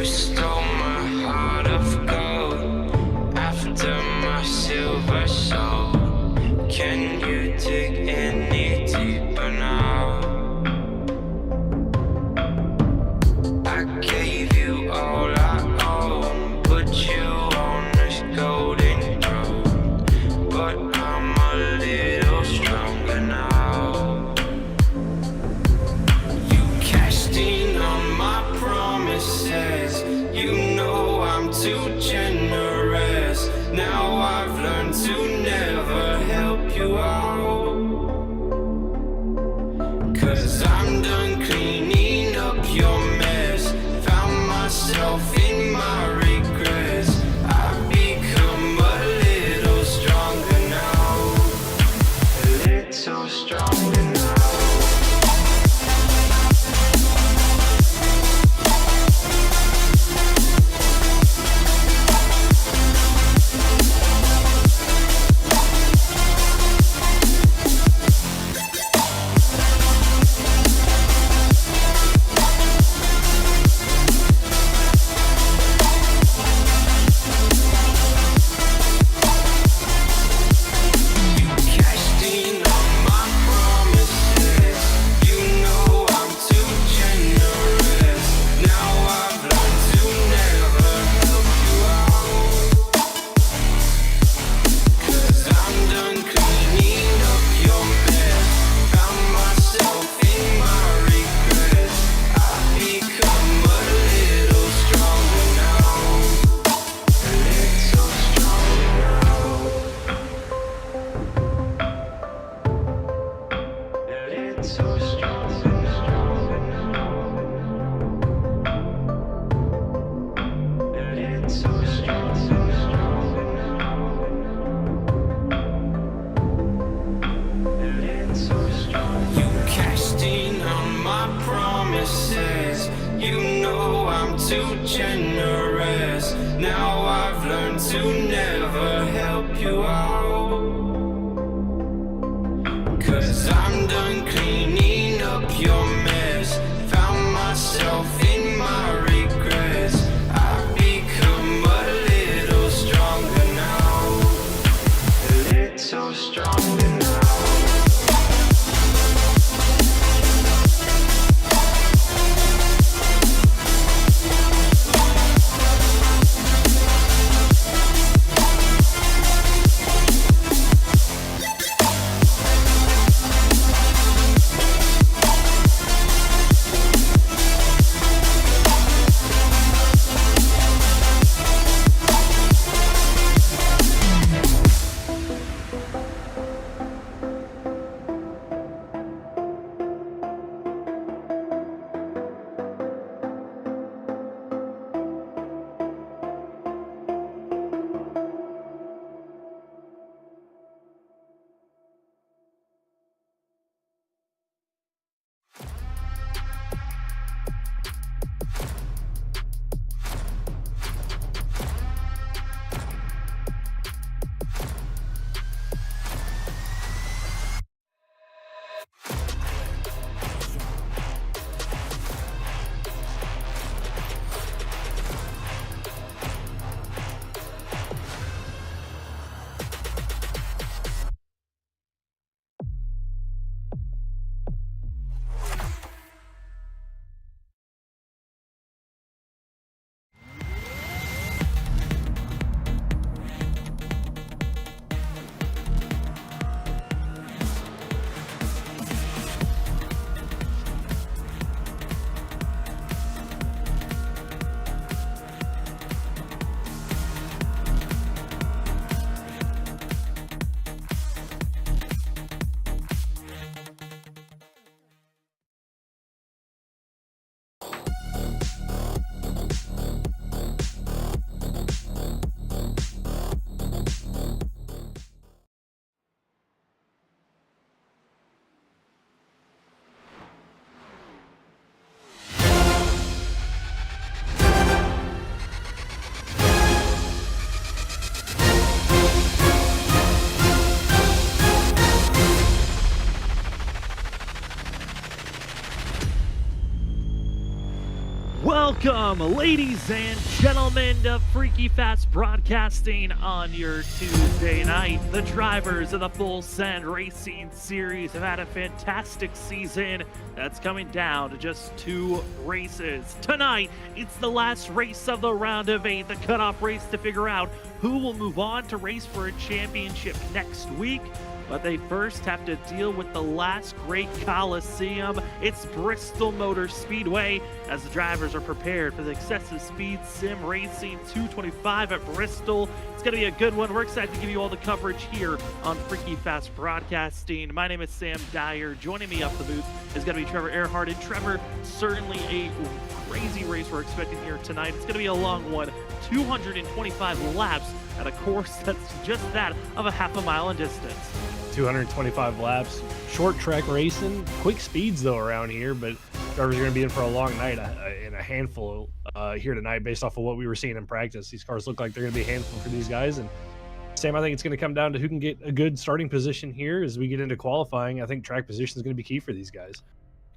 stole my heart of gold after my silver soul. Can you dig any deeper now? I gave you all I own, put you on this golden throne, but I'm a little stronger now. You cashed in on my promises, you know I'm too generous. Now I've learned to never help you out, 'cause I'm done cleaning up your mess. Found myself in my regrets. I've become a little stronger now, a little stronger now. Welcome, ladies and gentlemen, to Freaky Fast Broadcasting on your Tuesday night. The drivers of the Full Send Racing Series have had a fantastic season that's coming down to just 2 races. Tonight, it's the last race of the round of 8, the cutoff race to figure out who will move on to race for a championship next week. But they first have to deal with the last great Coliseum. It's Bristol Motor Speedway as the drivers are prepared for the Excessive Speed Sim Racing 225 at Bristol. It's going to be a good one. We're excited to give you all the coverage here on Freaky Fast Broadcasting. My name is Sam Dyer. Joining me up the booth is going to be Trevor Earhart. And Trevor, certainly a crazy race we're expecting here tonight. It's going to be a long one, 225 laps at a course that's just that of a half a mile in distance. 225 laps, short track racing, quick speeds though around here, but drivers are going to be in for a long night and a handful here tonight based off of what we were seeing in practice. These cars look like they're going to be a handful for these guys. And Sam, I think it's going to come down to who can get a good starting position here as we get into qualifying. I think track position is going to be key for these guys.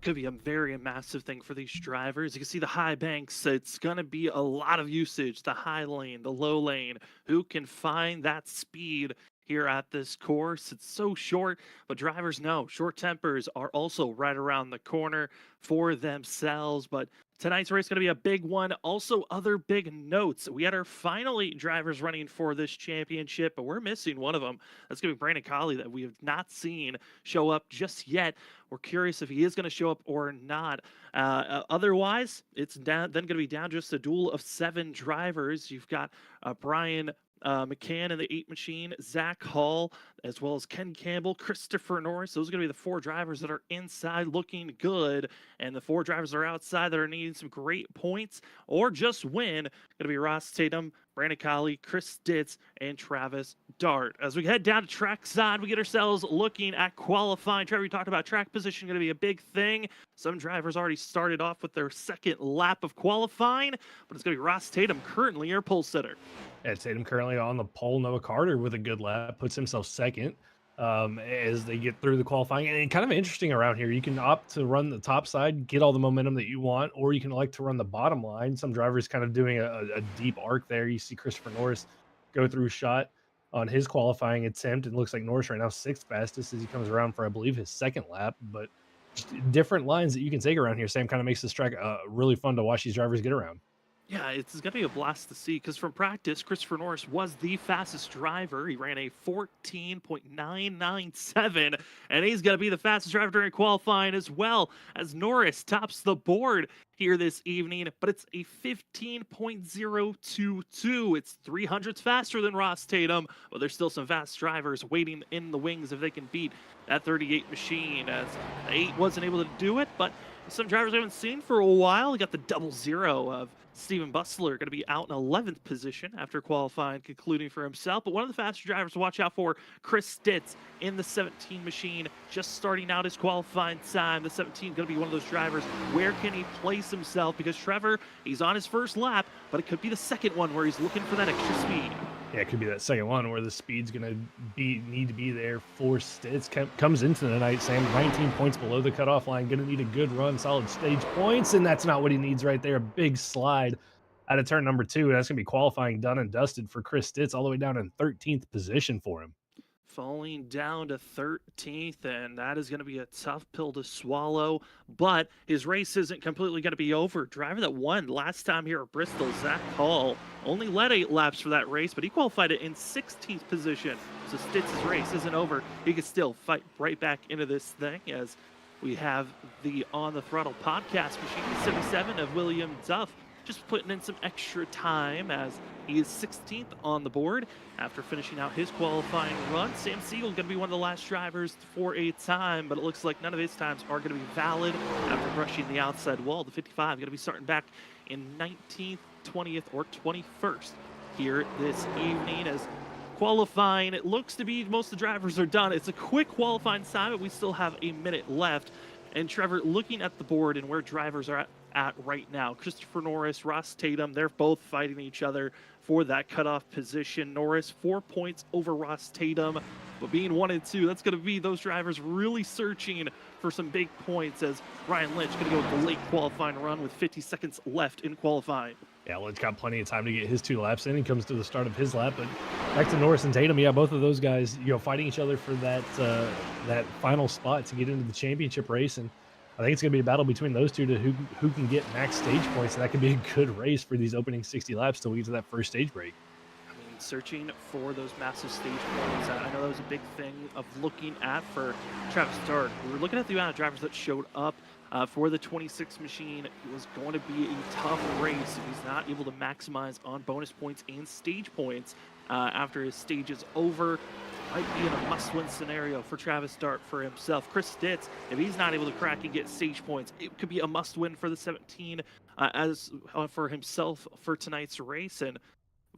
Could be a very massive thing for these drivers. You can see the high banks. It's going to be a lot of usage. The high lane, the low lane. Who can find that speed here at this course? It's so short, but drivers know short tempers are also right around the corner for themselves. But tonight's race is going to be a big one. Also, other big notes. We had our final 8 drivers running for this championship, but we're missing one of them. That's going to be Brandon Colley that we have not seen show up just yet. We're curious if he is going to show up or not. Otherwise, it's then going to be down just a duel of 7 drivers. You've got Brian McCann in the 8 machine, Zach Hall, as well as Ken Campbell, Christopher Norris. Those are going to be the 4 drivers that are inside looking good, and the 4 drivers that are outside that are needing some great points or just win. Going to be Ross Tatum, Brandon Colley, Chris Stitz, and Travis Dart. As we head down to trackside, we get ourselves looking at qualifying. Trevor, you talked about track position going to be a big thing. Some drivers already started off with their second lap of qualifying, but it's going to be Ross Tatum, currently your pole sitter. Yeah, Tatum currently on the pole. Noah Carter with a good lap puts himself second as they get through the qualifying. And kind of interesting around here, you can opt to run the top side, get all the momentum that you want, or you can elect to run the bottom line. Some drivers kind of doing a deep arc there. You see Christopher Norris go through shot on his qualifying attempt. It looks like Norris right now 6th fastest as he comes around for, I believe, his second lap. But just different lines that you can take around here. Sam, kind of makes this track really fun to watch these drivers get around. Yeah, it's going to be a blast to see because from practice, Christopher Norris was the fastest driver. He ran a 14.997, and he's going to be the fastest driver during qualifying as well, as Norris tops the board here this evening, but it's a 15.022. It's 300ths faster than Ross Tatum, but there's still some fast drivers waiting in the wings if they can beat that 38 machine, as 8 wasn't able to do it, but some drivers I haven't seen for a while. We got the 00 of Steven Bustler going to be out in 11th position after qualifying, concluding for himself. But one of the faster drivers to watch out for, Chris Stitz in the 17 machine, just starting out his qualifying time. The 17 going to be one of those drivers. Where can he place himself? Because Trevor, he's on his first lap, but it could be the second one where he's looking for that extra speed. Yeah, it could be that second one where the speed's going to need to be there for Stitz. Comes into the night, Sam, 19 points below the cutoff line. Going to need a good run, solid stage points, and that's not what he needs right there. A big slide out of turn number 2. That's going to be qualifying done and dusted for Chris Stitz, all the way down in 13th position for him. Falling down to 13th, and that is going to be a tough pill to swallow, but his race isn't completely going to be over. Driver that won last time here at Bristol, Zach Hall, only led 8 laps for that race, but he qualified it in 16th position, so Stitz's race isn't over. He could still fight right back into this thing, as we have the On the Throttle podcast machine, 77 of William Duff, just putting in some extra time as he is 16th on the board after finishing out his qualifying run. Sam Siegel going to be one of the last drivers for a time, but it looks like none of his times are going to be valid after brushing the outside wall. The 55 going to be starting back in 19th, 20th, or 21st here this evening as qualifying. It looks to be most of the drivers are done. It's a quick qualifying time, but we still have a minute left. And Trevor, looking at the board and where drivers are at at right now. Christopher Norris, Ross Tatum, they're both fighting each other for that cutoff position. Norris 4 points over Ross Tatum, but being 1 and 2, that's going to be those drivers really searching for some big points, as Ryan Lynch going to go with the late qualifying run with 50 seconds left in qualifying. Yeah, Lynch got plenty of time to get his 2 laps in. He comes to the start of his lap, but back to Norris and Tatum. Yeah, both of those guys, fighting each other for that that final spot to get into the championship race, and I think it's going to be a battle between those two to who can get max stage points. And that could be a good race for these opening 60 laps till we get to that first stage break. I mean, searching for those massive stage points. I know that was a big thing of looking at for Travis Dart. We were looking at the amount of drivers that showed up for the 26 machine. It was going to be a tough race if he's not able to maximize on bonus points and stage points after his stage is over. Might be in a must-win scenario for Travis Dart for himself. Chris Stitz, if he's not able to crack and get stage points, it could be a must-win for the 17 for himself for tonight's race. And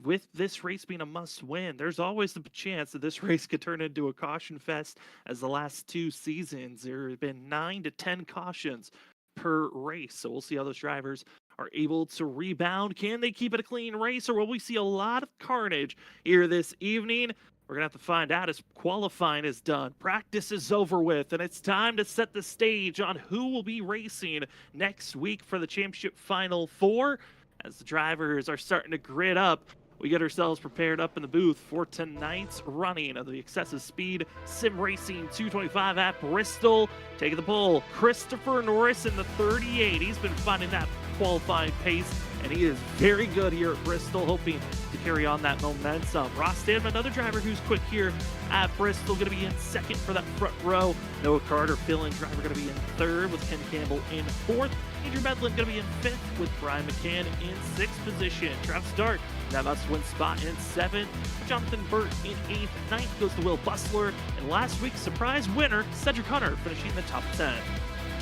with this race being a must-win, there's always the chance that this race could turn into a caution fest, as the last 2 seasons there have been 9 to 10 cautions per race. So we'll see how those drivers are able to rebound. Can they keep it a clean race, or will we see a lot of carnage here this evening? We're going to have to find out as qualifying is done. Practice is over with, and it's time to set the stage on who will be racing next week for the championship Final 4. As the drivers are starting to grid up, we get ourselves prepared up in the booth for tonight's running of the Excessive Speed Sim Racing 225 at Bristol. Taking the pole, Christopher Norris in the 38. He's been finding that qualifying pace, and he is very good here at Bristol, hoping to carry on that momentum. Ross Tatum, another driver who's quick here at Bristol, going to be in second for that front row. Noah Carter, fill-in driver, going to be in third with Ken Campbell in fourth. Andrew Medlin going to be in fifth with Brian McCann in sixth position. Travis Dart, that must-win spot in seventh. Jonathan Burt in eighth. Ninth goes to Will Bustler. And last week's surprise winner, Cedric Hunter, finishing in the top 10.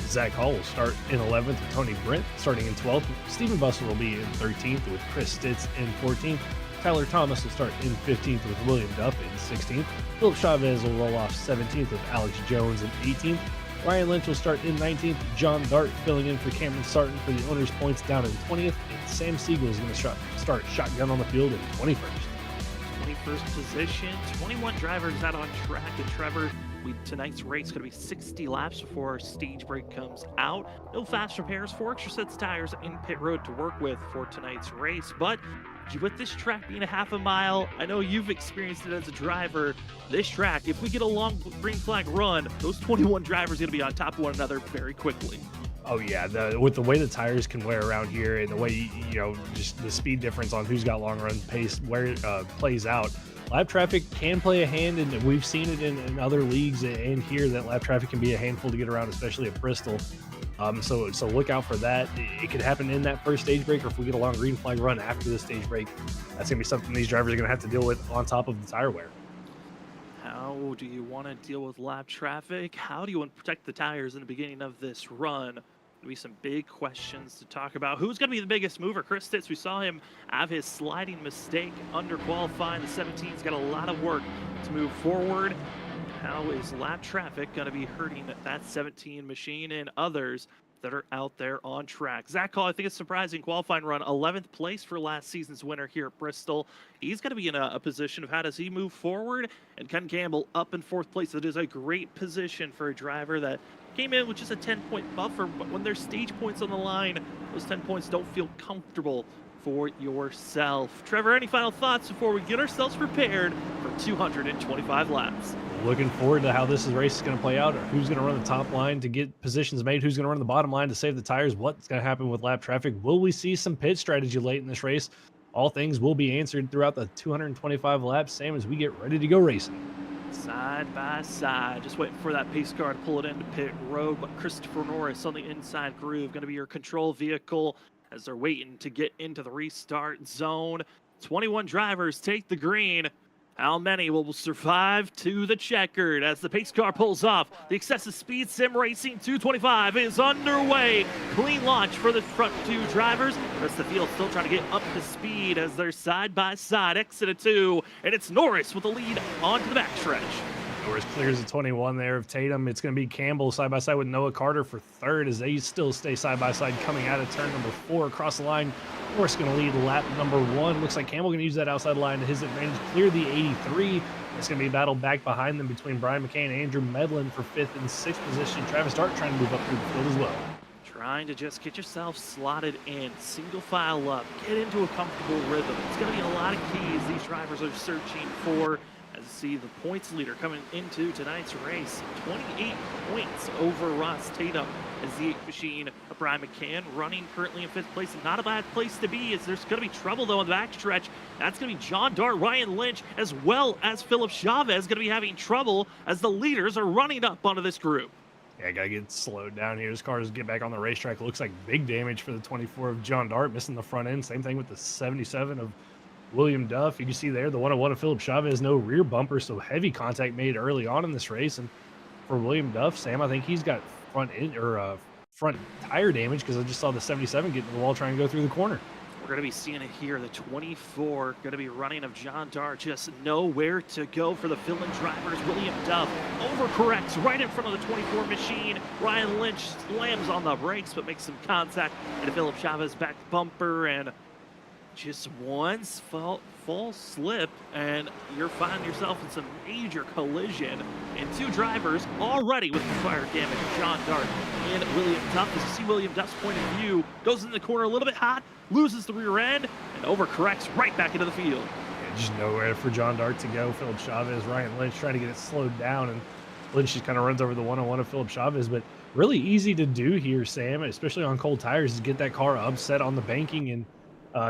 Zach Hall will start in 11th with Tony Brent starting in 12th. Stephen Bustler will be in 13th with Chris Stitz in 14th. Tyler Thomas will start in 15th with William Duff in 16th. Philip Chavez will roll off 17th with Alex Jones in 18th. Ryan Lynch will start in 19th. John Dart filling in for Cameron Sarton for the owner's points down in 20th. And Sam Siegel is going to start shotgun on the field in 21st. 21st position, 21 drivers out on track. And Trevor, tonight's race is going to be 60 laps before our stage break comes out. No fast repairs, 4 extra sets of tires in pit road to work with for tonight's race. But with this track being a half a mile, I know you've experienced it as a driver. This track, if we get a long green flag run, those 21 drivers are going to be on top of one another very quickly. Oh yeah, with the way the tires can wear around here and the way, just the speed difference on who's got long run pace, where it plays out. Lap traffic can play a hand, and we've seen it in other leagues and here that lap traffic can be a handful to get around, especially at Bristol. So look out for that. It could happen in that first stage break, or if we get a long green flag run after the stage break, that's going to be something these drivers are going to have to deal with on top of the tire wear. How do you want to deal with lap traffic? How do you want to protect the tires in the beginning of this run? There'll be some big questions to talk about. Who's going to be the biggest mover? Chris Stitz, we saw him have his sliding mistake under qualifying. The 17's got a lot of work to move forward. How is lap traffic going to be hurting that 17 machine and others that are out there on track? Zach Hall, I think it's surprising qualifying run, 11th place for last season's winner here at Bristol. He's going to be in a position of how does he move forward? And Ken Campbell up in 4th place. That is a great position for a driver that came in with just a 10-point buffer, but when there's stage points on the line, those 10 points don't feel comfortable for yourself. Trevor, any final thoughts before we get ourselves prepared for 225 laps? Looking forward to how this race is going to play out, or who's going to run the top line to get positions made, who's going to run the bottom line to save the tires, what's going to happen with lap traffic. Will we see some pit strategy late in this race? All things will be answered throughout the 225 laps, same as we get ready to go racing. Side by side, just waiting for that pace car to pull it into pit road, but Christopher Norris on the inside groove, going to be your control vehicle as they're waiting to get into the restart zone. 21 drivers take the green. How many will survive to the checkered as the pace car pulls off? The Excessive Speed Sim Racing 225 is underway. Clean launch for the front 2 drivers. The rest of the field still trying to get up to speed as they're side by side. Exit of 2, and it's Norris with the lead onto the backstretch. Norris clears the 21 there of Tatum. It's going to be Campbell side by side with Noah Carter for third as they still stay side by side coming out of turn number 4 across the line. Norris going to lead lap number 1. Looks like Campbell going to use that outside line to his advantage, clear the 83. It's going to be a battle back behind them between Brian McKay and Andrew Medlin for 5th and 6th position. Travis Dart trying to move up through the field as well. Trying to just get yourself slotted in, single file up, get into a comfortable rhythm. It's going to be a lot of keys these drivers are searching for. As you see the points leader coming into tonight's race, 28 points over Ross Tatum as the 8 machine of Brian McCann running currently in 5th place. Not a bad place to be, as there's going to be trouble though on the backstretch. That's going to be John Dart, Ryan Lynch, as well as Philip Chavez going to be having trouble as the leaders are running up onto this group. Yeah, gotta get slowed down here. His cars get back on the racetrack. Looks like big damage for the 24 of John Dart, missing the front end. Same thing with the 77 of William Duff. You can see there the 101 of Philip Chavez, no rear bumper, so heavy contact made early on in this race. And for William Duff, Sam, I think he's got front tire damage because I just saw the 77 get in the wall trying to go through the corner. We're going to be seeing it here. The 24 going to be running of John Dart. Just nowhere to go for the fill-in drivers. William Duff overcorrects right in front of the 24 machine. Ryan Lynch slams on the brakes but makes some contact into Philip Chavez back bumper, and just one false slip and you're finding yourself in some major collision. And 2 drivers already with fire damage. John Dart and William Duff. As you see William Duff's point of view, goes in the corner a little bit hot, loses the rear end, and overcorrects right back into the field. Yeah, just nowhere for John Dart to go. Philip Chavez, Ryan Lynch trying to get it slowed down, and Lynch just kind of runs over the 101 of Philip Chavez. But really easy to do here, Sam, especially on cold tires, is get that car upset on the banking. And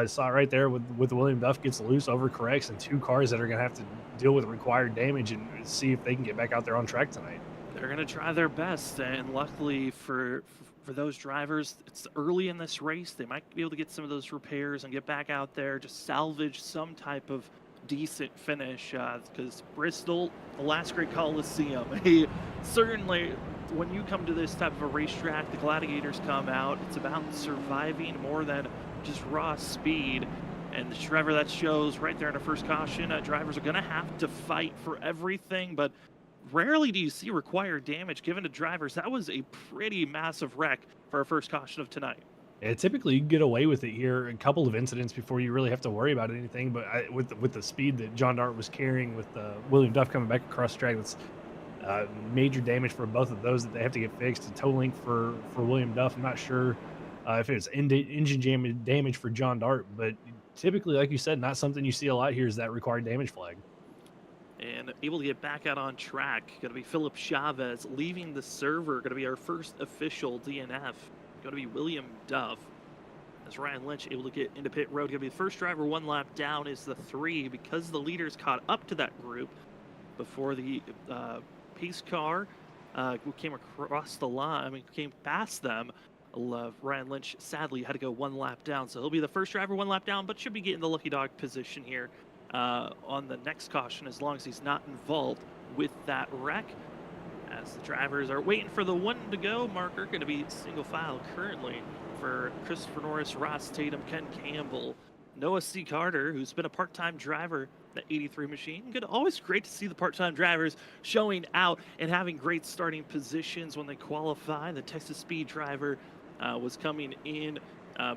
saw it right there with William Duff gets loose, overcorrects, and 2 cars that are going to have to deal with required damage and see if they can get back out there on track tonight. They're going to try their best, and luckily for those drivers, it's early in this race. They might be able to get some of those repairs and get back out there, just salvage some type of decent finish, because Bristol, the last great Coliseum, certainly when you come to this type of a racetrack, the gladiators come out. It's about surviving more than just raw speed, and the driver that shows right there in the first caution, drivers are going to have to fight for everything, but rarely do you see required damage given to drivers. That was a pretty massive wreck for our first caution of tonight. Yeah, typically you can get away with it here, a couple of incidents before you really have to worry about anything, but with the speed that John Dart was carrying with William Duff coming back across the track, that's major damage for both of those that they have to get fixed. A toe link for William Duff. I'm not sure if it's engine damage for John Dart, but typically, like you said, not something you see a lot here is that required damage flag. And able to get back out on track, going to be Philip Chavez leaving the server, going to be our first official DNF, going to be William Duff. As Ryan Lynch able to get into pit road, going to be the first driver 1 lap down is the 3, because the leaders caught up to that group before the pace car came across the line, came past them. Ryan Lynch sadly had to go 1 lap down, so he'll be the first driver 1 lap down, but should be getting the lucky dog position here on the next caution as long as he's not involved with that wreck. As the drivers are waiting for the 1 to go marker, going to be single file currently for Christopher Norris, Ross Tatum, Ken Campbell, Noah C. Carter, who's been a part-time driver, the 83 machine. Good, always great to see the part-time drivers showing out and having great starting positions when they qualify. The Texas Speed driver was coming in,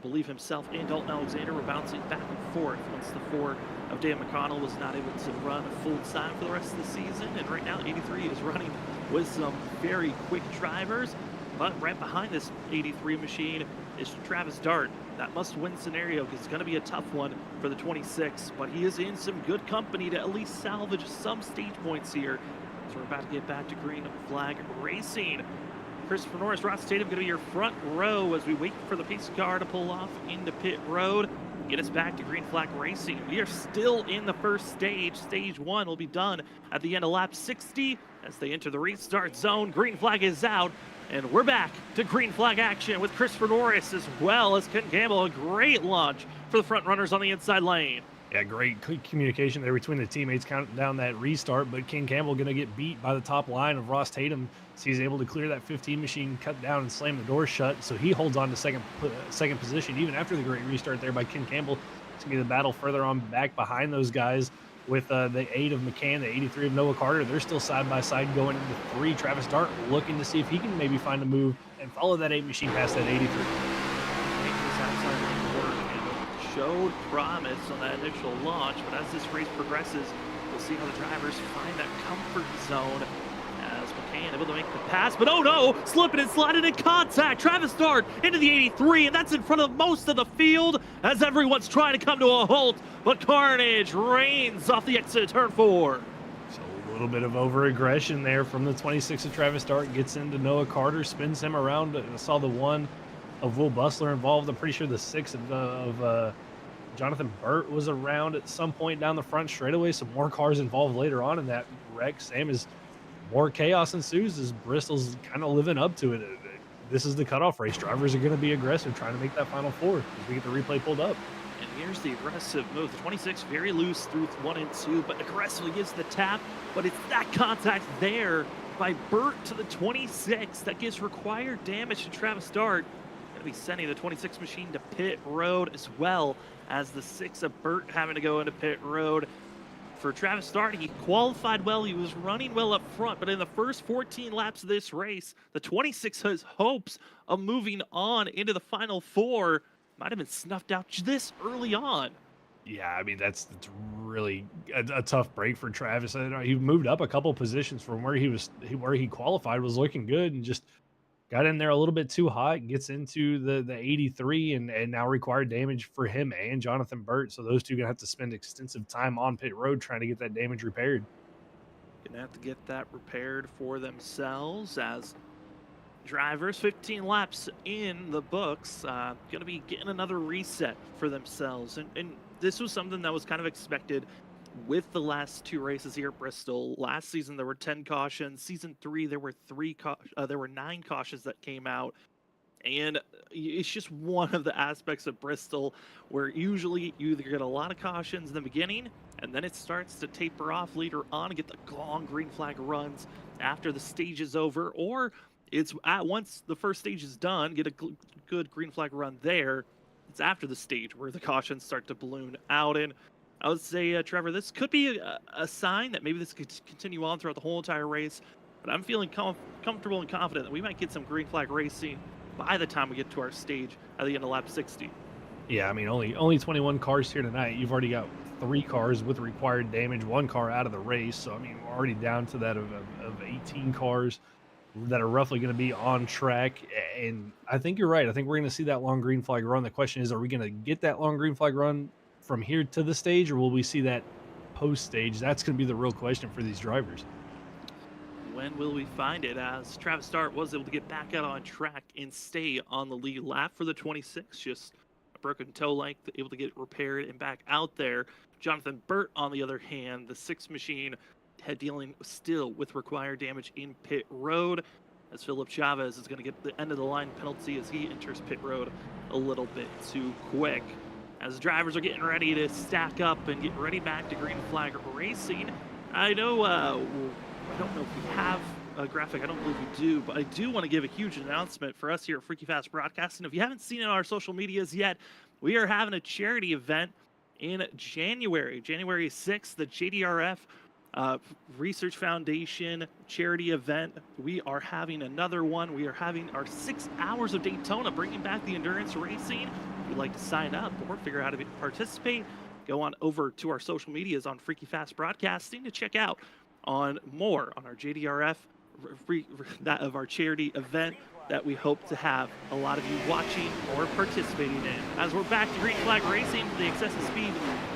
believe himself and Dalton Alexander were bouncing back and forth once the 4 of Dan McConnell was not able to run full time for the rest of the season. And right now 83 is running with some very quick drivers, but right behind this 83 machine is Travis Dart. That must-win scenario, because it's going to be a tough one for the 26, but he is in some good company to at least salvage some stage points here. So we're about to get back to green flag racing. Christopher Norris, Ross Tatum going to be your front row as we wait for the pace car to pull off into pit road. Get us back to green flag racing. We are still in the first stage. Stage 1 will be done at the end of lap 60 as they enter the restart zone. Green flag is out, and we're back to green flag action with Christopher Norris as well as Ken Campbell. A great launch for the front runners on the inside lane. Yeah, great communication there between the teammates counting down that restart, but Ken Campbell going to get beat by the top line of Ross Tatum. So he's able to clear that 15 machine, cut down, and slam the door shut. So he holds on to second position even after the great restart there by Ken Campbell. It's going to be the battle further on back behind those guys. with the 8 of McCann, the 83 of Noah Carter. They're still side by side going into 3. Travis Dart looking to see if he can maybe find a move and follow that 8 machine past that 83. Showed promise on that initial launch, but as this race progresses, we'll see how the drivers find that comfort zone as McCann able to make the pass, but oh no, slipping and sliding in contact. Travis Dart into the 83, and that's in front of most of the field as everyone's trying to come to a halt, but carnage reigns off the exit of turn 4. So a little bit of over-aggression there from the 26 of Travis Dart, gets into Noah Carter, spins him around. I saw the 1 of Will Bustler involved. I'm pretty sure the 6 of Jonathan Burt was around at some point down the front straightaway. Some more cars involved later on in that wreck. Sam, is more chaos ensues as Bristol's kind of living up to it. This is the cutoff race. Drivers are going to be aggressive, trying to make that final 4 as we get the replay pulled up. And here's the aggressive move. The 26 very loose through 1 and 2, but aggressively gives the tap. But it's that contact there by Burt to the 26 that gives required damage to Travis Dart. Going to be sending the 26 machine to pit road, as well as the 6 of Burt having to go into pit road. For Travis Dart, he qualified well, he was running well up front, but in the first 14 laps of this race, the 26 has hopes of moving on into the final 4. Might have been snuffed out this early on. Yeah, I mean, that's really a tough break for Travis. He moved up a couple positions from where he qualified, was looking good, and just got in there a little bit too hot, gets into the 83, and now required damage for him and Jonathan Burt. So those two going to have to spend extensive time on pit road trying to get that damage repaired. Gonna have to get that repaired for themselves as drivers, 15 laps in the books, gonna be getting another reset for themselves. And this was something that was kind of expected with the last 2 races here at Bristol. Last season there were 10 cautions. Season 3 there were 9 cautions that came out, and it's just one of the aspects of Bristol where usually you either get a lot of cautions in the beginning and then it starts to taper off later on and get the long green flag runs after the stage is over, or it's once the first stage is done, get a good green flag run there. It's after the stage where the cautions start to balloon out. And I would say, Trevor, this could be a sign that maybe this could continue on throughout the whole entire race. But I'm feeling comfortable and confident that we might get some green flag racing by the time we get to our stage at the end of lap 60. Yeah, I mean, only 21 cars here tonight. You've already got 3 cars with required damage, 1 car out of the race. So, I mean, we're already down to that of 18 cars that are roughly going to be on track. And I think you're right. I think we're going to see that long green flag run. The question is, are we going to get that long green flag run from here to the stage, or will we see that post stage? That's going to be the real question for these drivers. When will we find it, as Travis Dart was able to get back out on track and stay on the lead lap for the 26, just a broken toe length, able to get it repaired and back out there. Jonathan Burt, on the other hand, the 6 machine, had dealing still with required damage in pit road, as Philip Chavez is going to get the end of the line penalty as he enters pit road a little bit too quick. As drivers are getting ready to stack up and get ready back to green flag racing, I know, I don't know if we have a graphic, I don't believe we do, but I do want to give a huge announcement for us here at Freaky Fast Broadcasting. If you haven't seen it on our social medias yet, we are having a charity event in January 6th, the JDRF Research Foundation charity event. We are having another one. We are having our 6 hours of Daytona, bringing back the endurance racing. If you'd like to sign up or figure out how to participate, go on over to our social medias on Freaky Fast Broadcasting to check out on more on our JDRF that of our charity event that we hope to have a lot of you watching or participating in. As we're back to green flag racing for the excessive speed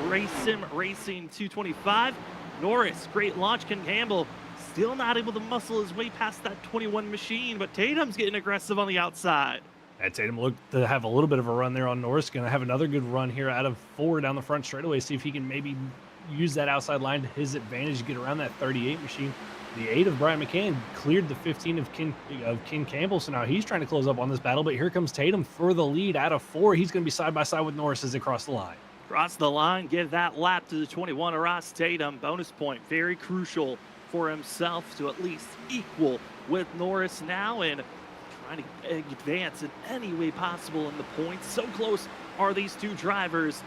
race sim racing 225. Norris, great launch. Ken Campbell still not able to muscle his way past that 21 machine, but Tatum's getting aggressive on the outside. Tatum looked to have a little bit of a run there on Norris. Going to have another good run here out of 4 down the front straightaway. See if he can maybe use that outside line to his advantage to get around that 38 machine. The 8 of Brian McCann cleared the 15 of Ken Campbell, so now he's trying to close up on this battle, but here comes Tatum for the lead out of 4. He's going to be side by side with Norris as they cross the line. Cross the line, give that lap to the 21 of Ross Tatum. Bonus point, very crucial for himself to at least equal with Norris now, and trying to advance in any way possible in the points. So close are these two drivers.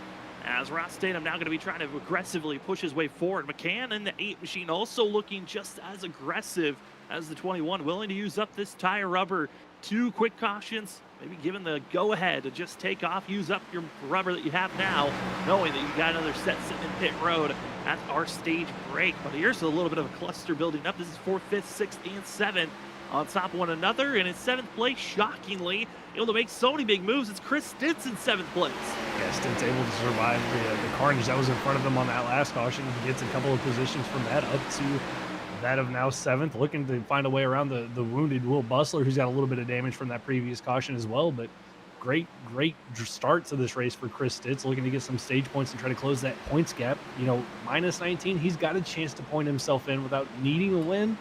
as Ross Statham now going to be trying to aggressively push his way forward. McCann in the 8 machine also looking just as aggressive as the 21, willing to use up this tire rubber. 2 quick cautions, maybe given the go-ahead to just take off, use up your rubber that you have now, knowing that you got another set sitting in pit road at our stage break. But here's a little bit of a cluster building up. This is 4th, 5th, 6th, and 7th on top of one another. And in 7th place, shockingly, able to make so many big moves, it's Chris Stintz in 7th place. Yeah, Stintz able to survive the carnage that was in front of him on that last caution. He gets a couple of positions from that up to that of now 7th, looking to find a way around the wounded Will Bustler, who's got a little bit of damage from that previous caution as well. But great start to this race for Chris Stintz, looking to get some stage points and try to close that points gap. You know, minus 19, he's got a chance to point himself in without needing a win,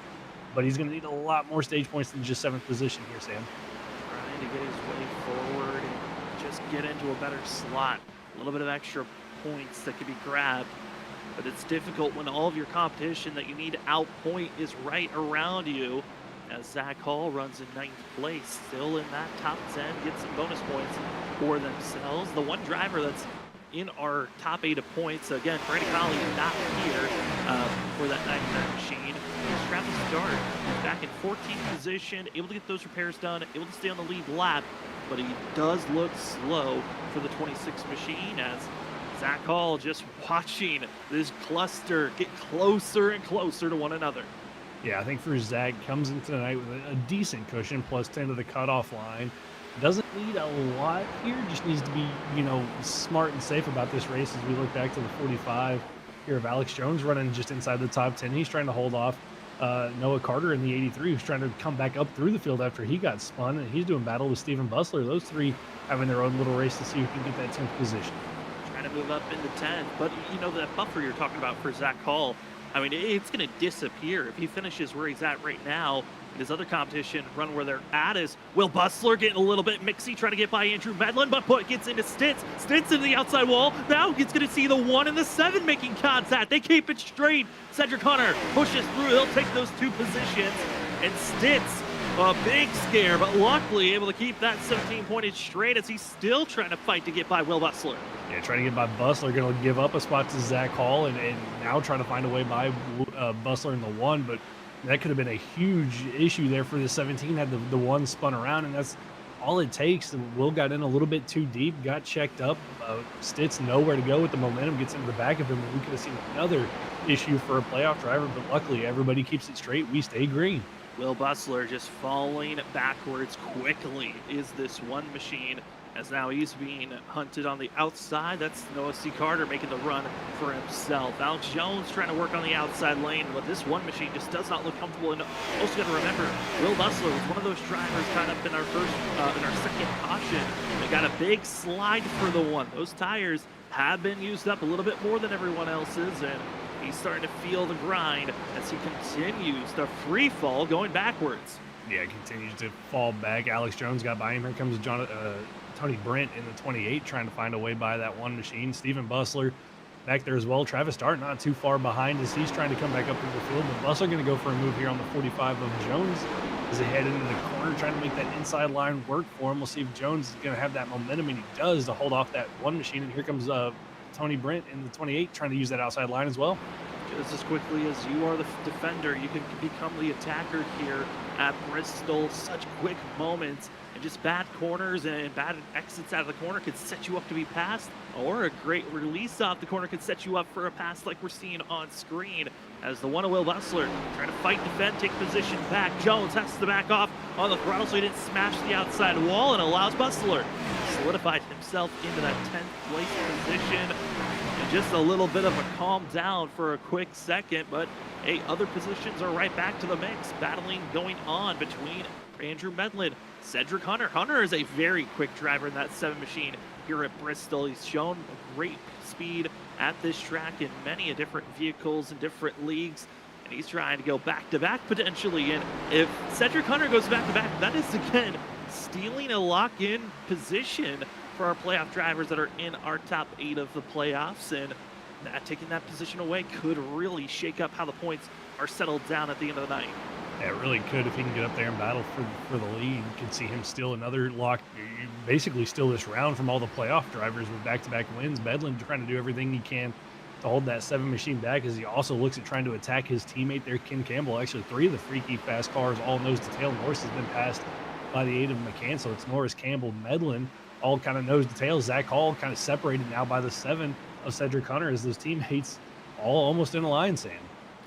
but he's going to need a lot more stage points than just 7th position here, Sam. Trying to get his way forward and just get into a better slot. A little bit of extra points that could be grabbed, but it's difficult when all of your competition that you need to outpoint is right around you. As Zach Hall runs in 9th place, still in that top 10, gets some bonus points for themselves. The one driver that's in our top 8 of points, again, Brady Colley not here for that 99 machine. Travis Dart back in 14th position, able to get those repairs done, able to stay on the lead lap, but he does look slow for the 26 machine as Zach Hall just watching this cluster get closer and closer to one another. Yeah, I think for Zach, comes into the night with a decent cushion, plus 10 to the cutoff line. Doesn't need a lot here, just needs to be, you know, smart and safe about this race as we look back to the 45 here of Alex Jones running just inside the top 10. He's trying to hold off Noah Carter in the 83, who's trying to come back up through the field after he got spun, and he's doing battle with Stephen Bustler. Those 3 having their own little race to see who can get that 10th position. Trying to move up into 10th, but you know that buffer you're talking about for Zach Hall, I mean, it's going to disappear if he finishes where he's at right now. In his other competition run where they're at is Will Bustler getting a little bit mixy, trying to get by Andrew Medlin, but gets into Stintz. Stintz into the outside wall. Now he's going to see the 1 and the 7 making contact. They keep it straight. Cedric Hunter pushes through. He'll take those 2 positions. And Stintz, a big scare, but luckily able to keep that 17 pointed straight as he's still trying to fight to get by Will Bustler. Yeah, trying to get by Bustler, going to give up a spot to Zach Hall, and now trying to find a way by Bustler in the 1, but that could have been a huge issue there for the 17, had the 1 spun around, and that's all it takes. Will got in a little bit too deep, got checked up. Stitz nowhere to go with the momentum, gets into the back of him, and we could have seen another issue for a playoff driver, but luckily everybody keeps it straight. We stay green. Will Bustler just falling backwards quickly is this 1 machine, as now he's being hunted on the outside. That's Noah C. Carter making the run for himself. Alex Jones trying to work on the outside lane, but this 1 machine just does not look comfortable. And also got to remember, Will Bustler was one of those drivers tied up in our second caution. They got a big slide for the 1. Those tires have been used up a little bit more than everyone else's, and he's starting to feel the grind as he continues the free fall going backwards. Yeah, continues to fall back. Alex Jones got by him. Here comes Tony Brent in the 28, trying to find a way by that 1 machine. Stephen Bustler back there as well. Travis Dart not too far behind as he's trying to come back up through the field. But Bustler going to go for a move here on the 45 of Jones as they head into the corner, trying to make that inside line work for him. We'll see if Jones is going to have that momentum, and he does, to hold off that 1 machine. And here comes Tony Brent in the 28, trying to use that outside line as well. Just as quickly as you are the defender, you can become the attacker here at Bristol. Such quick moments, and just bad corners and bad exits out of the corner could set you up to be passed, or a great release off the corner could set you up for a pass like we're seeing on screen. As the 1 of Will Bustler trying to fight, defend, take position back. Jones has to back off on the throttle so he didn't smash the outside wall, and allows Bustler to solidify himself into that 10th place position. Just a little bit of a calm down for a quick second, but hey, other positions are right back to the mix. Battling going on between Andrew Medlin, Cedric Hunter. Hunter is a very quick driver in that 7 machine here at Bristol. He's shown a great speed at this track in many different vehicles and different leagues, and he's trying to go back-to-back potentially. And if Cedric Hunter goes back-to-back, that is again stealing a lock-in position for our playoff drivers that are in our top 8 of the playoffs, and taking that position away could really shake up how the points are settled down at the end of the night. Yeah, it really could if he can get up there and battle for the lead. You can see him steal another lock, basically steal this round from all the playoff drivers with back-to-back wins. Bedlin trying to do everything he can to hold that 7 machine back as he also looks at trying to attack his teammate there, Ken Campbell. Actually, 3 of the freaky fast cars all nose to tail. Norris has been passed by the aid of McCann, so it's Norris, Campbell, Medlin, all kind of nose to tail. Zach Hall kind of separated now by the 7 of Cedric Hunter as those teammates all almost in a line, Sam.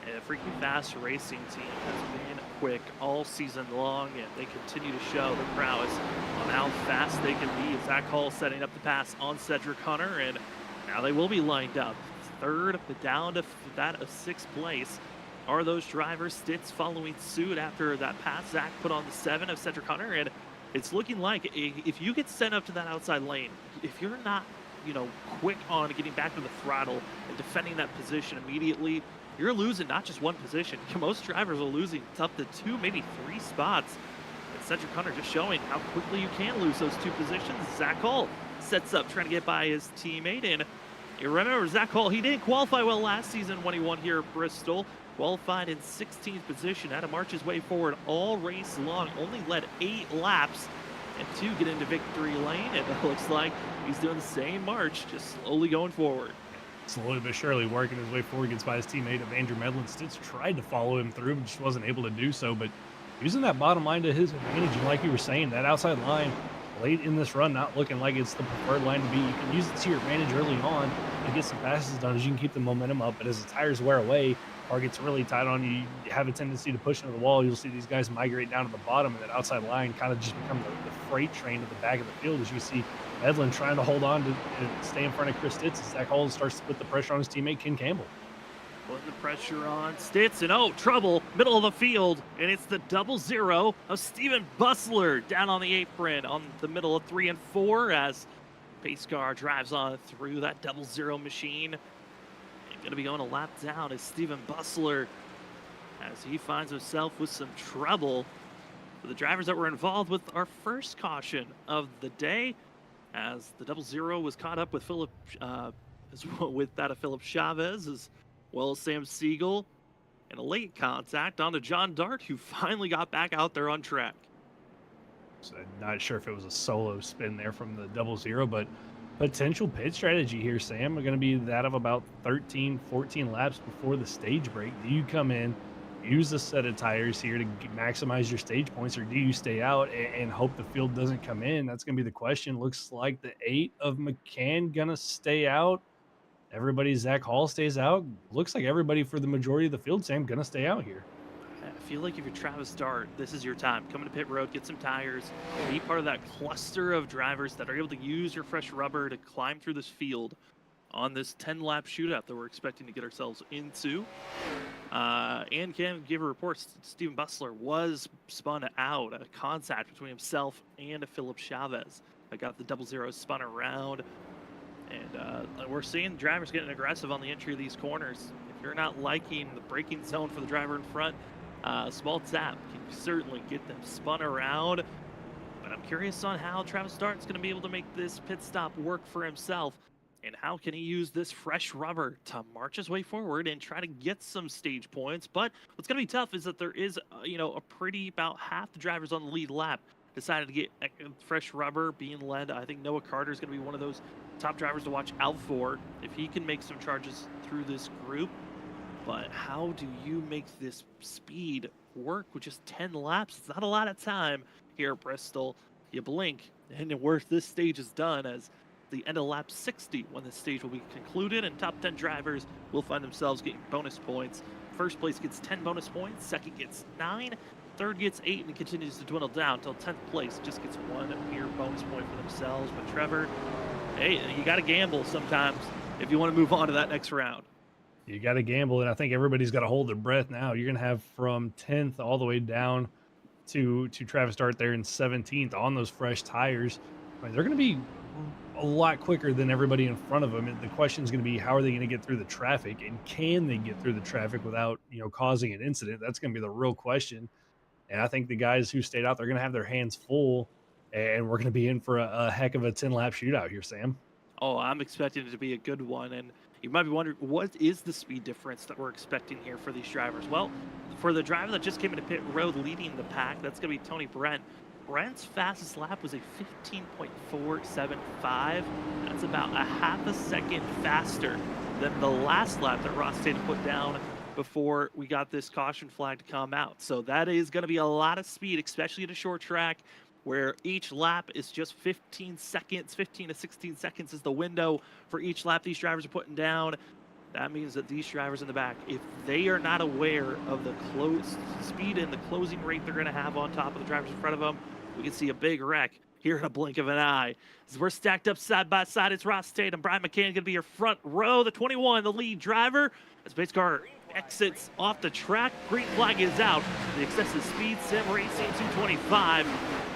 A freaking fast racing team has been quick all season long, and they continue to show their prowess on how fast they can be. Zach Hall setting up the pass on Cedric Hunter, and now they will be lined up. Third, but down to that of 6th place are those drivers. Stitz following suit after that pass Zach put on the 7 of Cedric Hunter, and it's looking like if you get sent up to that outside lane, if you're not, quick on getting back to the throttle and defending that position immediately, you're losing not just one position. Most drivers are losing up to 2, maybe 3 spots. And Cedric Hunter just showing how quickly you can lose those 2 positions. Zach Hall sets up trying to get by his teammate. And you remember Zach Hall, he didn't qualify well last season when he won here at Bristol. Qualified in 16th position, had to march his way forward all race long. Only led 8 laps and 2 get into victory lane. And it looks like he's doing the same march, just slowly going forward. Slowly but surely working his way forward, gets by his teammate of Andrew Medlin. Stitz tried to follow him through, but just wasn't able to do so. But using that bottom line to his advantage, and like you were saying, that outside line late in this run not looking like it's the preferred line to be. You can use it to your advantage early on to get some passes done as you can keep the momentum up. But as the tires wear away, car gets really tight on you, you have a tendency to push into the wall. You'll see these guys migrate down to the bottom, and that outside line kind of just become the freight train at the back of the field as you see Medlin trying to hold on to stay in front of Chris Stitz as Zach Hall starts to put the pressure on his teammate Ken Campbell. Putting the pressure on Stitz, and trouble, middle of the field, and it's the 0-0 of Steven Bussler down on the apron on the middle of 3 and 4 as pace car drives on through that 0-0 machine. And going to be going a lap down is Steven Bussler as he finds himself with some trouble. For the drivers that were involved with our first caution of the day, as the 0-0 was caught up with Philip, with that of Philip Chavez, as well as Sam Siegel, and a late contact onto John Dart, who finally got back out there on track. So not sure if it was a solo spin there from the 0-0, but potential pit strategy here, Sam, are going to be that of about 13, 14 laps before the stage break. Do you come in, use a set of tires here to maximize your stage points, or do you stay out and hope the field doesn't come in? That's going to be the question. Looks like the 8 of McCann going to stay out. Everybody, Zach Hall stays out. Looks like everybody for the majority of the field, Sam, going to stay out here. I feel like if you're Travis Dart, this is your time. Come into pit road, get some tires, be part of that cluster of drivers that are able to use your fresh rubber to climb through this field on this 10-lap shootout that we're expecting to get ourselves into. And can give a report, Steven Bussler was spun out, a contact between himself and Philip Chavez. I got the 0-0 spun around, and we're seeing drivers getting aggressive on the entry of these corners. If you're not liking the braking zone for the driver in front, small tap can certainly get them spun around. But I'm curious on how Travis Dart's going to be able to make this pit stop work for himself. And how can he use this fresh rubber to march his way forward and try to get some stage points? But what's going to be tough is that there is, a pretty about half the drivers on the lead lap decided to get fresh rubber being led. I think Noah Carter is going to be one of those top drivers to watch out for if he can make some charges through this group. But how do you make this speed work with just 10 laps? It's not a lot of time here at Bristol. You blink, and this stage is done as the end of lap 60 when this stage will be concluded, and top 10 drivers will find themselves getting bonus points. First place gets 10 bonus points, second gets 9, third gets 8, and it continues to dwindle down until 10th place just gets 1 mere bonus point for themselves. But Trevor, hey, you got to gamble sometimes if you want to move on to that next round. You got to gamble, and I think everybody's got to hold their breath now. You're going to have from 10th all the way down to Travis Dart there in 17th on those fresh tires. I mean, they're going to be a lot quicker than everybody in front of them. And the question is going to be, how are they going to get through the traffic, and can they get through the traffic without, causing an incident? That's going to be the real question. And I think the guys who stayed out, they're going to have their hands full, and we're going to be in for a heck of a 10-lap shootout here, Sam. Oh, I'm expecting it to be a good one. And, You might be wondering, what is the speed difference that we're expecting here for these drivers? Well, for the driver that just came into pit road leading the pack, that's going to be Tony Brent. Brent's fastest lap was a 15.475. That's about a half a second faster than the last lap that Ross Tatum put down before we got this caution flag to come out. So that is going to be a lot of speed, especially at a short track where each lap is just 15 seconds, 15 to 16 seconds is the window for each lap these drivers are putting down. That means that these drivers in the back, if they are not aware of the close speed and the closing rate they're going to have on top of the drivers in front of them, we can see a big wreck here in a blink of an eye. As we're stacked up side by side, it's Ross Tatum. Brian McCann going to be your front row, the 21, the lead driver. As pace car exits off the track, green flag is out. The excessive speed sim racing 225.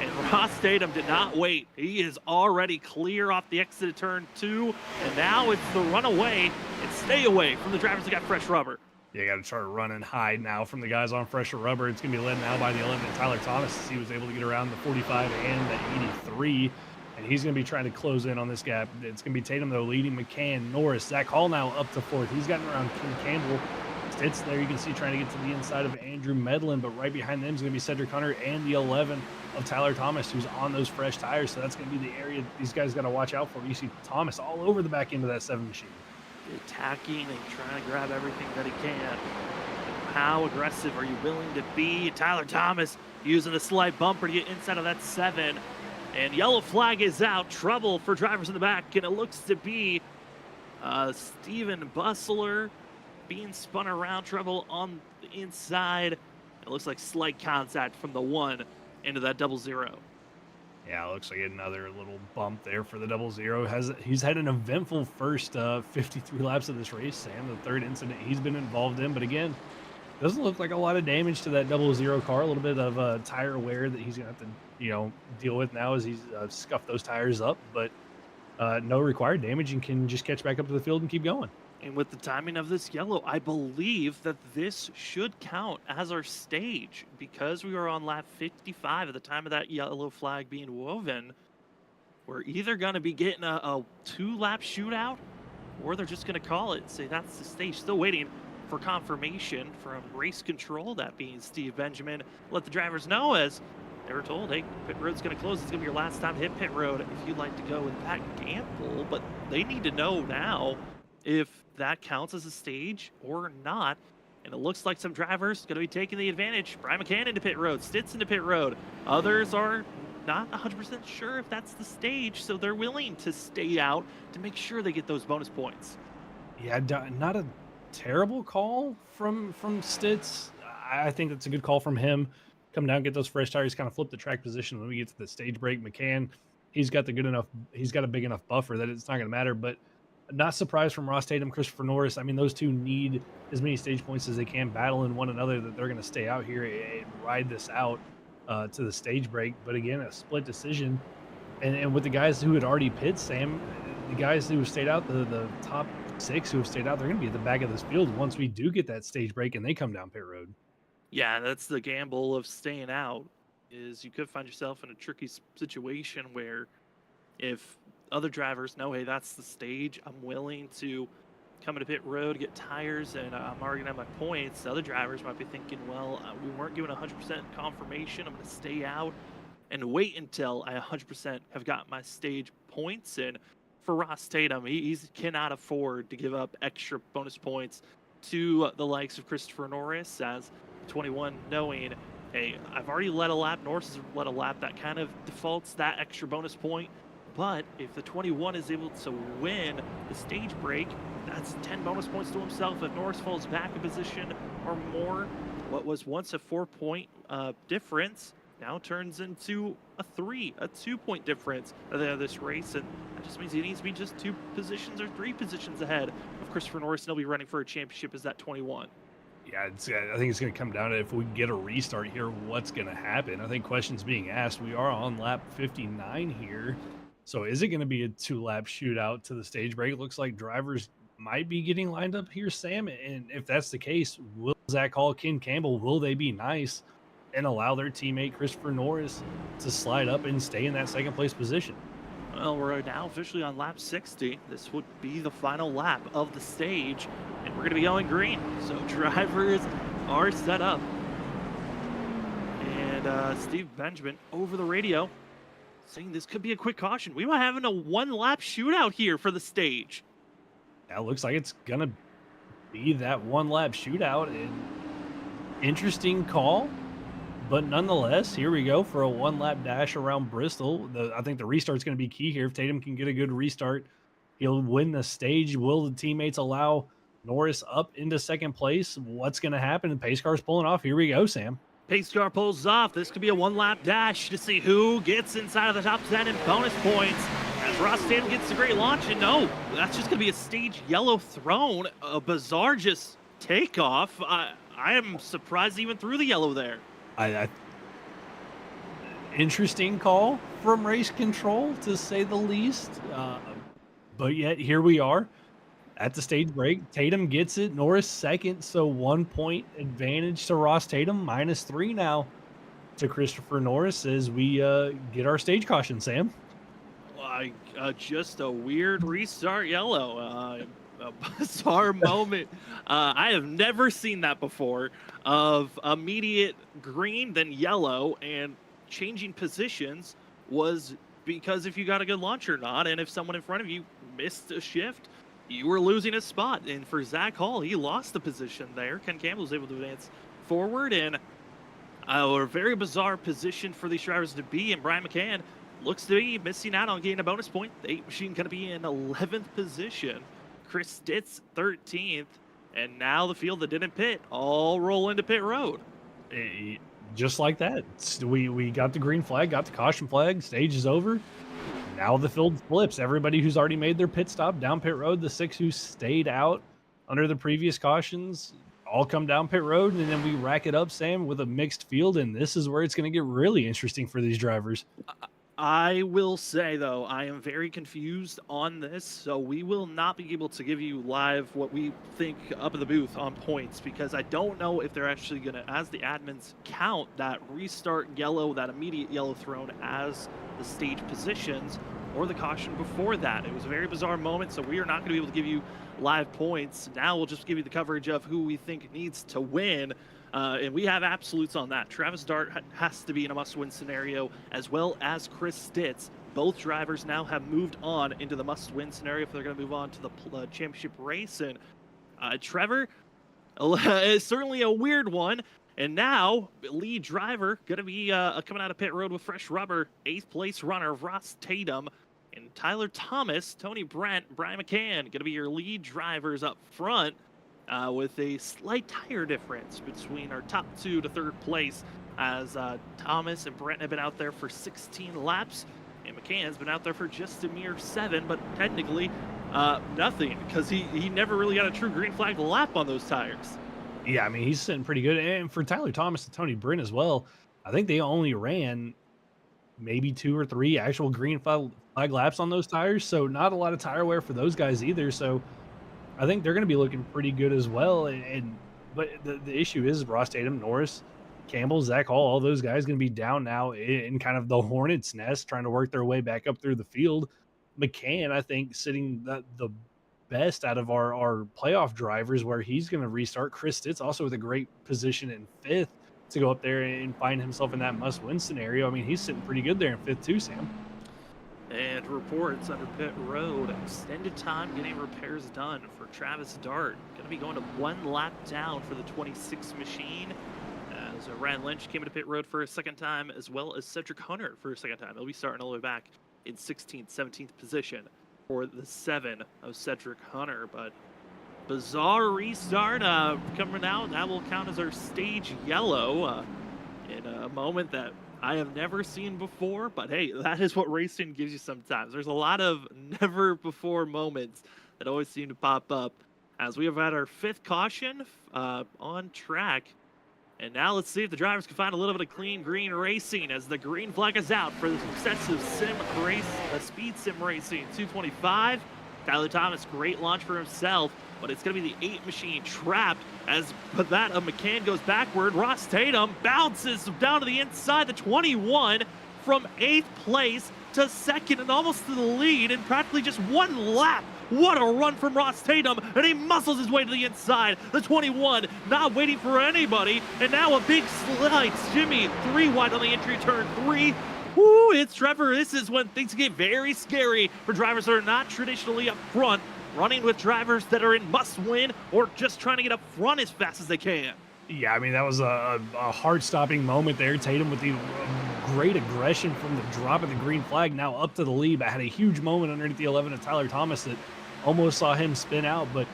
And Ross Tatum did not wait. He is already clear off the exit of turn 2. And now it's the runaway and stay away from the drivers that got fresh rubber. Yeah, got to try to run and hide now from the guys on fresher rubber. It's going to be led now by the 11, Tyler Thomas. He was able to get around the 45 and the 83. And he's going to be trying to close in on this gap. It's going to be Tatum, though, leading McCann, Norris. Zach Hall now up to 4th. He's gotten around Ken Campbell. Stitz there, you can see trying to get to the inside of Andrew Medlin, but right behind them is going to be Cedric Hunter and the 11 of Tyler Thomas, who's on those fresh tires. So that's going to be the area these guys got to watch out for. You see Thomas all over the back end of that 7 machine. Attacking and trying to grab everything that he can. How aggressive are you willing to be? Tyler Thomas using a slight bumper to get inside of that 7. And yellow flag is out. Trouble for drivers in the back. And it looks to be Steven Bustler being spun around. Trouble on the inside. It looks like slight contact from the 1 into that 00. Yeah, it looks like another little bump there for the 00. He's had an eventful first 53 laps of this race, Sam, the third incident he's been involved in. But again, doesn't look like a lot of damage to that 00 car. A little bit of tire wear that he's going to have to, deal with now as he's scuffed those tires up. But no required damage and can just catch back up to the field and keep going. And with the timing of this yellow, I believe that this should count as our stage because we were on lap 55 at the time of that yellow flag being woven. We're either going to be getting a 2-lap shootout or they're just going to call it and say that's the stage. Still waiting for confirmation from race control, that being Steve Benjamin. Let the drivers know as they were told, hey, pit road's going to close. It's going to be your last time to hit pit road if you'd like to go with Pat Gamble. But they need to know now if that counts as a stage or not. And it looks like some drivers going to be taking the advantage. Brian McCann into pit road, Stitz into pit road. Others are not 100% sure if that's the stage, so they're willing to stay out to make sure they get those bonus points. Yeah, not a terrible call from Stitz. I think that's a good call from him. Come down, get those fresh tires, kind of flip the track position when we get to the stage break. McCann, he's got a big enough buffer that it's not going to matter, but not surprised from Ross Tatum, Christopher Norris. I mean, those two need as many stage points as they can, battling one another, that they're going to stay out here and ride this out to the stage break. But again, a split decision. And with the guys who had already pit, Sam, the guys who stayed out, the top 6 who have stayed out, they're going to be at the back of this field once we do get that stage break and they come down pit road. Yeah, that's the gamble of staying out, is you could find yourself in a tricky situation where if other drivers know, hey, that's the stage, I'm willing to come into pit road, get tires, and I'm already going to have my points. The other drivers might be thinking, well, we weren't given 100% confirmation. I'm going to stay out and wait until I 100% have got my stage points. And for Ross Tatum, he cannot afford to give up extra bonus points to the likes of Christopher Norris, as 21 knowing, hey, I've already led a lap, Norris has led a lap, that kind of defaults that extra bonus point. But if the 21 is able to win the stage break, that's 10 bonus points to himself. If Norris falls back a position or more, what was once a 4-point difference now turns into a 2-point difference at the end of this race. And that just means he needs to be just 2 positions or 3 positions ahead of Christopher Norris, and he'll be running for a championship as that 21. Yeah, I think it's going to come down to, if we get a restart here, what's going to happen. I think questions being asked. We are on lap 59 here. So is it going to be a 2-lap shootout to the stage break? It looks like drivers might be getting lined up here, Sam. And if that's the case, will Zach Hall, Ken Campbell, will they be nice and allow their teammate Christopher Norris to slide up and stay in that second place position? Well, we're now officially on lap 60. This would be the final lap of the stage, and we're going to be going green. So drivers are set up. And Steve Benjamin over the radio saying this could be a quick caution. We might have a one-lap shootout here for the stage. Yeah, it looks like it's going to be that one-lap shootout. And interesting call. But nonetheless, here we go for a one-lap dash around Bristol. I think the restart's going to be key here. If Tatum can get a good restart, he'll win the stage. Will the teammates allow Norris up into second place? What's going to happen? The pace car's pulling off. Here we go, Sam. Pace car pulls off. This could be a one-lap dash to see who gets inside of the top 10 in bonus points. As Ross Tatum gets a great launch, and no, that's just going to be a stage yellow thrown. A bizarre just takeoff. I am surprised even through the yellow there. Interesting call from race control, to say the least. But yet here we are at the stage break. Tatum gets it. Norris second, so 1 point advantage to Ross Tatum. -3 now to Christopher Norris as we get our stage caution, Sam. Just a weird restart yellow. A bizarre moment. I have never seen that before, of immediate green then yellow, and changing positions was because if you got a good launch or not, and if someone in front of you missed a shift, you were losing a spot. And for Zach Hall, he lost the position there. Ken Campbell was able to advance forward, and a very bizarre position for these drivers to be in. Brian McCann looks to be missing out on getting a bonus point. The 8 machine going to be in 11th position. Chris Stitz 13th, and now the field that didn't pit all roll into pit road. Just like that. We got the green flag, got the caution flag, stage is over. Now the field flips. Everybody who's already made their pit stop down pit road, the 6 who stayed out under the previous cautions, all come down pit road, and then we rack it up, Sam, with a mixed field, and this is where it's going to get really interesting for these drivers. I will say, though, I am very confused on this, so we will not be able to give you live what we think up in the booth on points, because I don't know if they're actually going to, as the admins, count that restart yellow, that immediate yellow thrown as the stage positions, or the caution before that. It was a very bizarre moment, so we are not going to be able to give you live points. Now we'll just give you the coverage of who we think needs to win. And we have absolutes on that. Travis Dart has to be in a must-win scenario, as well as Chris Stitz. Both drivers now have moved on into the must-win scenario if they're going to move on to the championship race. And Trevor is certainly a weird one. And now, lead driver going to be coming out of pit road with fresh rubber. 8th place runner, Ross Tatum. And Tyler Thomas, Tony Brent, Brian McCann going to be your lead drivers up front. With a slight tire difference between our top 2 to 3rd place, as Thomas and Brent have been out there for 16 laps, and McCann's been out there for just a mere 7, but technically nothing, because he never really got a true green flag lap on those tires. Yeah, I mean, he's sitting pretty good. And for Tyler Thomas and Tony Brent as well, I think they only ran maybe 2 or 3 actual green flag laps on those tires, so not a lot of tire wear for those guys either. So I think they're going to be looking pretty good as well. But the issue is Ross Tatum, Norris, Campbell, Zach Hall, all those guys going to be down now in kind of the hornet's nest, trying to work their way back up through the field. McCann, I think, sitting the best out of our playoff drivers, where he's going to restart. Chris Stitz also with a great position in 5th to go up there and find himself in that must-win scenario. I mean, he's sitting pretty good there in 5th too, Sam. And reports under pit road, extended time getting repairs done for Travis Dart. Going to be going to 1 lap down for the 26 machine, as Ryan Lynch came into pit road for a second time, as well as Cedric Hunter for a second time. They'll be starting all the way back in 16th, 17th position for the 7 of Cedric Hunter. But bizarre restart coming out. That will count as our stage yellow in a moment that I have never seen before, but hey, that is what racing gives you sometimes. There's a lot of never before moments that always seem to pop up, as we have had our 5th caution on track. And now let's see if the drivers can find a little bit of clean green racing, as the green flag is out for the successive sim race, speed sim racing 225. Tyler Thomas, great launch for himself, but it's going to be the 8 machine trapped, as but that of McCann goes backward. Ross Tatum bounces down to the inside, the 21, from 8th place to 2nd and almost to the lead in practically just 1 lap. What a run from Ross Tatum, and he muscles his way to the inside. The 21 not waiting for anybody, and now a big slide. Jimmy 3 wide on the entry turn 3. Woo, it's Trevor. This is when things get very scary for drivers that are not traditionally up front, running with drivers that are in must-win or just trying to get up front as fast as they can. Yeah, I mean, that was a heart-stopping moment there. Tatum with the great aggression from the drop of the green flag, now up to the lead, but had a huge moment underneath the 11 of Tyler Thomas that almost saw him spin out, but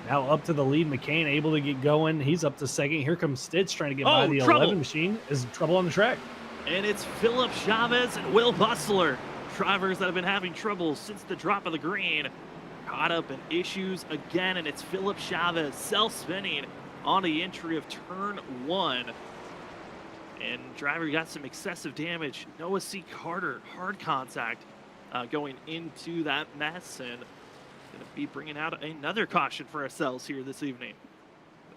now up to the lead. McCain able to get going. He's up to 2nd. Here comes Stitz trying to get by the 11 machine. Is trouble on the track. And it's Philip Chavez and Will Bustler, drivers that have been having trouble since the drop of the green. Caught up in issues again, and it's Philip Chavez self-spinning on the entry of turn 1. And driver got some excessive damage. Noah C. Carter, hard contact going into that mess, and going to be bringing out another caution for ourselves here this evening.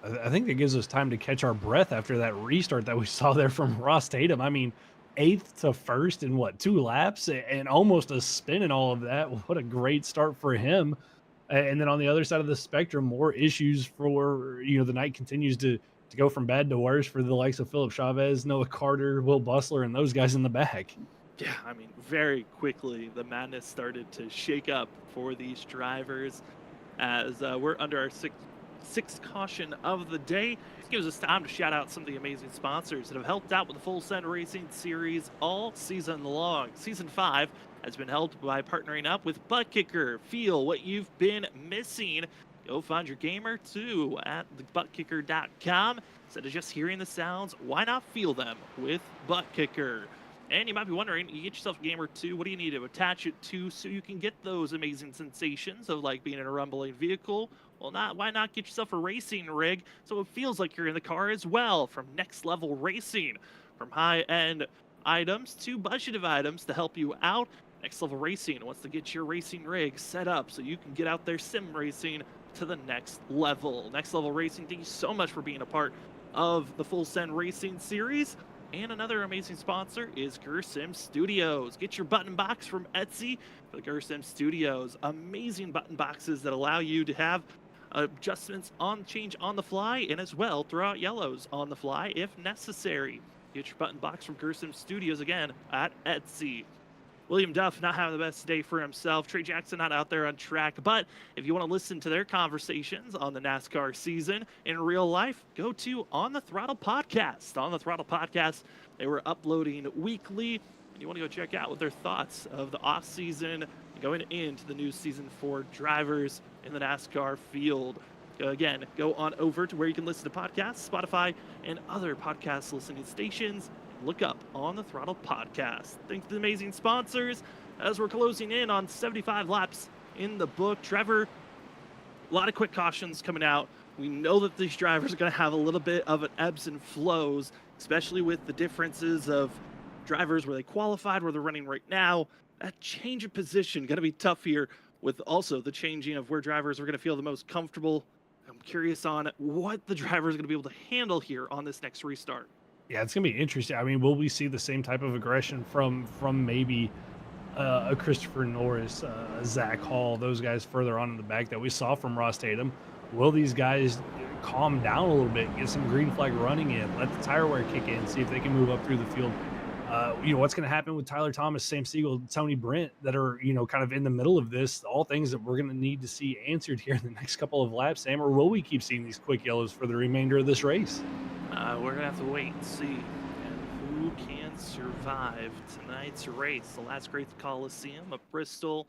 I think that gives us time to catch our breath after that restart that we saw there from Ross Tatum. I mean, 8th to 1st in what, 2 laps and almost a spin in all of that. What a great start for him. And then on the other side of the spectrum, more issues for, the night continues to go from bad to worse for the likes of Philip Chavez, Noah Carter, Will Bustler, and those guys in the back. Yeah, I mean, very quickly the madness started to shake up for these drivers as we're under our sixth caution of the day. It gives us time to shout out some of the amazing sponsors that have helped out with the Full Send Racing Series all season long. Season 5 has been helped by partnering up with ButtKicker. Feel what you've been missing. Go find your gamer too at thebuttkicker.com. Instead of just hearing the sounds, why not feel them with ButtKicker? And you might be wondering, you get yourself a Gamer 2, what do you need to attach it to so you can get those amazing sensations of like being in a rumbling vehicle? Well, why not get yourself a racing rig so it feels like you're in the car as well? From Next Level Racing, from high-end items to budgeted items to help you out, Next Level Racing wants to get your racing rig set up so you can get out there sim racing to the next level. Next Level Racing, thank you so much for being a part of the Full Send Racing Series. And another amazing sponsor is GurSim Studios. Get your button box from Etsy for the GurSim Studios. Amazing button boxes that allow you to have adjustments change on the fly, and as well throw out yellows on the fly if necessary. Get your button box from GurSim Studios again at Etsy. William Duff not having the best day for himself. Trey Jackson not out there on track. But if you want to listen to their conversations on the NASCAR season in real life, go to On the Throttle Podcast. On the Throttle Podcast, they were uploading weekly. And you want to go check out what their thoughts of the off season going into the new season for drivers in the NASCAR field. Again, go on over to where you can listen to podcasts, Spotify, and other podcast listening stations. Look up On the Throttle Podcast. Thanks to the amazing sponsors as we're closing in on 75 laps in the book. Trevor, a lot of quick cautions coming out. We know that these drivers are going to have a little bit of an ebbs and flows, especially with the differences of drivers where they qualified, where they're running right now. That change of position going to be tough here, with also the changing of where drivers are going to feel the most comfortable. I'm curious on what the drivers are going to be able to handle here on this next restart. Yeah, it's going to be interesting. I mean, will we see the same type of aggression from maybe a Christopher Norris, Zach Hall, those guys further on in the back that we saw from Ross Tatum? Will these guys calm down a little bit, get some green flag running in, let the tire wear kick in, see if they can move up through the field? What's going to happen with Tyler Thomas, Sam Siegel, Tony Brent that are, kind of in the middle of this? All things that we're going to need to see answered here in the next couple of laps, Sam, or will we keep seeing these quick yellows for the remainder of this race? We're going to have to wait and see who can survive tonight's race. The last great Coliseum of Bristol.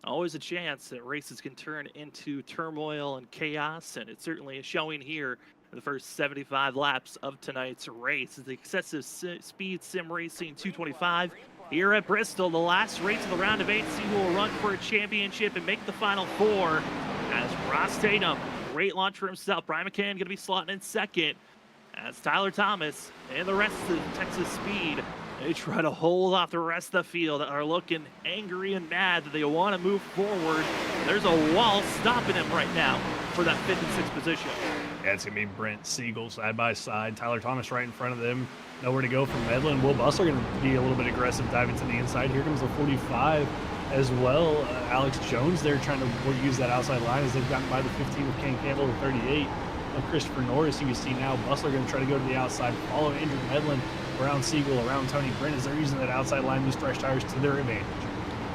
Always a chance that races can turn into turmoil and chaos, and it certainly is showing here in the first 75 laps of tonight's race. It's the Excessive Speed Sim Racing 225 here at Bristol. The last race of the round of 8. See who will run for a championship and make the Final Four as Ross Tatum, great launch for himself. Brian McCann going to be slotting in second as Tyler Thomas and the rest of Texas Speed, they try to hold off the rest of the field, are looking angry and mad that they want to move forward. There's a wall stopping him right now for that 5th and 6th position. Yeah, it's going to be Brent Siegel side by side. Tyler Thomas right in front of them. nowhere to go from Medlin. Will Bustler going to be a little bit aggressive diving to the inside. Here comes the 45 as well. Alex Jones there trying to use that outside line as they've gotten by the 15 with Ken Campbell, the 38 of Christopher Norris. You can see now Bustler going to try to go to the outside, follow Andrew Medlin, around Siegel, around Tony Brent as they're using that outside line, these fresh tires to their advantage.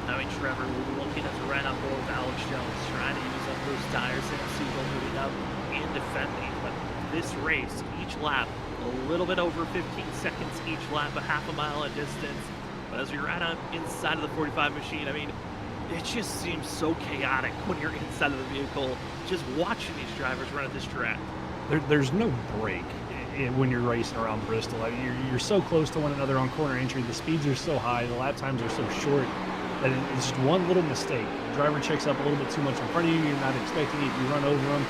I mean, Trevor, we're looking at the right on board with Alex Jones trying to use up those tires. Sam Siegel moving up and defending. But this race, each lap, a little bit over 15 seconds each lap, a half a mile in distance. But as you're right on inside of the 45 machine, I mean, it just seems so chaotic when you're inside of the vehicle, just watching these drivers run at this track. There's no break when you're racing around Bristol. I mean, you're so close to one another on corner entry. The speeds are so high, the lap times are so short that it's just one little mistake. The driver checks up a little bit too much in front of you. You're not expecting it. You run over them.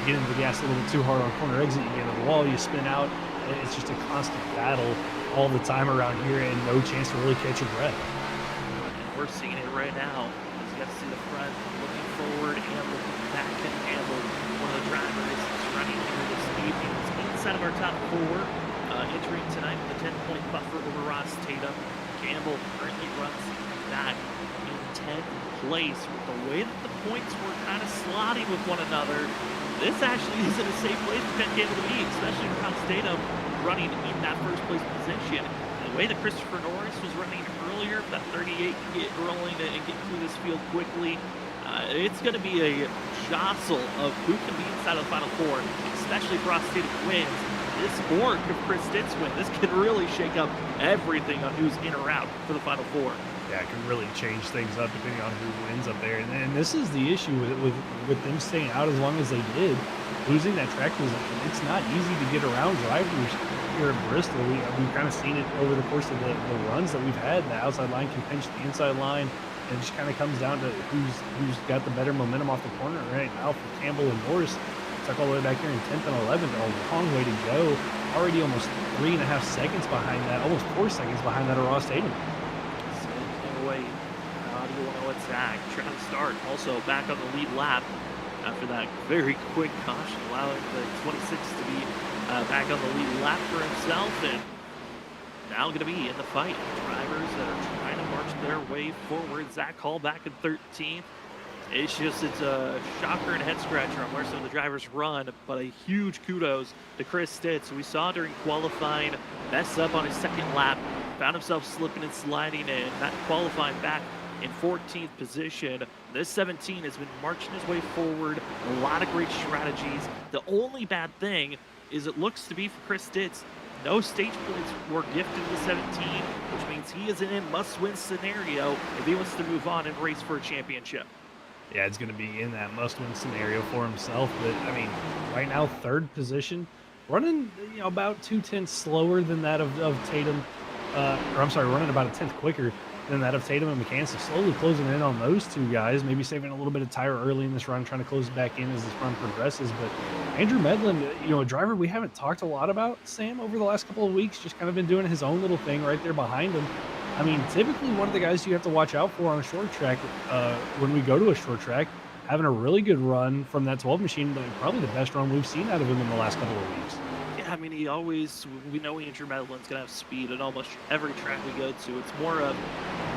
You get into the gas a little bit too hard on corner exit. You get into the wall. You spin out. It's just a constant battle all the time around here, and no chance to really catch your breath. And we're seeing it right now. You got to see the front looking forward and looking back. And Campbell, one of the drivers, is running here this evening. It's inside of our top four, entering tonight with a 10-point buffer over Ross Tatum. Campbell currently runs back in 10th place. With the way that the points were kind of slotting with one another, this actually isn't a safe place for Ken Campbell to be, especially Ross Tatum running in that first place position. The way that Christopher Norris was running earlier, that 38 can get rolling and get through this field quickly. It's going to be a jostle of who can be inside of the Final Four, especially if Ross Tatum wins. This or if Chris Stitz win, this can really shake up everything on who's in or out for the Final Four. Yeah, it can really change things up depending on who wins up there. And this is the issue with them staying out as long as they did. Losing that track position, it's not easy to get around drivers here at Bristol. We've kind of seen it over the course of the runs that we've had. The outside line can pinch the inside line, and it just kind of comes down to who's got the better momentum off the corner right now. For Campbell and Norris, stuck all the way back here in 10th and 11th, a long way to go. Already almost 3.5 seconds behind that, almost 4 seconds behind that of Ross Tatum. Wait, audio 101 Zach trying to start also back on the lead lap after that very quick caution, allowing the 26 to be back on the lead lap for himself, and now going to be in the fight. Drivers that are trying to march their way forward. Zach Hall back in 13th. It's a shocker and head scratcher on where some of the drivers run, but a huge kudos to Chris Stitz. We saw during qualifying mess up on his second lap, found himself slipping and sliding in, not qualifying back in 14th position. This 17 has been marching his way forward, a lot of great strategies. The only bad thing is it looks to be for Chris Stitz, no stage points were gifted to 17, which means he is in a must-win scenario if he wants to move on and race for a championship. Yeah, it's going to be in that must-win scenario for himself. But, I mean, right now, third position, running, about 2/10 slower than that of Tatum. Running about a 10th quicker than that of Tatum and McCann. So slowly closing in on those two guys, maybe saving a little bit of tire early in this run, trying to close it back in as this run progresses. But Andrew Medlin, a driver we haven't talked a lot about, Sam, over the last couple of weeks, just kind of been doing his own little thing right there behind him. I mean, typically one of the guys you have to watch out for on a short track, when we go to a short track, having a really good run from that 12 machine, but probably the best run we've seen out of him in the last couple of weeks. Yeah, I mean, we know Andrew Medlin's going to have speed at almost every track we go to. It's more of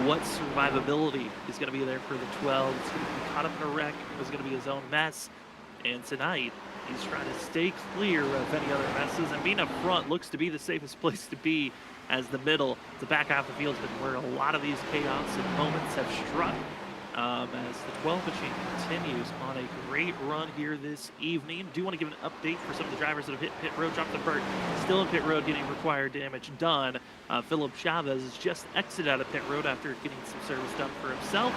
what survivability is going to be there for the 12. It's going to be caught up in a wreck. It's going to be his own mess. And tonight, he's trying to stay clear of any other messes, and being up front looks to be the safest place to be, as the middle, the back half of the field has been where a lot of these chaotic moments have struck. As the 12 machine continues on a great run here this evening. Do want to give an update for some of the drivers that have hit pit road. Drop the Burt still in pit road, getting required damage done. Philip Chavez has just exited out of pit road after getting some service done for himself.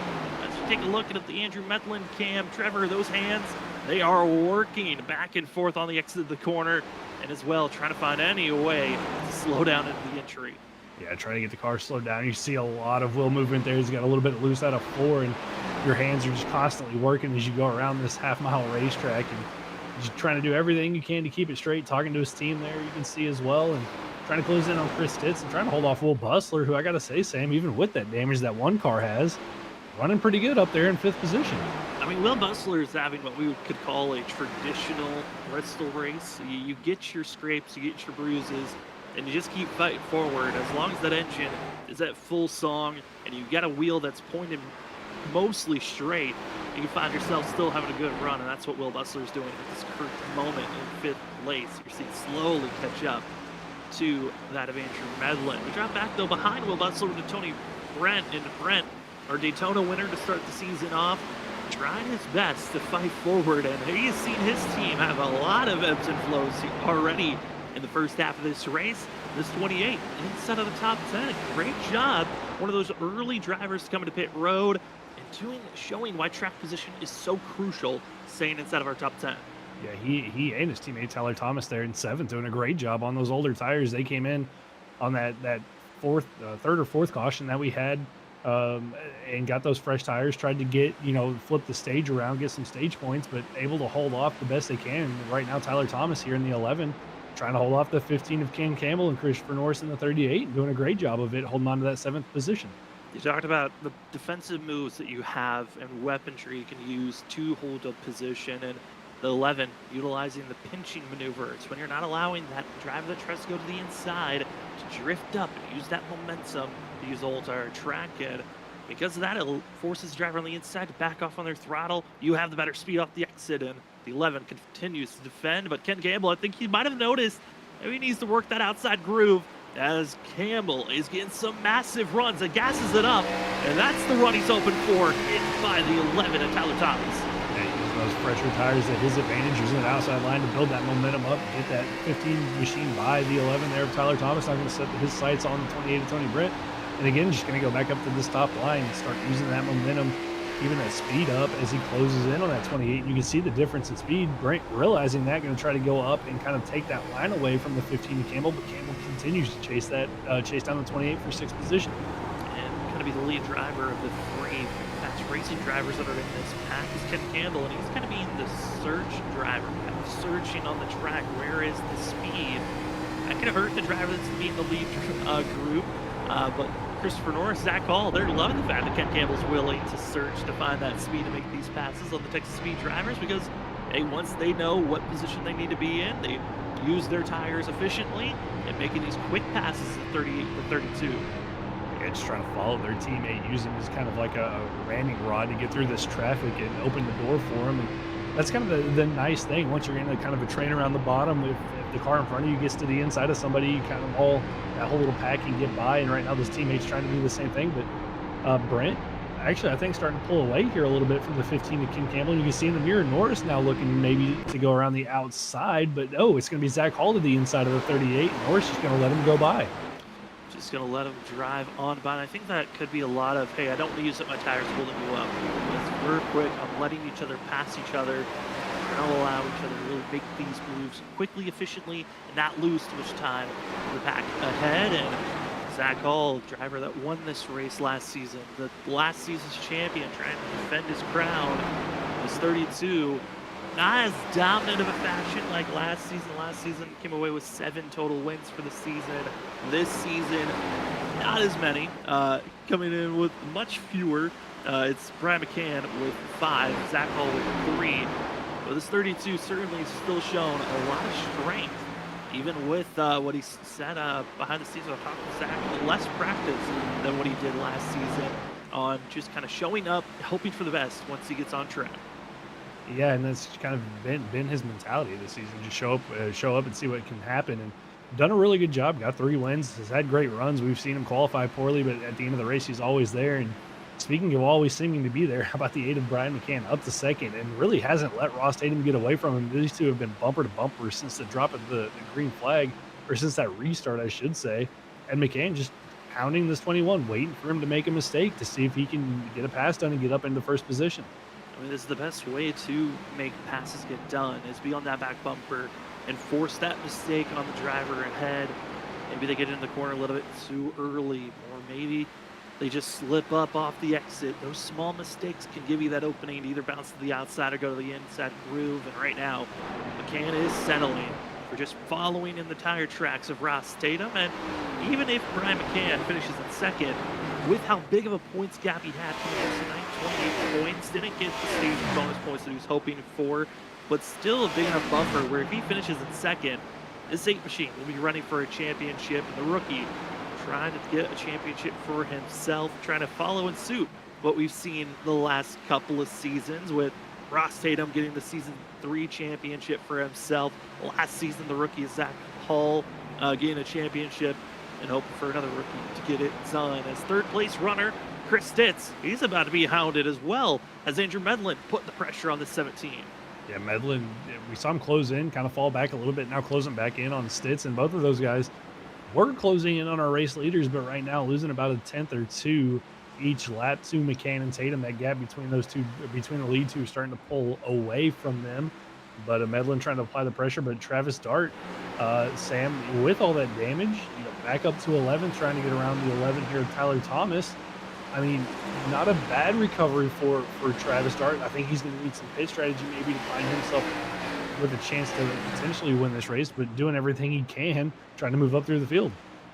As you take a look at the Andrew Medlin cam, Trevor, those hands, they are working back and forth on the exit of the corner, and as well trying to find any way to slow down into the entry. Yeah, trying to get the car slowed down. You see a lot of wheel movement there. He's got a little bit loose out of 4, and your hands are just constantly working as you go around this half-mile racetrack, and just trying to do everything you can to keep it straight. Talking to his team there, you can see as well, and trying to close in on Chris Stitz and trying to hold off Will Bustler, who I got to say, Sam, even with that damage that one car has, running pretty good up there in 5th position. I mean, Will Bustler is having what we could call a traditional Bristol race. You get your scrapes, you get your bruises, and you just keep fighting forward. As long as that engine is at full song and you got a wheel that's pointed mostly straight, you can find yourself still having a good run, and that's what Will Bustler is doing at this current moment in 5th place. You're seeing slowly catch up to that of Andrew Medlin. We drop back though behind Will Bustler to Tony Brent, and Brent, our Daytona winner to start the season off, trying his best to fight forward, and he has seen his team have a lot of ebbs and flows already in the first half of this race. This 28 inside of the top 10. Great job. One of those early drivers coming to pit road and showing why track position is so crucial, staying inside of our top 10. Yeah, he and his teammate Tyler Thomas there in 7th doing a great job on those older tires. They came in on that third or fourth caution that we had, and got those fresh tires, tried to get, flip the stage around, get some stage points, but able to hold off the best they can. Right now, Tyler Thomas here in the 11, trying to hold off the 15 of Ken Campbell and Christopher Norris in the 38, doing a great job of it, holding on to that 7th position. You talked about the defensive moves that you have and weaponry you can use to hold a position, and the 11 utilizing the pinching maneuver. It's when you're not allowing that driver that tries to go to the inside to drift up and use that momentum to use the whole entire track. And because of that, it forces the driver on the inside to back off on their throttle. You have the better speed off the exit, and the 11 continues to defend. But Ken Campbell, I think he might have noticed maybe he needs to work that outside groove, as Campbell is getting some massive runs and gasses it up. And that's the run he's hoping for, hit by the 11 of Tyler Thomas. Those fresher tires at his advantage, using the outside line to build that momentum up, get that 15 machine by the 11 there of Tyler Thomas. Not going to set his sights on the 28 of Tony Brent. And again, just going to go back up to this top line and start using that momentum, even that speed up as he closes in on that 28. And you can see the difference in speed. Brent realizing that, going to try to go up and kind of take that line away from the 15 to Campbell, but Campbell continues to chase down the 28 for 6th position. And going to be the lead driver of the 3 fast racing drivers that are in this pack is Ken Campbell, and he's kind of being the search driver, kind of searching on the track. Where is the speed? That could hurt the driver that's being the lead group, but Christopher Norris, Zach Hall, they're loving the fact that Ken Campbell's willing to search to find that speed to make these passes on the Texas Speed drivers, because once they know what position they need to be in, they use their tires efficiently and making these quick passes at 38 to 32. Just trying to follow their teammate, using as kind of like a ramming rod to get through this traffic and open the door for him. And that's kind of the nice thing. Once you're in a kind of a train around the bottom, if the car in front of you gets to the inside of somebody, you kind of that whole little pack can get by. And right now this teammate's trying to do the same thing. But Brent, actually, I think starting to pull away here a little bit from the 15 to Ken Campbell. You can see in the mirror, Norris now looking maybe to go around the outside, but it's going to be Zach Hall to the inside of the 38. And Norris is going to let him go by. Just going to let him drive on by. And I think that could be a lot of, hey, I don't want to use up my tires holding you up. We're quick. I'm letting each other pass each other. We're going to allow each other to really make these moves quickly, efficiently, and not lose too much time. We're back ahead, and Zach Hall, driver that won this race last season, the last season's champion, trying to defend his crown, was 32. Not as dominant of a fashion like last season. Last season came away with 7 total wins for the season. This season, not as many. Coming in with much fewer. It's Brian McCann with 5, Zach Hall with 3. But this 32 certainly has still shown a lot of strength, even with what he said behind the scenes with Zach, less practice than what he did last season on just kind of showing up, hoping for the best once he gets on track. Yeah, and that's kind of been his mentality this season. Just show up and see what can happen. And done a really good job. Got 3 wins. Has had great runs. We've seen him qualify poorly, but at the end of the race, he's always there. And speaking of always seeming to be there, how about the 8 of Brian McCann up to 2nd, and really hasn't let Ross Tatum get away from him. These two have been bumper to bumper since the drop of the green flag, or since that restart, I should say. And McCann just pounding this 21, waiting for him to make a mistake to see if he can get a pass done and get up into first position. I mean, this is the best way to make passes get done, is be on that back bumper and force that mistake on the driver ahead. Maybe they get in the corner a little bit too early, or maybe they just slip up off the exit. Those small mistakes can give you that opening to either bounce to the outside or go to the inside groove. And right now, McCann is settling for just following in the tire tracks of Ross Tatum. And even if Brian McCann finishes in 2nd, with how big of a points gap he had coming into tonight, 28 points, didn't get the stage bonus points that he was hoping for, but still a big enough buffer where if he finishes in 2nd, This 8 machine will be running for a championship, and the rookie trying to get a championship for himself, trying to follow in suit what we've seen the last couple of seasons, with Ross Tatum getting the Season 3 championship for himself. Last season, the rookie Zach Hall getting a championship, and hoping for another rookie to get it done. As third place runner, Chris Stitz, he's about to be hounded as well as Andrew Medlin put the pressure on the 17. Yeah, Medlin, we saw him close in, kind of fall back a little bit, now closing back in on Stitz, and both of those guys were closing in on our race leaders, but right now losing about a tenth or two each lap to McCann and Tatum. That gap between those two, between the lead two, is starting to pull away from them. But Medlin trying to apply the pressure, but Travis Dart, Sam, with all that damage, back up to 11, trying to get around the 11 here. Tyler Thomas, I mean, not a bad recovery for Travis Dart. I think he's going to need some pit strategy maybe to find himself with a chance to potentially win this race, but doing everything he can, trying to move up through the field.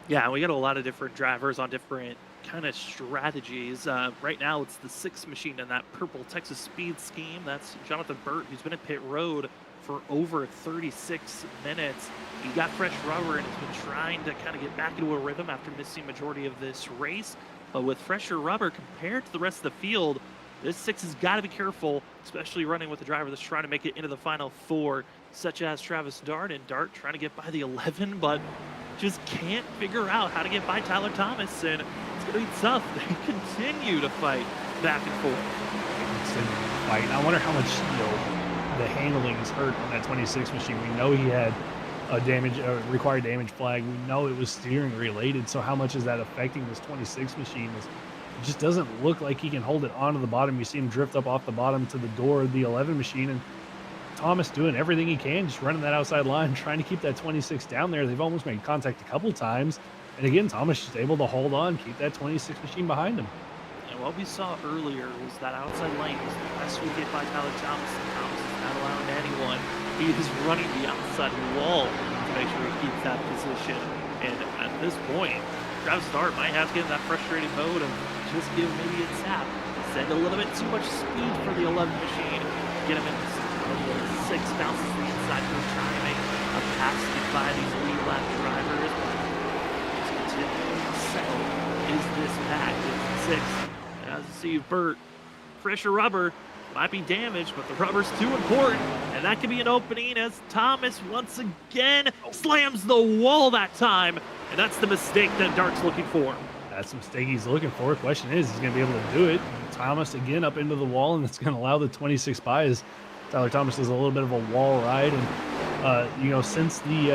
Yeah, we got a lot of different drivers on different kind of strategies. Right now, it's the 6th machine in that purple Texas Speed scheme. That's Jonathan Burt, who's been at pit road for over 36 minutes. He got fresh rubber and has been trying to kind of get back into a rhythm after missing majority of this race. But with fresher rubber compared to the rest of the field, this 6 has got to be careful, especially running with a driver that's trying to make it into the final 4, such as Travis Dart. And Dart trying to get by the 11, but just can't figure out how to get by Tyler Thomas, and it's going to be tough. They continue to fight back and forth. Fight. I wonder how much the handling is hurt on that 26 machine. We know he had a required damage flag. We know it was steering related. So how much is that affecting this 26 machine? It just doesn't look like he can hold it onto the bottom. You see him drift up off the bottom to the door of the 11 machine, and Thomas doing everything he can, just running that outside line, trying to keep that 26 down there. They've almost made contact a couple times. And again, Thomas just able to hold on, keep that 26 machine behind him. And what we saw earlier was that outside lane was the best we get by Tyler Thomas. And Thomas is not allowing anyone. He is running the outside wall to make sure he keeps that position. And at this point, Travis Dart might have to get in that frustrating mode of just give maybe a tap. Send a little bit too much speed for the 11 machine. Get him into 6 bounces to the inside to try and make a pass to get by these lead lap drivers. Just continuing to settle is this pack with 6. As you see, Burt, fresher rubber might be damaged, but the rubber's too important, and that could be an opening as Thomas once again slams the wall that time, and that's the mistake that Dart's looking for. That's the mistake he's looking for. Question is, he's going to be able to do it. Thomas again up into the wall, and it's going to allow the 26 by as Tyler Thomas does a little bit of a wall ride. And, since the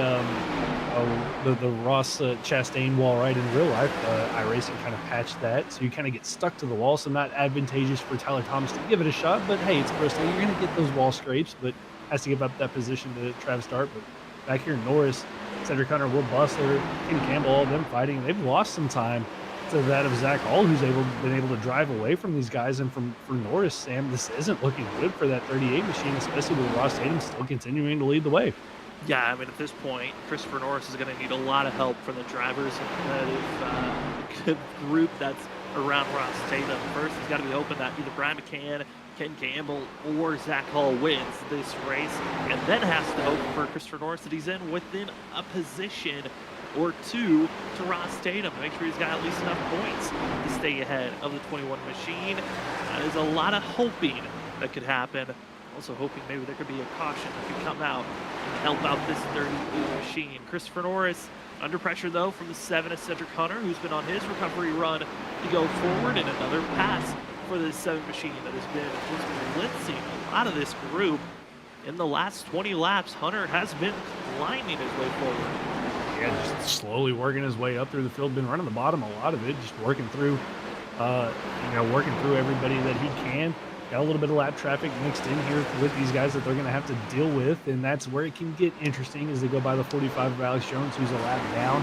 Ross Chastain wall ride in real life, iRacing kind of patched that. So you kind of get stuck to the wall. So not advantageous for Tyler Thomas to give it a shot. But hey, it's Bristol. You're going to get those wall scrapes, but has to give up that position to Travis Dart. But back here, Norris, Cedric Hunter, Will Bustler, Ken Campbell, all of them fighting. They've lost some time to that of Zach Hall, who's been able to drive away from these guys. And for Norris, Sam, this isn't looking good for that 38 machine, especially with Ross Tatum still continuing to lead the way. Yeah, I mean, at this point, Christopher Norris is going to need a lot of help from the drivers and the group that's around Ross Tatum. First, he's got to be hoping that either Brian McCann, Ken Campbell, or Zach Hall wins this race, and then has to hope for Christopher Norris that he's in within a position or 2 to Ross Tatum to make sure he's got at least enough points to stay ahead of the 21 machine. That is a lot of hoping that could happen. Also hoping maybe there could be a caution that could come out and help out this 38 machine. Christopher Norris under pressure though from the 7 of Cedric Hunter, who's been on his recovery run to go forward, and another pass for the 7 machine that has been just blitzing a lot of this group. In the last 20 laps, Hunter has been climbing his way forward. Yeah, just slowly working his way up through the field, been running the bottom a lot of it, just working through everybody that he can. Got a little bit of lap traffic mixed in here with these guys that they're going to have to deal with, and that's where it can get interesting as they go by the 45 of Alex Jones, who's a lap down,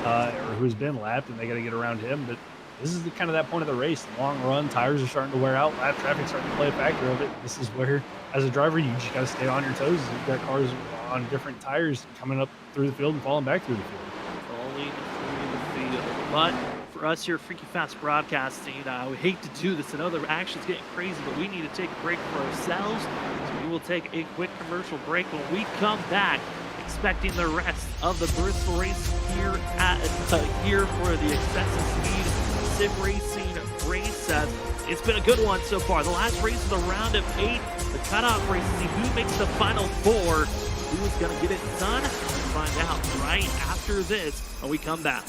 or who's been lapped, and they got to get around him. But this is kind of that point of the race. Long run, tires are starting to wear out, lap traffic starting to play a factor of it. This is where, as a driver, you just got to stay on your toes. You've got cars on different tires coming up through the field and falling back through the field. Falling through the field. But for us here at Freaky Fast Broadcasting, we hate to do this. I know the action's getting crazy, but we need to take a break for ourselves. So we will take a quick commercial break. When we come back, expecting the rest of the Bristol race here here for the Excessive Speed Sim Racing race. It's been a good one so far. The last race of the round of 8, the cutoff race, to see who makes the final 4. Who is going to get it done? We'll find out right after this when we come back.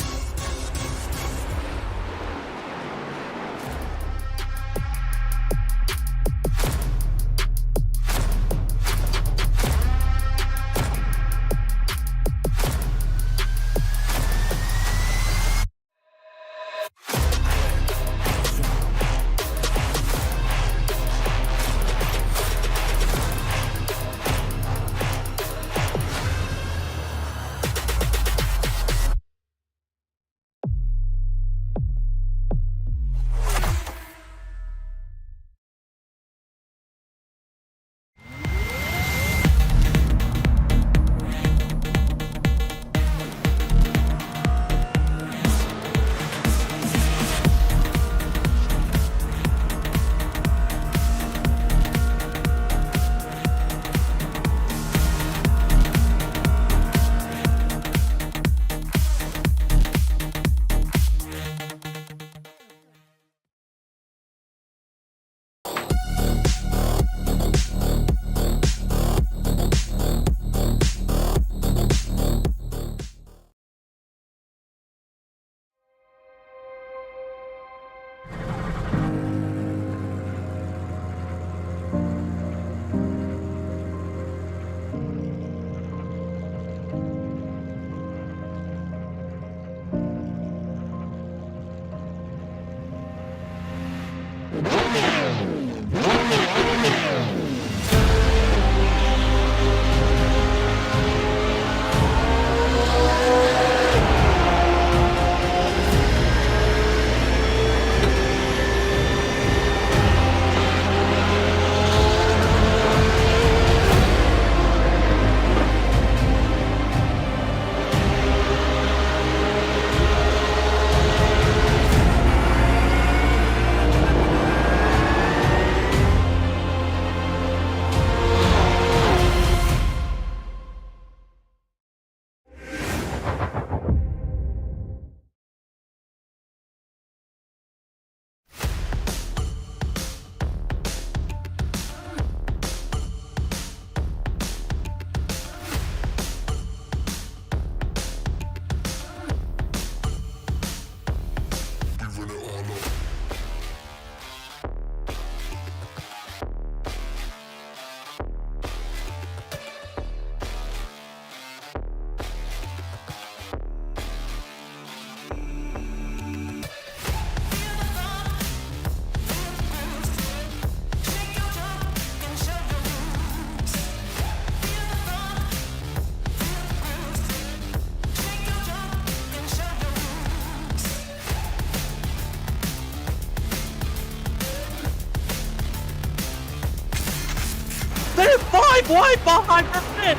They're 5 wide behind her pit.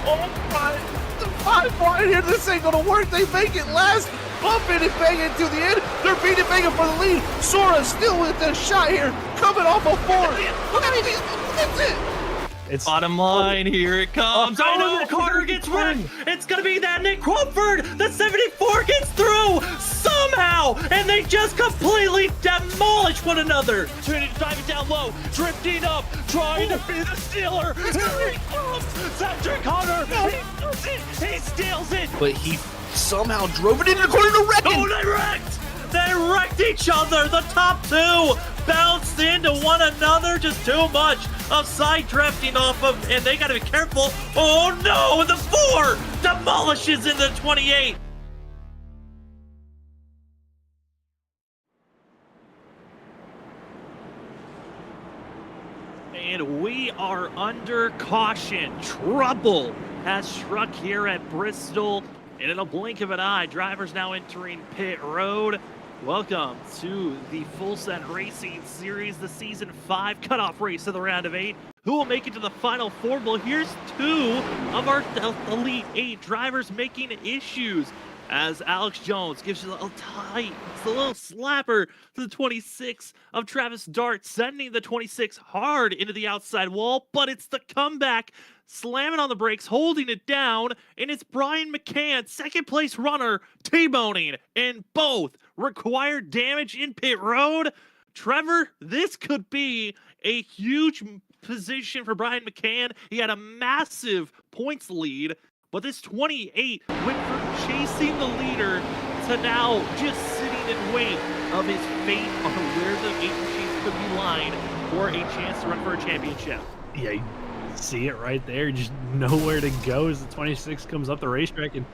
Oh my, the 5 wide here. This ain't gonna work. They make it last. Bumping and banging to the end. They're beating banging for the lead. Sora still with the shot here, coming off a 4. That's it. It's Bottom line, here it comes. I know Carter gets wrecked. It's gonna be that Nick Crawford. The 74 gets through somehow, and they just completely demolish one another. Trying to drive it down low, drifting up, trying to be the stealer. Here he comes, Cedric Hunter. He does it. He steals it. But he somehow drove it into the corner to wreck him. Oh, they wrecked! They wrecked each other! The top 2 bounced into one another. Just too much of side drifting off of, and they gotta be careful. Oh no! The 4 demolishes in the 28. And we are under caution. Trouble has struck here at Bristol. And in a blink of an eye, drivers now entering pit road. Welcome to the Full Set Racing Series, the Season 5 cutoff race of the round of 8. Who will make it to the final 4? Well, here's 2 of our Elite 8 drivers making issues. as Alex Jones gives you a little tight, it's a little slapper to the 26 of Travis Dart, sending the 26 hard into the outside wall, but it's the comeback, slamming on the brakes, holding it down, and it's Brian McCann, second place runner, T-boning, and both required damage in pit road. Trevor, this could be a huge position for Brian McCann. He had a massive points lead, but this 28 went from chasing the leader to now just sitting in wait of his fate on where the 8 machines could be lined for a chance to run for a championship. Yeah, you see it right there. Just nowhere to go as the 26 comes up the racetrack. And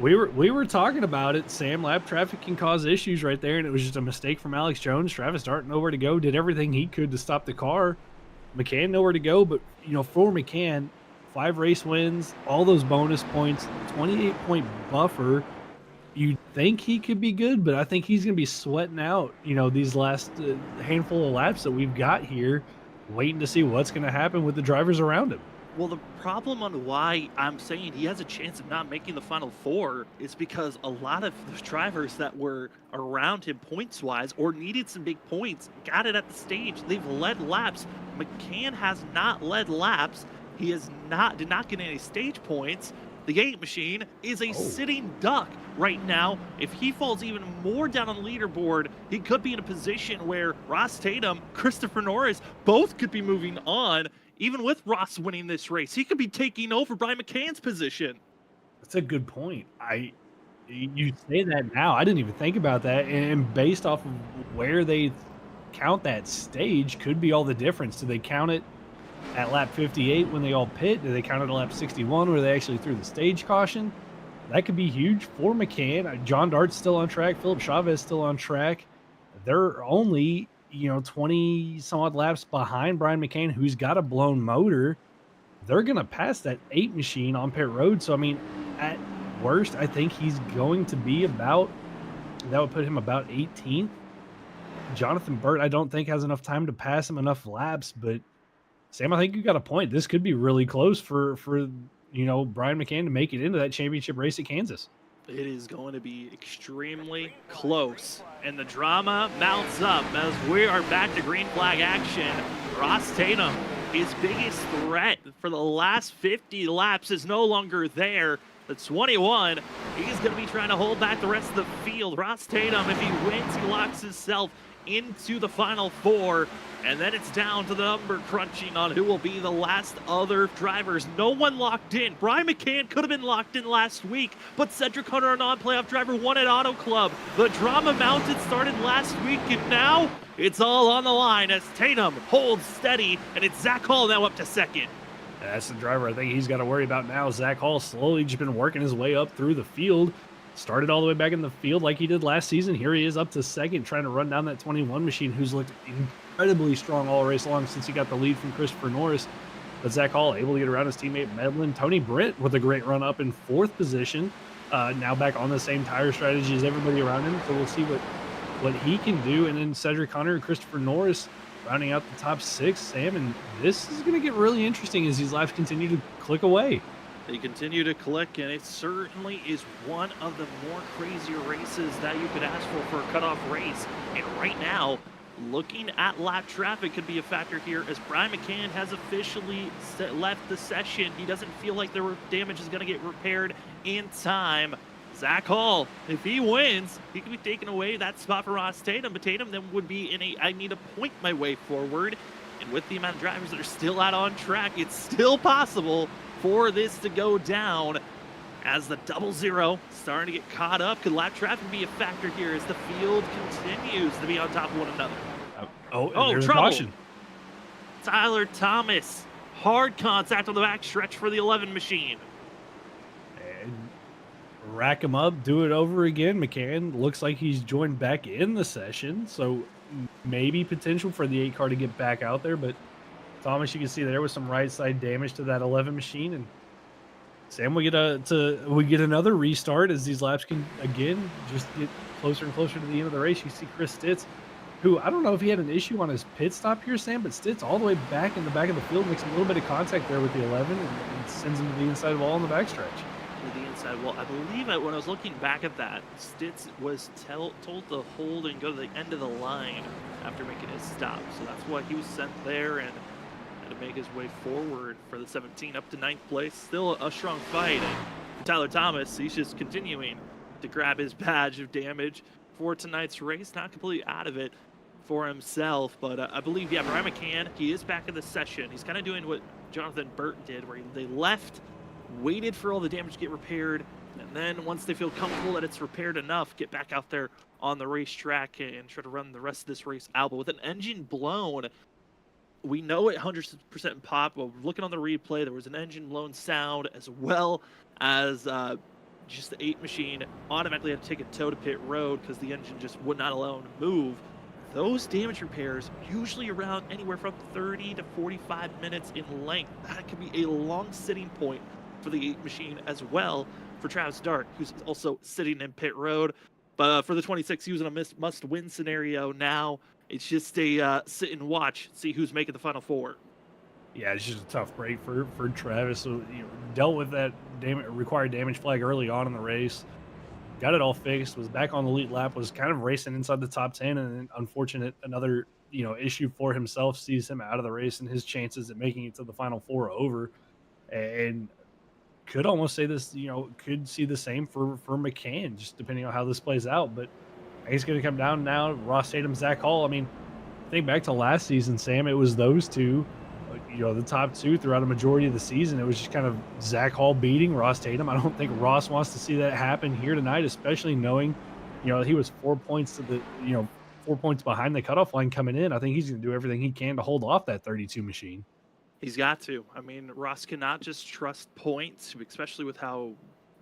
we were talking about it. Sam, lap traffic can cause issues right there, and it was just a mistake from Alex Jones. Travis Dart nowhere to go, did everything he could to stop the car. McCann nowhere to go, but for McCann, 5 race wins, all those bonus points, 28-point buffer. You'd think he could be good, but I think he's going to be sweating out, these last handful of laps that we've got here, waiting to see what's going to happen with the drivers around him. Well, the problem on why I'm saying he has a chance of not making the Final Four is because a lot of the drivers that were around him points-wise or needed some big points got it at the stage. They've led laps. McCann has not led laps. He did not get any stage points. The 8 machine is a sitting duck right now. If he falls even more down on the leaderboard, he could be in a position where Ross Tatum, Christopher Norris, both could be moving on. Even with Ross winning this race, he could be taking over Brian McCann's position. That's a good point. You say that now. I didn't even think about that. And based off of where they count that stage could be all the difference. Do they count it at lap 58 when they all pit? Do they count it at lap 61 where they actually threw the stage caution? That could be huge for McCann. John Dart's still on track. Philip Chavez still on track. They're only 20 some odd laps behind Brian McCann, who's got a blown motor. They're going to pass that 8 machine on pit road. So, at worst, I think he's going to be that would put him about 18th. Jonathan Burt, I don't think has enough time to pass him enough laps, but Sam, I think you got a point. This could be really close for Brian McCann to make it into that championship race at Kansas. It is going to be extremely close, and the drama mounts up as we are back to green flag action. Ross Tatum, his biggest threat for the last 50 laps, is no longer there. The 21, he's going to be trying to hold back the rest of the field. Ross Tatum, if he wins, he locks himself into the Final Four. And then it's down to the number crunching on who will be the last other drivers. No one locked in. Brian McCann could have been locked in last week, but Cedric Hunter, a non-playoff driver, won at Auto Club. The drama mounted started last week, and now it's all on the line as Tatum holds steady, and it's Zach Hall now up to second. That's the driver I think he's got to worry about now. Zach Hall slowly just been working his way up through the field. Started all the way back in the field like he did last season. Here he is up to second, trying to run down that 21 machine, who's looked incredibly strong all race long since he got the lead from Christopher Norris. But Zach Hall able to get around his teammate Medlin. Tony Britt with a great run up in 4th position. Now back on the same tire strategy as everybody around him. So we'll see what he can do. And then Cedric Hunter and Christopher Norris rounding out the top 6, Sam. And this is going to get really interesting as these laps continue to click away. They continue to click, and it certainly is one of the more crazier races that you could ask for a cutoff race. And right now, looking at lap traffic could be a factor here as Brian McCann has officially left the session. He doesn't feel like the damage is going to get repaired in time. Zach Hall, if he wins, he could be taking away that spot for Ross Tatum, but Tatum then would be in I need to point my way forward. And with the amount of drivers that are still out on track, it's still possible for this to go down as the 00 starting to get caught up. Could lap traffic be a factor here as the field continues to be on top of one another? Trouble. Caution. Tyler Thomas, hard contact on the back stretch for the 11 machine. And rack him up, do it over again. McCann looks like he's joined back in the session, so maybe potential for the 8 car to get back out there, but Thomas, you can see there was some right side damage to that 11 machine, and Sam, we get another restart as these laps can again just get closer and closer to the end of the race. You see Chris Stitz, who I don't know if he had an issue on his pit stop here, Sam, but Stitz all the way back in the back of the field makes a little bit of contact there with the 11 and sends him to the inside wall on the backstretch. to the inside. Well, I believe when I was looking back at that, Stitz was told to hold and go to the end of the line after making his stop. So that's why he was sent there and had to make his way forward for the 17 up to 9th place. Still a strong fight. And for Tyler Thomas, he's just continuing to grab his badge of damage for tonight's race. Not completely out of it for himself, but I believe, yeah, Brian McCann, he is back in the session. He's kind of doing what Jonathan Burton did, where they left, waited for all the damage to get repaired, and then once they feel comfortable that it's repaired enough, get back out there on the racetrack and try to run the rest of this race out. But with an engine blown, we know it 100% pop. Well, looking on the replay, there was an engine blown sound, as well as just the 8 machine automatically had to take a tow to pit road because the engine just would not allow him to move. Those damage repairs, usually around anywhere from 30 to 45 minutes in length. That could be a long sitting point for the 8 machine, as well for Travis Dart, who's also sitting in pit road. But for the 26, he was in a must-win scenario. Now it's just a sit and watch, see who's making the final 4. Yeah, it's just a tough break for Travis. So, dealt with that required damage flag early on in the race. Got it all fixed, was back on the lead lap, was kind of racing inside the top 10, and unfortunate, another, issue for himself sees him out of the race, and his chances at making it to the final 4 are over. And could almost say this, could see the same for McCann, just depending on how this plays out. But he's going to come down now. Ross Tatum, Zach Hall. I mean, think back to last season, Sam, it was those two. The top 2 throughout a majority of the season. It was just kind of Zach Hall beating Ross Tatum. I don't think Ross wants to see that happen here tonight, especially knowing, he was 4 points to the, 4 points behind the cutoff line coming in. I think he's going to do everything he can to hold off that 32 machine. He's got to. I mean, Ross cannot just trust points, especially with how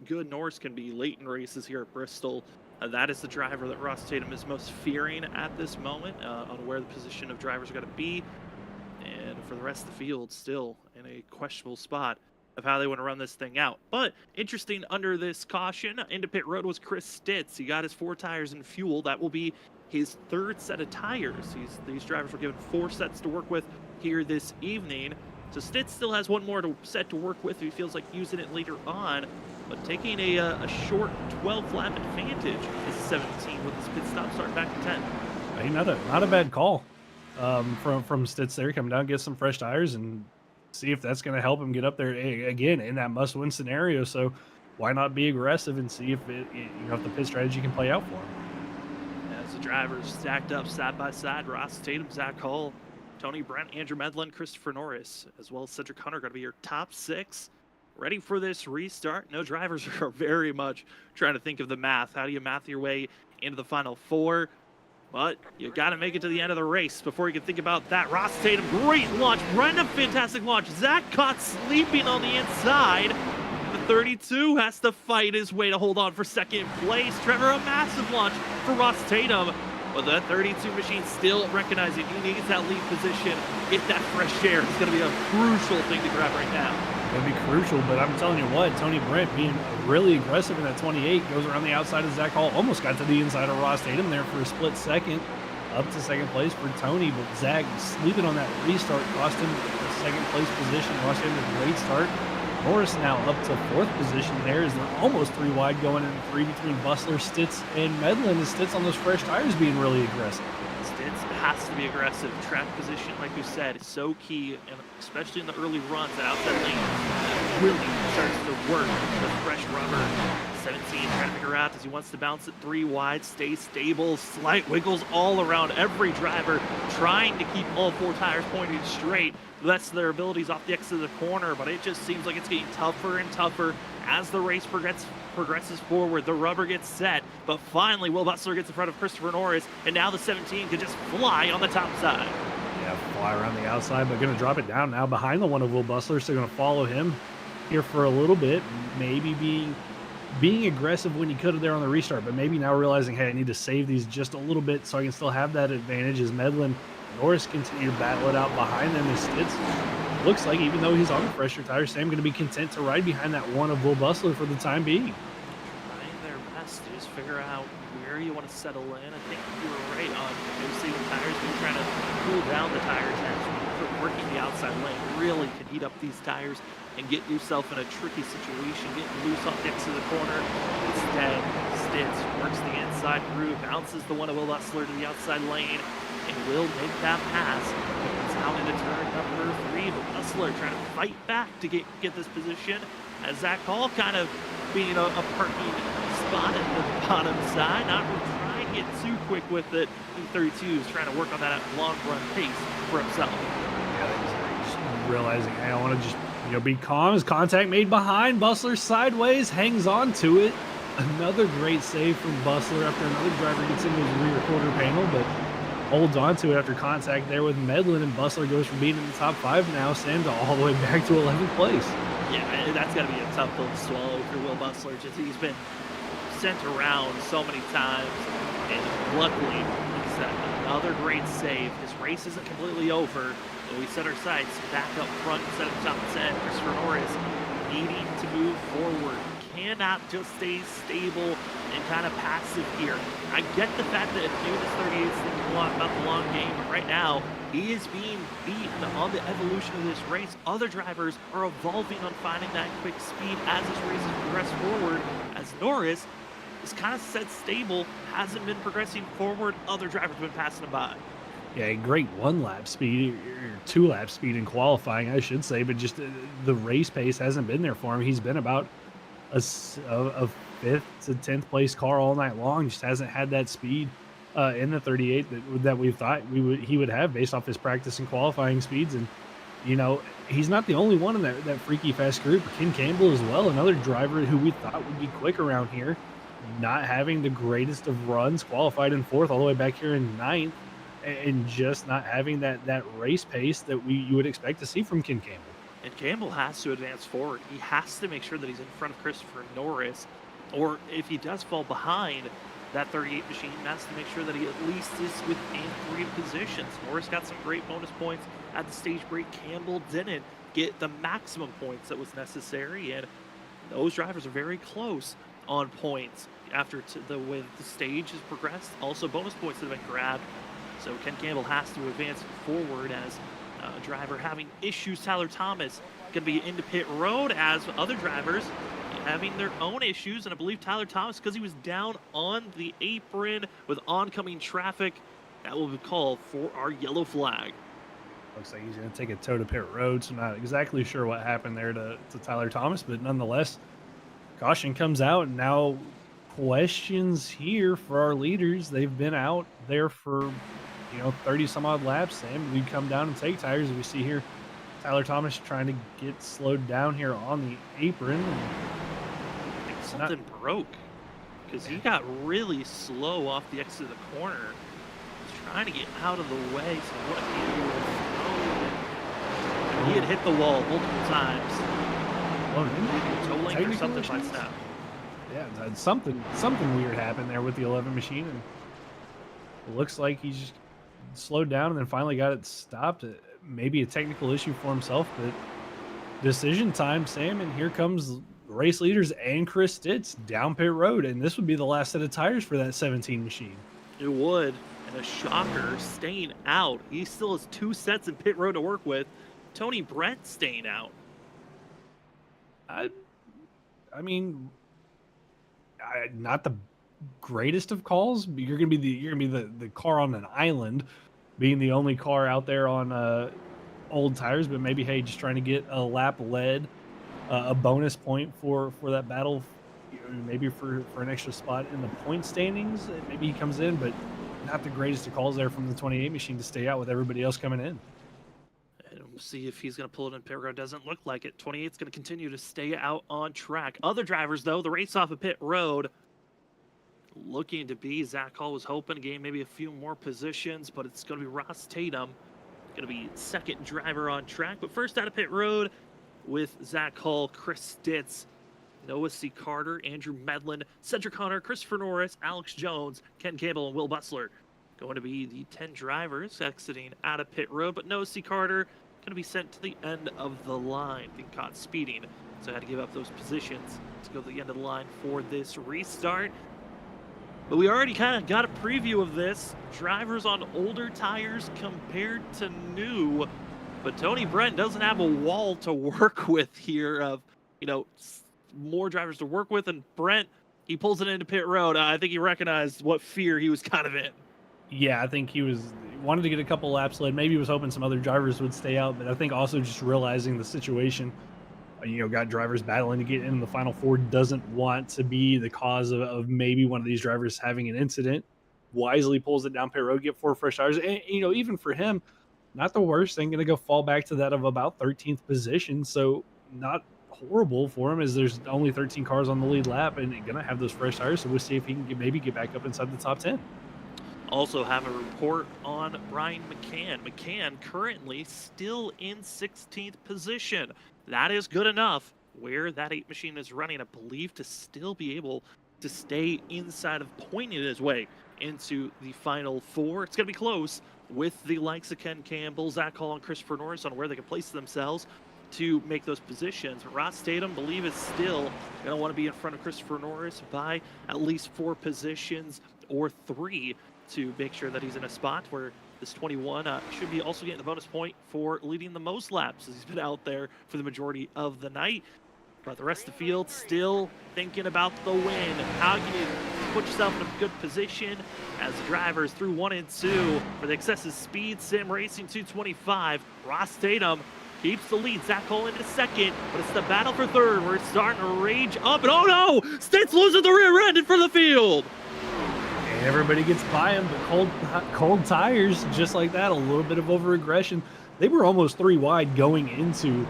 good Norris can be late in races here at Bristol. That is the driver that Ross Tatum is most fearing at this moment on where the position of drivers are going to be. And for the rest of the field, still in a questionable spot of how they want to run this thing out. But interesting, under this caution, into pit road was Chris Stitz. He got his 4 tires and fuel. That will be his 3rd set of tires. These drivers were given 4 sets to work with here this evening. So Stitz still has 1 more set to work with. He feels like using it later on, but taking a short 12-lap advantage is 17 with his pit stop start back to 10. Hey, not a bad call. From Stitz there, come down, get some fresh tires, and see if that's going to help him get up there again in that must-win scenario. So why not be aggressive and see if if the pit strategy can play out for him? As the drivers stacked up side by side, Ross Tatum, Zach Hull, Tony Brent, Andrew Medlin, Christopher Norris, as well as Cedric Hunter, going to be your top 6. Ready for this restart. No drivers are very much trying to think of the math. How do you math your way into the final 4? But you got to make it to the end of the race before you can think about that. Ross Tatum, great launch. Brenda, fantastic launch. Zach caught sleeping on the inside. The 32 has to fight his way to hold on for 2nd place. Trevor, a massive launch for Ross Tatum. But that 32 machine still recognizing he needs that lead position. Get that fresh air. It's going to be a crucial thing to grab right now. It'll be crucial, but I'm telling you what, Tony Brent being really aggressive in that 28, goes around the outside of Zach Hall, almost got to the inside of Ross Tatum there for a split second, up to 2nd place for Tony, but Zach sleeping on that restart cost him a 2nd place position. Ross Tatum a great start. Norris now up to 4th position there as they're almost 3 wide going in 3 between Bustler, Stitz, and Medlin. And Stitz on those fresh tires being really aggressive. Stitz has to be aggressive. Track position, like you said, is so key, and especially in the early runs, that outside lane really starts to work with fresh rubber. 17 trying to figure out as he wants to bounce it 3 wide, stay stable, slight wiggles all around every driver, trying to keep all 4 tires pointed straight. That's their abilities off the exit of the corner, but it just seems like it's getting tougher and tougher as the race progresses forward. The rubber gets set, but finally Will Butler gets in front of Christopher Norris, and now the 17 could just fly on the top side. Yeah, fly around the outside, but going to drop it down now behind the one of Will Bustler, so going to follow him here for a little bit, maybe being aggressive when you could have there on the restart, but maybe now realizing, hey, I need to save these just a little bit so I can still have that advantage as Medlin Norris continue to battle it out behind them. As Stitz looks like, even though he's on the fresher tires, Sam going to be content to ride behind that one of Will Bustler for the time being. Trying their best to just figure out where you want to settle in. I think you were right on maybe the tires, maybe trying to cool down the tire temps, working the outside lane really can heat up these tires and get yourself in a tricky situation, getting loose off the exit of the corner. Instead, Stitz works the inside groove, bounces the one of Will Bustler to the outside lane, and will make that pass. It's out into turn number 3, but Bustler trying to fight back to get this position, as Zach Hall kind of being a parking spot at the bottom side, not trying to get too quick with it. E32 is trying to work on that long run pace for himself. Yeah, just realizing, hey, I want to just be calm. As contact made behind, Bustler sideways, hangs on to it. Another great save from Bustler after another driver gets into his rear quarter panel, but holds on to it after contact there with Medlin, and Bustler goes from being in the top 5 now, Sam, to all the way back to 11th place. Yeah, that's got to be a tough pill to swallow for Will Bustler. Just he's been sent around so many times, and luckily, like I said, another great save. His race isn't completely over, but we set our sights back up front instead of top 10. Christopher Norris needing to move forward. Cannot just stay stable and kind of passive here. I get the fact that maybe this 38 is thinking a lot about the long game, but right now he is being beaten on the evolution of this race. Other drivers are evolving on finding that quick speed as this race has progressed forward, as Norris is kind of set stable, hasn't been progressing forward. Other drivers have been passing him by. Yeah, great 1-lap speed, or 2-lap speed in qualifying, I should say, but just the race pace hasn't been there for him. He's been about a 5th to 10th place car all night long. Just hasn't had that speed in the 38 that we thought he would have based off his practice and qualifying speeds. And he's not the only one in that freaky fast group. Ken Campbell as well, another driver who we thought would be quick around here, not having the greatest of runs, qualified in 4th all the way back here in 9th, and just not having that race pace that you would expect to see from Ken Campbell. And Campbell has to advance forward. He has to make sure that he's in front of Christopher Norris, or if he does fall behind that 38 machine, has to make sure that he at least is within 3 positions. Norris got some great bonus points at the stage break. Campbell didn't get the maximum points that was necessary, and those drivers are very close on points after the way the stage has progressed. Also, bonus points that have been grabbed. So Ken Campbell has to advance forward as a driver having issues. Tyler Thomas going to be into pit road as other drivers having their own issues. And I believe Tyler Thomas, because he was down on the apron with oncoming traffic, that will be called for our yellow flag. Looks like he's going to take a toe to pit road, so not exactly sure what happened there to Tyler Thomas, but nonetheless, caution comes out, and now questions here for our leaders. They've been out there for 30 some odd laps, and we come down and take tires. We see here Tyler Thomas trying to get slowed down here on the apron. I think something broke because he got really slow off the exit of the corner. He's trying to get out of the way. So what he had hit the wall multiple times. Toe link or something like that. Yeah, something weird happened there with the 11 machine, and it looks like he's just slowed down and then finally got it stopped. Maybe a technical issue for himself, but decision time, Sam, and here comes race leaders and Chris Stitz down pit road, and this would be the last set of tires for that 17 machine. It would, and a shocker, staying out. He still has 2 sets in pit road to work with. Tony Brett staying out. I mean, not the greatest of calls. But you're gonna be the car on an island, being the only car out there on old tires. But maybe, hey, just trying to get a lap led, a bonus point for that battle. Maybe for an extra spot in the point standings. Maybe he comes in, but not the greatest of calls there from the 28 machine to stay out with everybody else coming in. And we'll see if he's going to pull it in pit road. Doesn't look like it. 28's going to continue to stay out on track. Other drivers, though, the race off of pit road, looking to be, Zach Hall was hoping to gain maybe a few more positions, but it's going to be Ross Tatum, going to be second driver on track. But first out of pit road with Zach Hall, Chris Stitz, Noah C. Carter, Andrew Medlin, Cedric Hunter, Christopher Norris, Alex Jones, Ken Campbell, and Will Bustler going to be the 10 drivers exiting out of pit road. But Noah C. Carter going to be sent to the end of the line, being caught speeding. So I had to give up those positions to go to the end of the line for this restart. But we already kind of got a preview of this. Drivers on older tires compared to new. But Tony Brent doesn't have a wall to work with here of, more drivers to work with. And Brent, he pulls it into pit road. I think he recognized what fear he was kind of in. Yeah, I think he wanted to get a couple laps led. Maybe he was hoping some other drivers would stay out, but I think also just realizing the situation, got drivers battling to get in the final four, doesn't want to be the cause of maybe one of these drivers having an incident. Wisely pulls it down pit road, get 4 fresh tires. And, even for him, not the worst thing, going to go fall back to that of about 13th position. So not horrible for him, as there's only 13 cars on the lead lap and going to have those fresh tires. So we'll see if he can maybe get back up inside the top 10. Also have a report on Brian McCann. McCann currently still in 16th position. That is good enough where that 8 machine is running, I believe, to still be able to stay inside of pointing his way into the final 4. It's going to be close with the likes of Ken Campbell, Zach Hall, and Christopher Norris on where they can place themselves to make those positions. Ross Statham, believe, is still going to want to be in front of Christopher Norris by at least 4 positions or 3 to make sure that he's in a spot where this 21 should be also getting the bonus point for leading the most laps, as he's been out there for the majority of the night. But the rest of the field still thinking about the win. How can you put yourself in a good position as the drivers through 1 and 2 for the Excessive Speed Sim Racing 225. Ross Tatum keeps the lead. Zach Cole into second, but it's the battle for third where it's starting to rage up. And oh no! Stitz loses the rear end in front of the field. And everybody gets by him, but cold tires, just like that, a little bit of over-aggression. They were almost 3 wide going into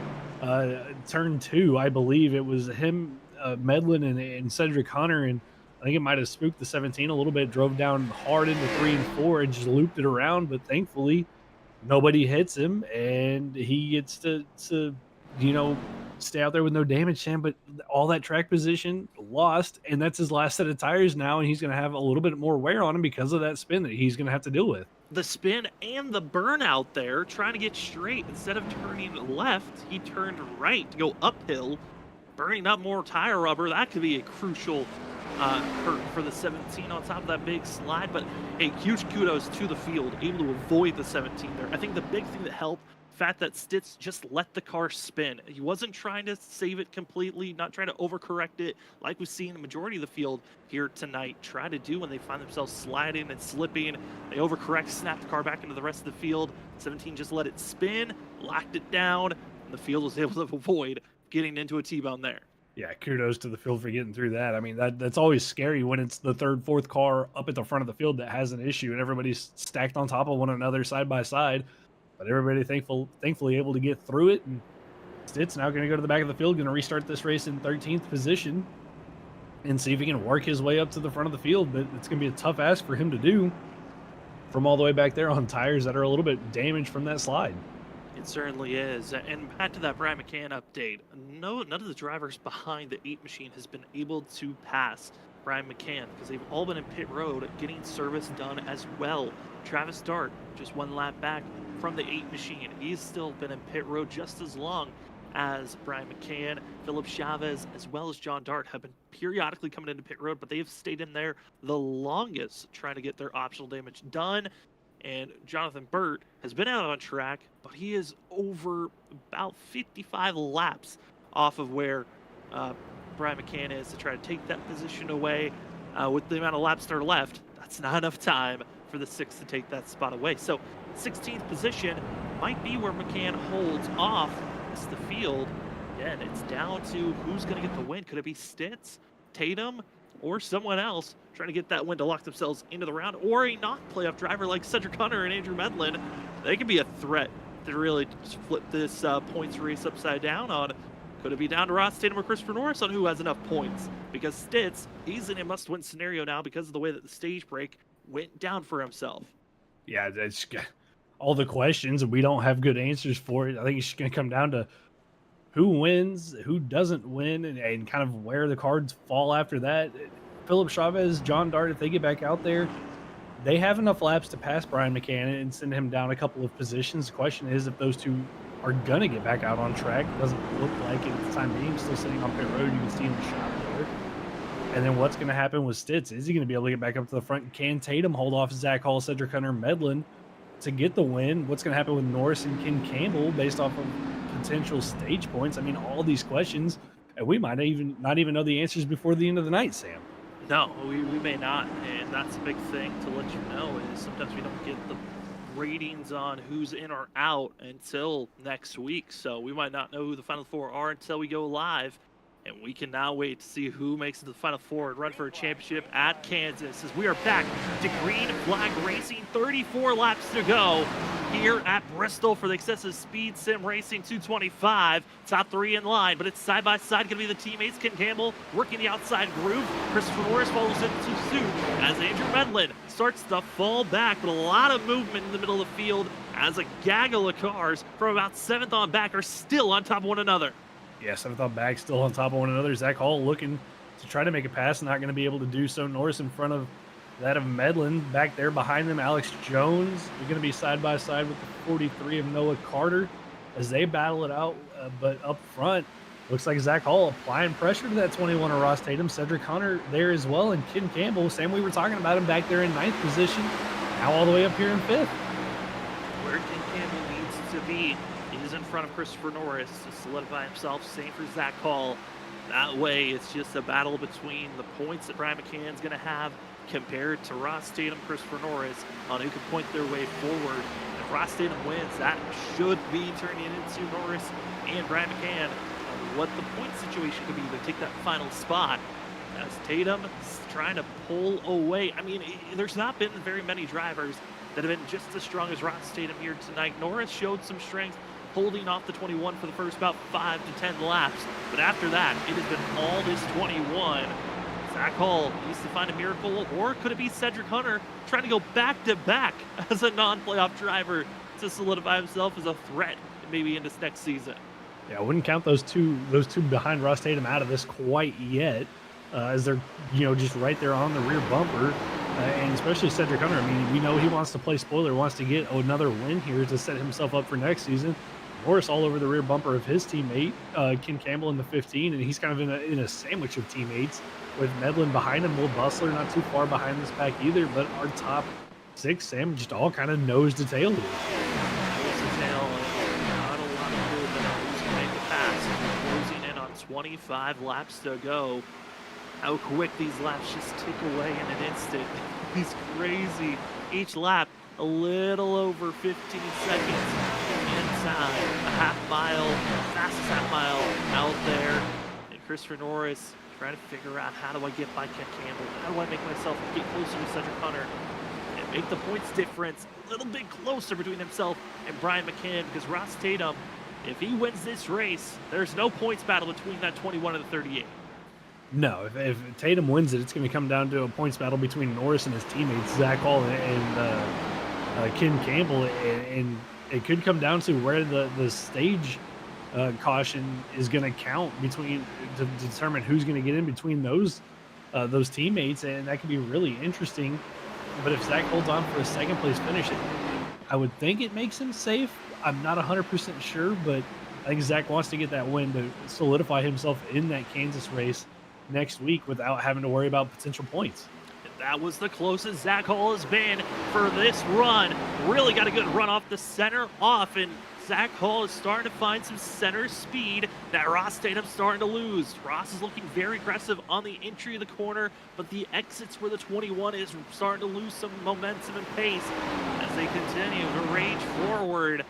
turn 2, I believe. It was him, Medlin, and Cedric Hunter, and I think it might have spooked the 17 a little bit, drove down hard into 3 and 4 and just looped it around, but thankfully nobody hits him, and he gets to stay out there with no damage, Sam. But all that track position lost, and that's his last set of tires now, and he's going to have a little bit more wear on him because of that spin that he's going to have to deal with. The spin and the burnout there, trying to get straight. Instead of turning left, he turned right to go uphill, burning up more tire rubber. That could be a crucial hurt for the 17 on top of that big slide. But hey, huge kudos to the field, able to avoid the 17 there. I think the big thing that helped, the fact that Stitz just let the car spin. He wasn't trying to save it completely, not trying to overcorrect it like we've seen the majority of the field here tonight try to do when they find themselves sliding and slipping. They overcorrect, snap the car back into the rest of the field. 17 just let it spin, locked it down, and the field was able to avoid getting into a T-bone there. Yeah, kudos to the field for getting through that. I mean, that's always scary when it's the 3rd, 4th car up at the front of the field that has an issue and everybody's stacked on top of one another side by side. But everybody thankfully able to get through it. And Stitz now going to go to the back of the field, going to restart this race in 13th position and see if he can work his way up to the front of the field. But it's going to be a tough ask for him to do from all the way back there on tires that are a little bit damaged from that slide. It certainly is. And back to that Brian McCann update. None of the drivers behind the 8 machine has been able to pass Brian McCann because they've all been in pit road getting service done as well. Travis Dart, just 1 lap back from the 8 machine. He's still been in pit road just as long as Brian McCann. Philip Chavez, as well as John Dart, have been periodically coming into pit road, but they have stayed in there the longest trying to get their optional damage done. And Jonathan Burt has been out on track, but he is over about 55 laps off of where Brian McCann is to try to take that position away. With the amount of laps that are left, that's not enough time for the 6 to take that spot away. So 16th position might be where McCann holds off as the field. Again, it's down to who's going to get the win. Could it be Stitz, Tatum, or someone else trying to get that win to lock themselves into the round, or a non-playoff driver like Cedric Hunter and Andrew Medlin? They could be a threat to really just flip this points race upside down on. Could it be down to Ross Tatum or Christopher Norris on who has enough points? Because Stitz, he's in a must-win scenario now because of the way that the stage break went down for himself. Yeah, that's all the questions, and we don't have good answers for it. I think it's going to come down to who wins, who doesn't win, and kind of where the cards fall after that. Philip Chavez, John Dart, if they get back out there, they have enough laps to pass Brian McCann and send him down a couple of positions. The question is if those two are going to get back out on track. It doesn't look like it at the time being. Still sitting on pit road. You can see him in the shop there. And then what's going to happen with Stitz? Is he going to be able to get back up to the front? Can Tatum hold off Zach Hall, Cedric Hunter, Medlin? to get the win. What's going to happen with Norris and Ken Campbell based off of potential stage points? I mean, all these questions, and we might not even know the answers before the end of the night, Sam. No, we may not, and that's a big thing to let you know is sometimes we don't get the ratings on who's in or out until next week. So we might not know who the Final Four are until we go live. And we can now wait to see who makes it to the Final Four and run for a championship at Kansas as we are back to Green Flag Racing. 34 laps to go here at Bristol for the excessive speed sim racing 225. Top three in line, but it's side by side going to be the teammates. Ken Campbell working the outside groove. Christopher Norris follows into suit as Andrew Medlin starts to fall back, but a lot of movement in the middle of the field as a gaggle of cars from about 7th on back are still on top of one another. Yeah, 7th on back, still on top of one another. Zach Hall looking to try to make a pass, not going to be able to do so. Norris in front of that of Medlin. Back there behind them, Alex Jones. They're going to be side by side with the 43 of Noah Carter as they battle it out. But up front, looks like Zach Hall applying pressure to that 21 of Ross Tatum. Cedric Hunter there as well, and Ken Campbell. Sam, we were talking about him back there in 9th position, now all the way up here in 5th. Where Ken Campbell needs to be is in front of Christopher Norris to solidify himself. Same for Zach Hall. That way, it's just a battle between the points that Brian McCann's going to have compared to Ross Tatum, Christopher Norris on who can point their way forward. If Ross Tatum wins, that should be turning into Norris and Brian McCann on what the point situation could be to take that final spot. As Tatum is trying to pull away. I mean, there's not been very many drivers that have been just as strong as Ross Tatum here tonight. Norris showed some strength holding off the 21 for the first about 5 to 10 laps. But after that, it has been all this 21. Zach Hall needs to find a miracle, or could it be Cedric Hunter trying to go back-to-back as a non-playoff driver to solidify himself as a threat maybe in this next season? Yeah, I wouldn't count those two behind Ross Tatum out of this quite yet, as they're just right there on the rear bumper, and especially Cedric Hunter. I mean, we know he wants to play spoiler, wants to get another win here to set himself up for next season. Norris all over the rear bumper of his teammate, Ken Campbell in the 15, and he's kind of in a sandwich of teammates with Medlin behind him. Will Bustler not too far behind this pack either, but our top 6, Sam, just all kind of nose to tail here. Nose to tail, and not a lot of movement on who's going to make the pass. Closing in on 25 laps to go. How quick these laps just tick away in an instant. He's crazy. Each lap a little over 15 seconds inside. A half mile, fastest half mile out there. And Christopher Norris trying to figure out, how do I get by Ken Campbell? How do I make myself get closer to Cedric Hunter and make the points difference a little bit closer between himself and Brian McCann? Because Ross Tatum, if he wins this race, there's no points battle between that 21 and the 38. No, if Tatum wins it, it's going to come down to a points battle between Norris and his teammates, Zach Hall and Ken Campbell, and it could come down to where the stage caution is going to count to determine who's going to get in between those teammates, and that could be really interesting. But if Zach holds on for a second place finish, I would think it makes him safe. I'm not 100% sure, but I think Zach wants to get that win to solidify himself in that Kansas race next week without having to worry about potential points. That was the closest Zach Hall has been for this run. Really got a good run off the center off, and Zach Hall is starting to find some center speed that Ross Tatum's starting to lose. Ross is looking very aggressive on the entry of the corner, but the exits where the 21 is starting to lose some momentum and pace as they continue to rage forward.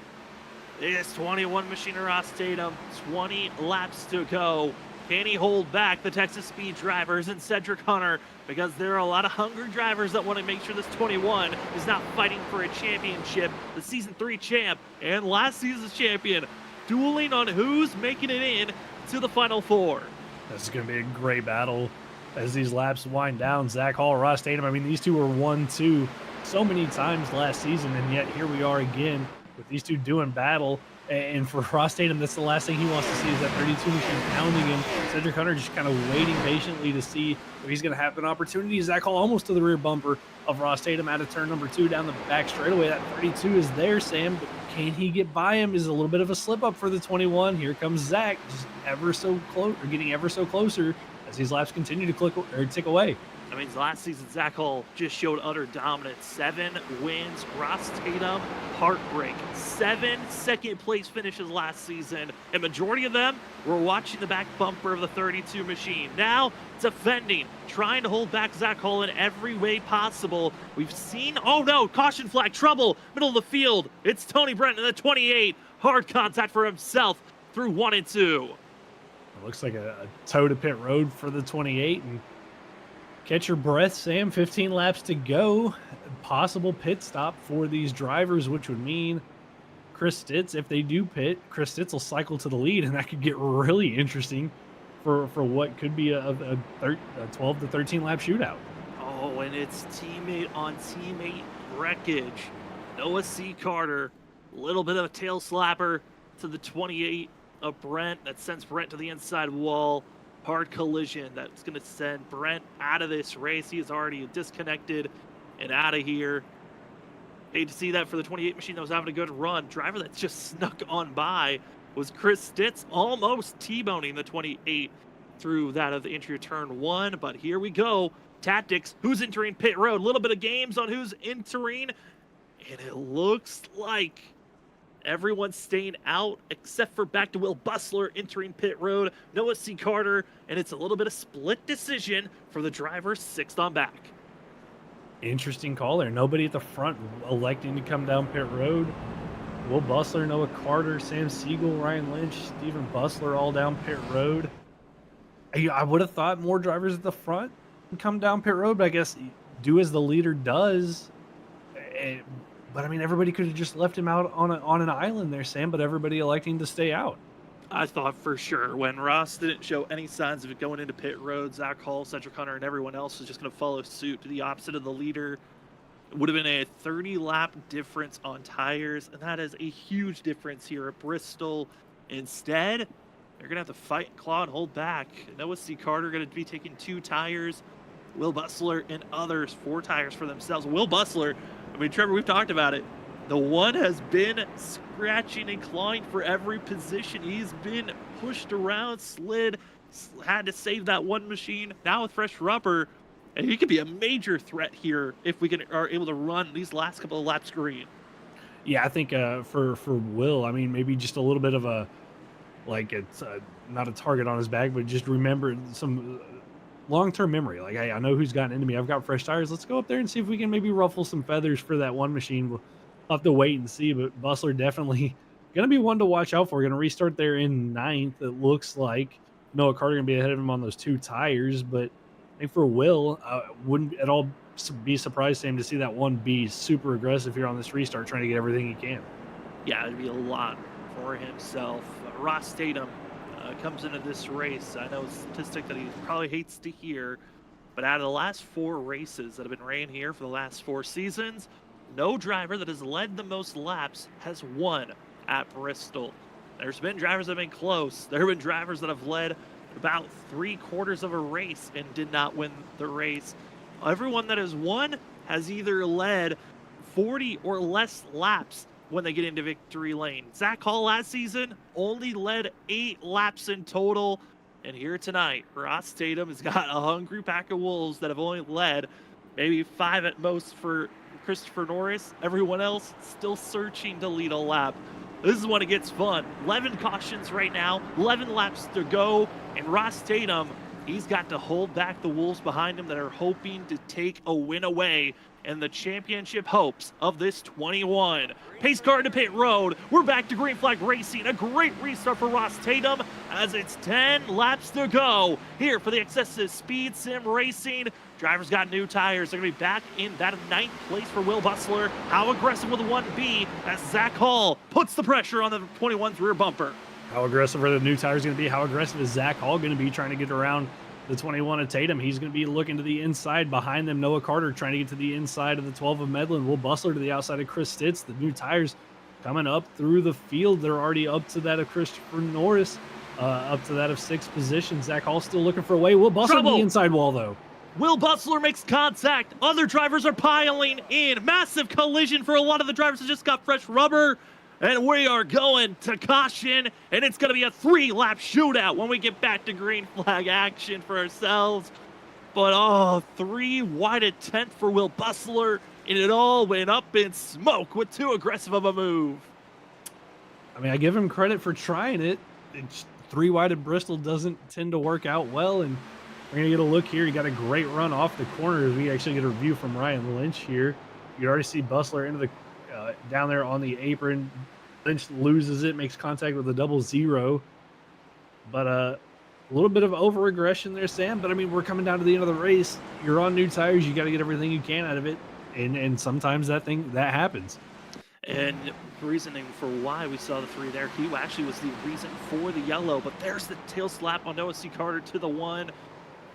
This 21 machine of Ross Tatum, 20 laps to go. Can he hold back the Texas Speed drivers and Cedric Hunter? Because there are a lot of hungry drivers that want to make sure this 21 is not fighting for a championship. The Season 3 champ and last season's champion dueling on who's making it in to the Final Four. This is going to be a great battle as these laps wind down. Zach Hall, Ross Tatum, I mean, these two were 1-2 so many times last season, and yet here we are again with these two doing battle. And for Ross Tatum, that's the last thing he wants to see is that 32 machine pounding him. Cedric Hunter just kind of waiting patiently to see if he's going to have an opportunity. Zach Hall almost to the rear bumper of Ross Tatum out of turn number 2 down the back straightaway. That 32 is there, Sam, but can he get by him? Is a little bit of a slip up for the 21. Here comes Zach, just ever so close, or getting ever so closer as these laps continue to tick away. I mean, last season, Zach Hall just showed utter dominance. 7 wins. Ross Tatum, heartbreak. 7 second-place finishes last season, and majority of them were watching the back bumper of the 32 machine. Now, defending, trying to hold back Zach Hall in every way possible. We've seen, oh no, caution flag, trouble, middle of the field. It's Tony Brent in the 28. Hard contact for himself through 1 and 2. It looks like a toe to pit road for the 28, and catch your breath, Sam. 15 laps to go. Possible pit stop for these drivers, which would mean Chris Stitz, if they do pit, Chris Stitz will cycle to the lead, and that could get really interesting for what could be a 12 to 13 lap shootout. Oh, and it's teammate on teammate wreckage. Noah C. Carter, a little bit of a tail slapper to the 28 of Brent. That sends Brent to the inside wall. Hard collision that's going to send Brent out of this race. He is already disconnected and out of here. Hate to see that for the 28 machine that was having a good run. Driver that just snuck on by was Chris Stitz, almost T-boning the 28 through that of the entry turn 1. But here we go. Tactics, who's entering pit road? A little bit of games on who's entering. And it looks like everyone's staying out except for back to Will Bustler entering pit road. Noah C. Carter, and it's a little bit of split decision for the driver 6th on back. Interesting call there. Nobody at the front electing to come down pit road. Will Bustler, Noah Carter, Sam Siegel, Ryan Lynch, Steven Bustler all down pit road. I would have thought more drivers at the front would come down pit road, but I guess do as the leader does. But I mean, everybody could have just left him out on an island there, Sam, but everybody electing to stay out. I thought for sure when Ross didn't show any signs of it going into pit road, Zach Hall, Cedric Hunter, and everyone else was just going to follow suit to the opposite of the leader. It would have been a 30-lap difference on tires, and that is a huge difference here at Bristol. Instead, they're going to have to fight, claw, and hold back. Noah C. Carter going to be taking 2 tires. Will Bustler and others 4 tires for themselves. Will Bustler, I mean, Trevor, we've talked about it. The one has been scratching and clawing for every position. He's been pushed around, slid, had to save that one machine. Now with fresh rubber, and he could be a major threat here if we are able to run these last couple of laps green. Yeah, I think for Will, I mean, maybe just a little bit of a, like, it's not a target on his back, but just remember some long-term memory. Like, I know who's gotten into me. I've got fresh tires. Let's go up there and see if we can maybe ruffle some feathers for that one machine. We'll have to wait and see, but Bustler definitely going to be one to watch out for. We're going to restart there in 9th. It looks like Noah Carter going to be ahead of him on those 2 tires, but I think for Will, wouldn't at all be surprised, Sam, to see that one be super aggressive here on this restart, trying to get everything he can. Yeah, it'd be a lot for himself. Ross Tatum comes into this race. I know a statistic that he probably hates to hear, but out of the last 4 races that have been ran here for the last 4 seasons, no driver that has led the most laps has won at Bristol. There's been drivers that have been close. There have been drivers that have led about 3/4 of a race and did not win the race. Everyone that has won has either led 40 or less laps when they get into victory lane. Zach Hall last season only led 8 laps in total. And here tonight, Ross Tatum has got a hungry pack of wolves that have only led maybe 5 at most for Christopher Norris. Everyone else still searching to lead a lap. This is when it gets fun. 11 cautions right now, 11 laps to go, and Ross Tatum, he's got to hold back the wolves behind him that are hoping to take a win away in the championship hopes of this 21. Pace car to pit road. We're back to green flag racing. A great restart for Ross Tatum as it's 10 laps to go here for the excessive speed sim racing. Drivers got new tires. They're going to be back in that 9th place for Will Bustler. How aggressive will the 1B as Zach Hall puts the pressure on the 21's rear bumper? How aggressive are the new tires going to be? How aggressive is Zach Hall going to be trying to get around the 21 of Tatum? He's going to be looking to the inside. Behind them, Noah Carter trying to get to the inside of the 12 of Medlin. Will Bustler to the outside of Chris Stitz. The new tires coming up through the field. They're already up to that of Christopher Norris, up to that of 6th position. Zach Hall still looking for a way. Will Bustler to the inside wall, though. Will Bustler makes contact. Other drivers are piling in. Massive collision for a lot of the drivers that just got fresh rubber. And we are going to caution, and it's going to be a 3-lap shootout when we get back to green flag action for ourselves. but oh, 3 wide at 10th for Will Bustler, and it all went up in smoke with too aggressive of a move. I mean, I give him credit for trying it. It's 3 wide at Bristol doesn't tend to work out well, and we're gonna get a look here. He got a great run off the corner as we actually get a review from Ryan Lynch here. You already see Bustler into the down there on the apron. Lynch loses it, makes contact with a 0-0. But a little bit of over-aggression there, Sam. But, I mean, we're coming down to the end of the race. You're on new tires. You got to get everything you can out of it. And sometimes that happens. And reasoning for why we saw the 3 there, he actually was the reason for the yellow. But there's the tail slap on Noah C. Carter to the 1.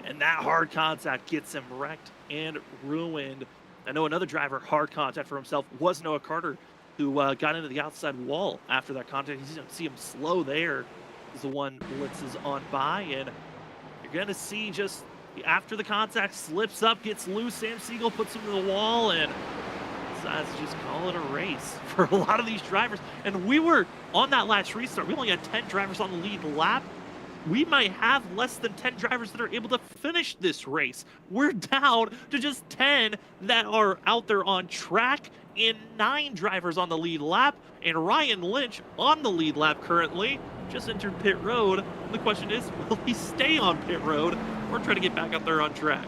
And that hard contact gets him wrecked and ruined. I know another driver, hard contact for himself, was Noah Carter, who got into the outside wall after that contact. You see him slow there as the one blitzes on by. And you're going to see just after the contact slips up, gets loose, Sam Siegel puts him to the wall and decides to just call it a race for a lot of these drivers. And we were on that last restart. We only had 10 drivers on the lead lap. We might have less than 10 drivers that are able to finish this race. We're down to just 10 that are out there on track and 9 drivers on the lead lap. And Ryan Lynch on the lead lap currently just entered pit road. The question is, will he stay on pit road or try to get back up there on track?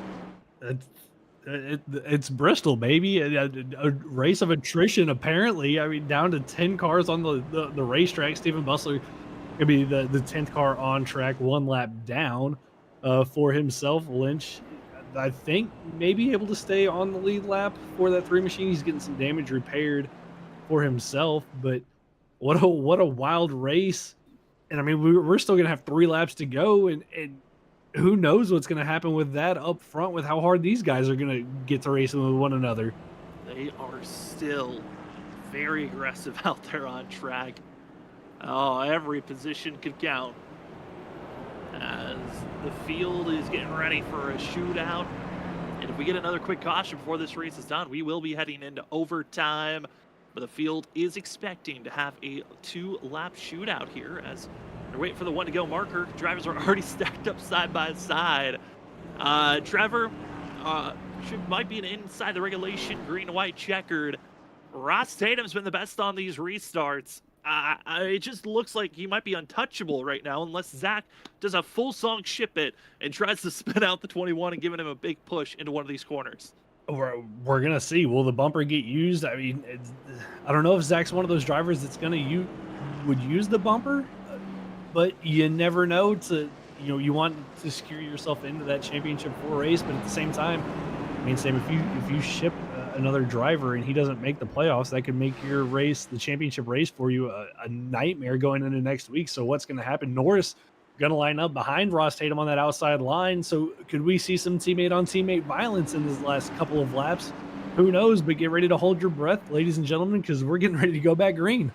It's Bristol, baby. A race of attrition, apparently. I mean, down to 10 cars on the racetrack. Stephen Bustler could be the 10th car on track, 1 lap down for himself. Lynch, I think, may be able to stay on the lead lap for that 3 machine. He's getting some damage repaired for himself, but what a wild race. And I mean, we're still gonna have 3 laps to go, and who knows what's gonna happen with that up front with how hard these guys are gonna get to racing with one another. They are still very aggressive out there on track. Oh, every position could count as the field is getting ready for a shootout. And if we get another quick caution before this race is done, we will be heading into overtime. But the field is expecting to have a 2-lap shootout here as they're waiting for the 1-to-go marker. Drivers are already stacked up side by side. Trevor might be inside the regulation, green and white checkered. Ross Tatum's been the best on these restarts. It just looks like he might be untouchable right now unless Zach does a full song ship it and tries to spin out the 21 and giving him a big push into one of these corners. We're gonna see. Will the bumper get used? I mean, I don't know if Zach's one of those drivers that's would use the bumper, but you never know. You want to secure yourself into that championship 4 race, but at the same time, I mean, Sam, if you ship another driver and he doesn't make the playoffs, that could make your race, the championship race for you, a nightmare going into next week. So what's going to happen? Norris going to line up behind Ross Tatum on that outside line. So could we see some teammate on teammate violence in this last couple of laps? Who knows? But get ready to hold your breath, ladies and gentlemen, because we're getting ready to go back green.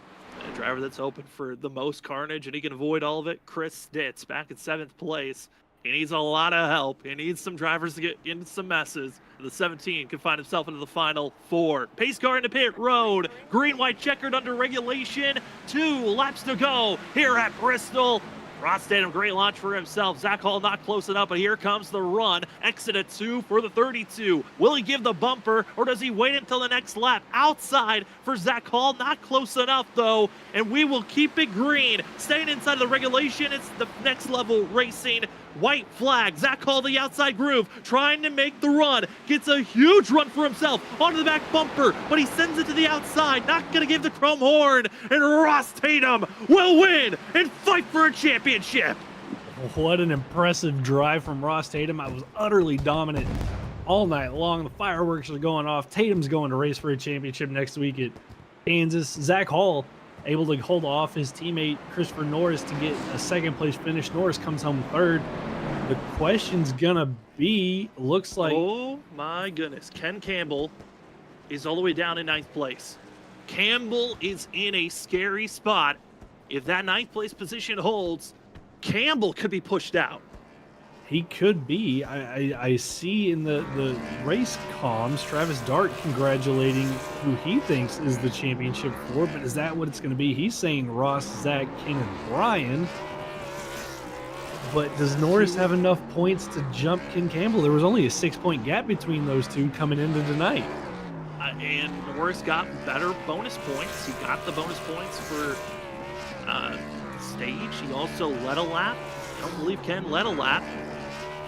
A driver that's open for the most carnage and he can avoid all of it, Chris Stitz, back in 7th place. He needs a lot of help. He needs some drivers to get into some messes. The 17 can find himself into the final 4. Pace car into pit road. Green, white checkered under regulation. 2 laps to go here at Bristol. Ross Tatum, great launch for himself. Zach Hall not close enough, but here comes the run. Exit at 2 for the 32. Will he give the bumper, or does he wait until the next lap? Outside for Zach Hall, not close enough though, and we will keep it green. Staying inside of the regulation, it's the next level racing. White flag, Zach Hall the outside groove, trying to make the run. Gets a huge run for himself onto the back bumper, but he sends it to the outside, not gonna give the chrome horn, and Ross Tatum will win and fight for a championship. What an impressive drive from Ross Tatum. I was utterly dominant all night long. The fireworks are going off. Tatum's going to race for a championship next week at Kansas. Zach Hall able to hold off his teammate Christopher Norris to get a 2nd place finish. Norris comes home 3rd. The question's gonna be, looks like... Oh my goodness. Ken Campbell is all the way down in 9th place. Campbell is in a scary spot. If that 9th place position holds, Campbell could be pushed out. He could be. I see in the race comms, Travis Dart congratulating who he thinks is the championship 4, but is that what it's going to be? He's saying Ross, Zach, Ken, and Brian. but does Norris have enough points to jump Ken Campbell? There was only a 6-point gap between those two coming into tonight. And Norris got better bonus points. He got the bonus points for stage. He also led a lap. I don't believe Ken led a lap.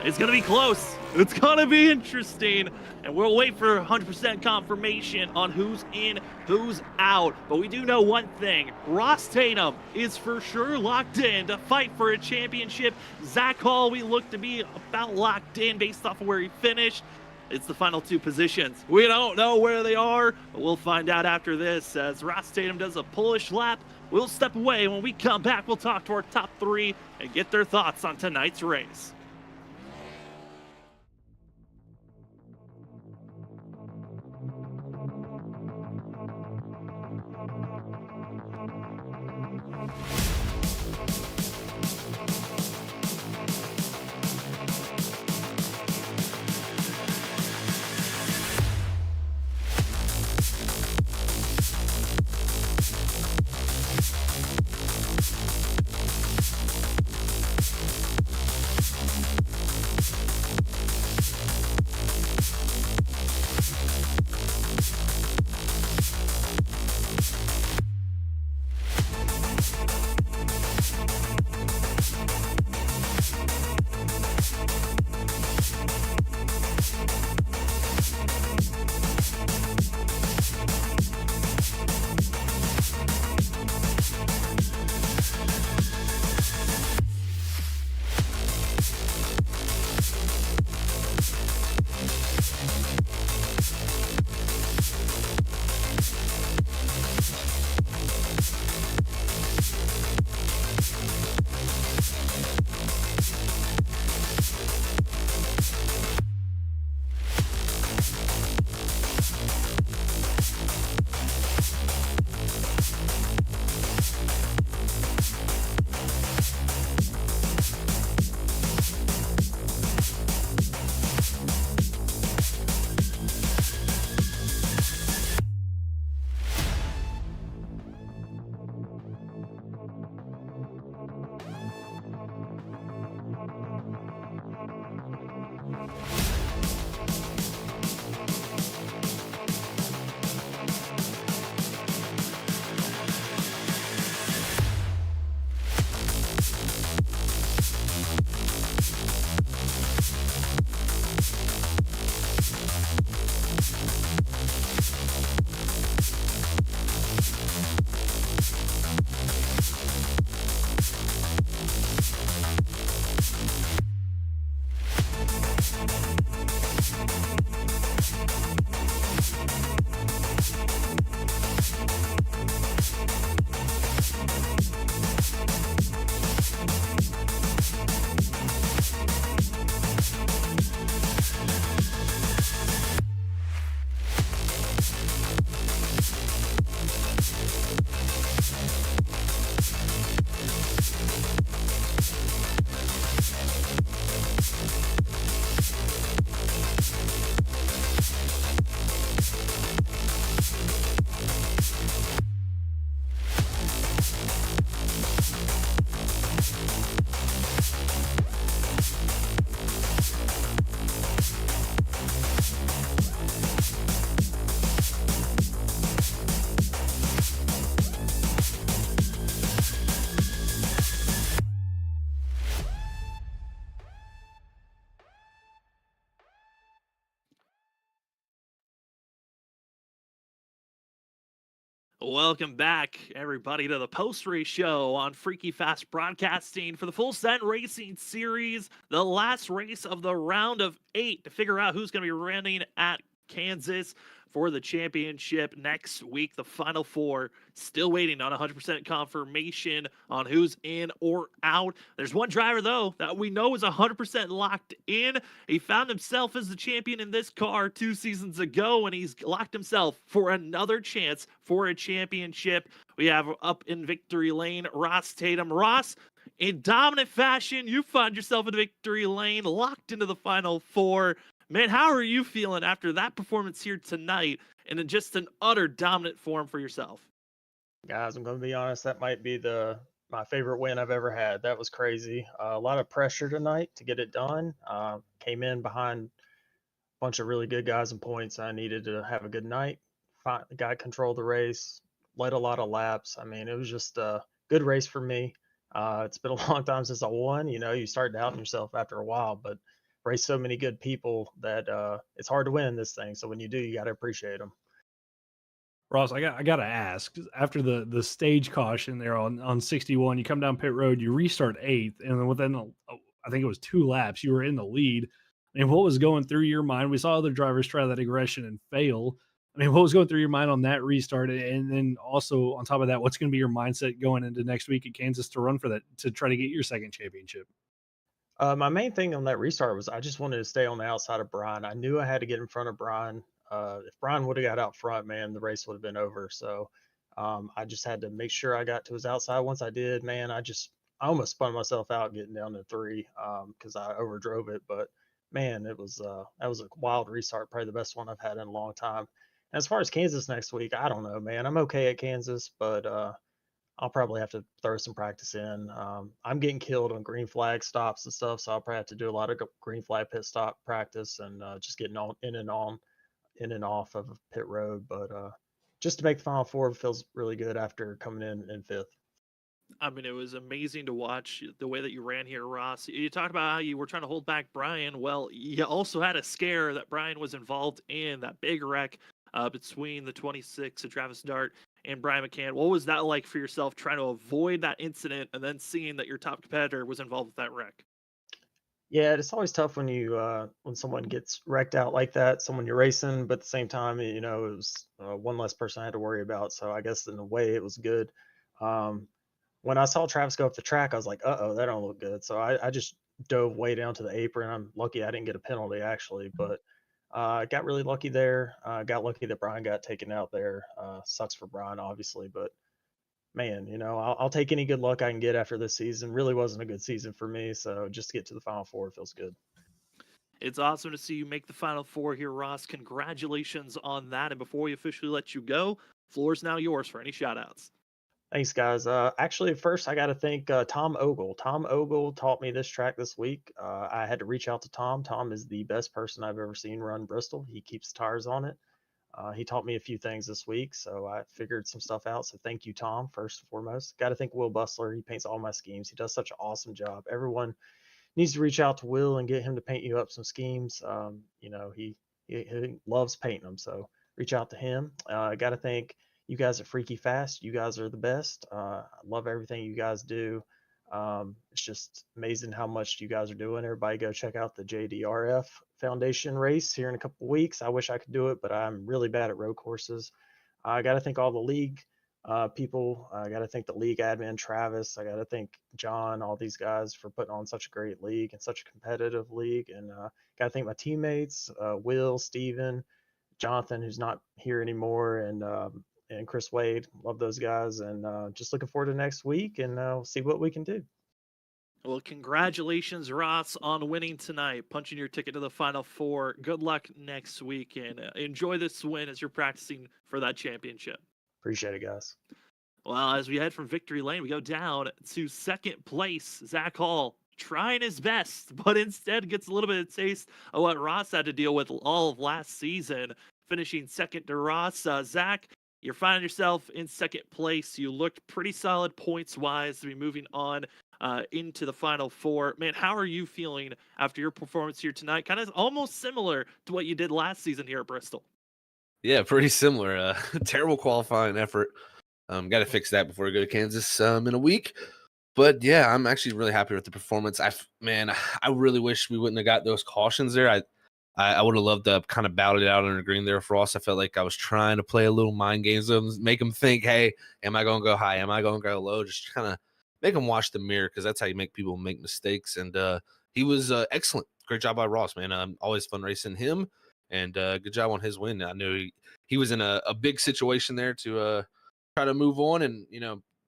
It's going to be close. It's going to be interesting. And we'll wait for 100% confirmation on who's in, who's out. But we do know one thing. Ross Tatum is for sure locked in to fight for a championship. Zach Hall, we look to be about locked in based off of where he finished. It's the final two positions. We don't know where they are, but we'll find out after this as Ross Tatum does a Polish lap. We'll step away. When we come back, we'll talk to our top three and get their thoughts on tonight's race. Welcome back, everybody, to the post-race show on Freaky Fast Broadcasting for the Full Send Racing Series, the last race of the round of 8 to figure out who's going to be running at Kansas for the championship next week. The final 4 still waiting on 100% confirmation on who's in or out. There's one driver, though, that we know is 100% locked in. He found himself as the champion in this car 2 seasons ago, and he's locked himself for another chance for a championship. We have up in victory lane Ross Tatum. Ross, in dominant fashion, you find yourself in victory lane, locked into the final 4. Man, how are you feeling after that performance here tonight and in just an utter dominant form for yourself? Guys, I'm going to be honest, that might be the my favorite win I've ever had. That was crazy. A lot of pressure tonight to get it done. Came in behind a bunch of really good guys and points. I needed to have a good night. Got control of the race. Led a lot of laps. I mean, it was just a good race for me. It's been a long time since I won. You start doubting yourself after a while, but race so many good people that it's hard to win this thing. So when you do, you got to appreciate them. Ross, I gotta ask. After the stage caution there on 61, you come down pit road, you restart eighth, and then within I think it was 2 laps, you were in the lead. I mean, what was going through your mind? We saw other drivers try that aggression and fail. I mean, what was going through your mind on that restart? And then also on top of that, what's going to be your mindset going into next week at Kansas to run for that, to try to get your second championship? My main thing on that restart was I just wanted to stay on the outside of Brian. I knew I had to get in front of Brian. If Brian would have got out front, man, the race would have been over. So I just had to make sure I got to his outside. Once I did, man, I almost spun myself out getting down to 3 because I overdrove it. But man, that was a wild restart, probably the best one I've had in a long time. And as far as Kansas next week, I don't know, man. I'm okay at Kansas, but I'll probably have to throw some practice in. I'm getting killed on green flag stops and stuff, so I'll probably have to do a lot of green flag pit stop practice and just getting in and off of pit road. But just to make the final 4 feels really good after coming in 5th. I mean, it was amazing to watch the way that you ran here, Ross. You talked about how you were trying to hold back Brian. Well, you also had a scare that Brian was involved in, that big wreck between the 26 of Travis Dart and Brian McCann. What was that like for yourself, trying to avoid that incident and then seeing that your top competitor was involved with that wreck? Yeah, it's always tough when someone gets wrecked out like that, someone you're racing, but at the same time, it was one less person I had to worry about. So I guess in a way it was good. When I saw Travis go up the track, I was like, uh-oh, that don't look good. So I just dove way down to the apron. I'm lucky I didn't get a penalty, actually, but got really lucky there. Got lucky that Brian got taken out there. Sucks for Brian, obviously, but man, I'll take any good luck I can get after this season. Really wasn't a good season for me, so just to get to the Final Four feels good. It's awesome to see you make the Final Four here, Ross. Congratulations on that. And before we officially let you go, floor's now yours for any shout-outs. Thanks, guys. Actually, first, I got to thank Tom Ogle. Tom Ogle taught me this track this week. I had to reach out to Tom. Tom is the best person I've ever seen run Bristol. He keeps tires on it. He taught me a few things this week, so I figured some stuff out. So thank you, Tom, first and foremost. Got to thank Will Bustler. He paints all my schemes. He does such an awesome job. Everyone needs to reach out to Will and get him to paint you up some schemes. He loves painting them, so reach out to him. I got to thank you guys at Freaky Fast. You guys are the best. I love everything you guys do. It's just amazing how much you guys are doing. Everybody go check out the JDRF Foundation race here in a couple of weeks. I wish I could do it, but I'm really bad at road courses. I got to thank all the league people. I got to thank the league admin, Travis. I got to thank John, all these guys for putting on such a great league and such a competitive league. And got to thank my teammates, Will, Steven, Jonathan, who's not here anymore, and Chris Wade. Love those guys, and just looking forward to next week, and we'll see what we can do. Well, congratulations, Ross, on winning tonight, punching your ticket to the Final Four. Good luck next week, and enjoy this win as you're practicing for that championship. Appreciate it, guys. Well, as we head from victory lane, we go down to second place. Zach Hall trying his best, but instead gets a little bit of taste of what Ross had to deal with all of last season, finishing second to Ross. Zach, you're finding yourself in second place. You looked pretty solid points-wise to be moving on into the Final Four. Man, how are you feeling after your performance here tonight? Kind of almost similar to what you did last season here at Bristol. Yeah, pretty similar. Terrible qualifying effort. Got to fix that before we go to Kansas in a week. But yeah, I'm actually really happy with the performance. I really wish we wouldn't have got those cautions there. I would have loved to kind of battle it out under green there for us. I felt like I was trying to play a little mind games of them, make them think, hey, am I going to go high? Am I going to go low? Just kind of make them watch the mirror, because that's how you make people make mistakes. And he was excellent. Great job by Ross, man. Always fun racing him, and good job on his win. I knew he was in a big situation there to try to move on, and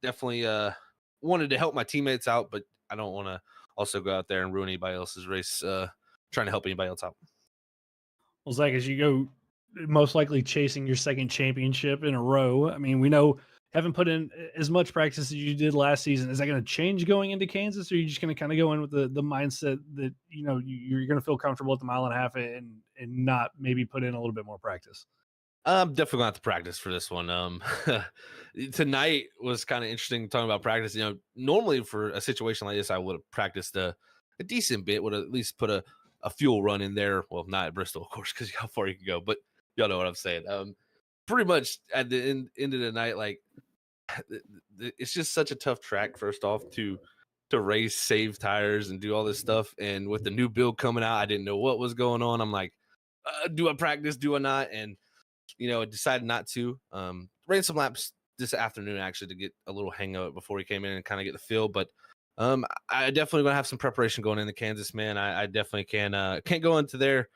definitely wanted to help my teammates out, but I don't want to also go out there and ruin anybody else's race trying to help anybody else out. Well, Zach, as you go most likely chasing your second championship in a row, I mean, we know haven't put in as much practice as you did last season. Is that going to change going into Kansas, or are you just going to kind of go in with the mindset that you're going to feel comfortable at the 1.5 miles and not maybe put in a little bit more practice? I'm definitely going to have to practice for this one. Tonight was kind of interesting talking about practice. Normally for a situation like this, I would have practiced a decent bit, would have at least put a fuel run in there. Well, not at Bristol, of course, because how far you can go, but y'all know what I'm saying. Pretty much at the end of the night, like it's just such a tough track. First off, to race, save tires, and do all this stuff. And with the new build coming out, I didn't know what was going on. I'm like, do I practice? Do I not? And I decided not to. Ran some laps this afternoon actually to get a little hang of it before he came in and kind of get the feel. But I definitely gonna have some preparation going into Kansas, man. I definitely can't go into there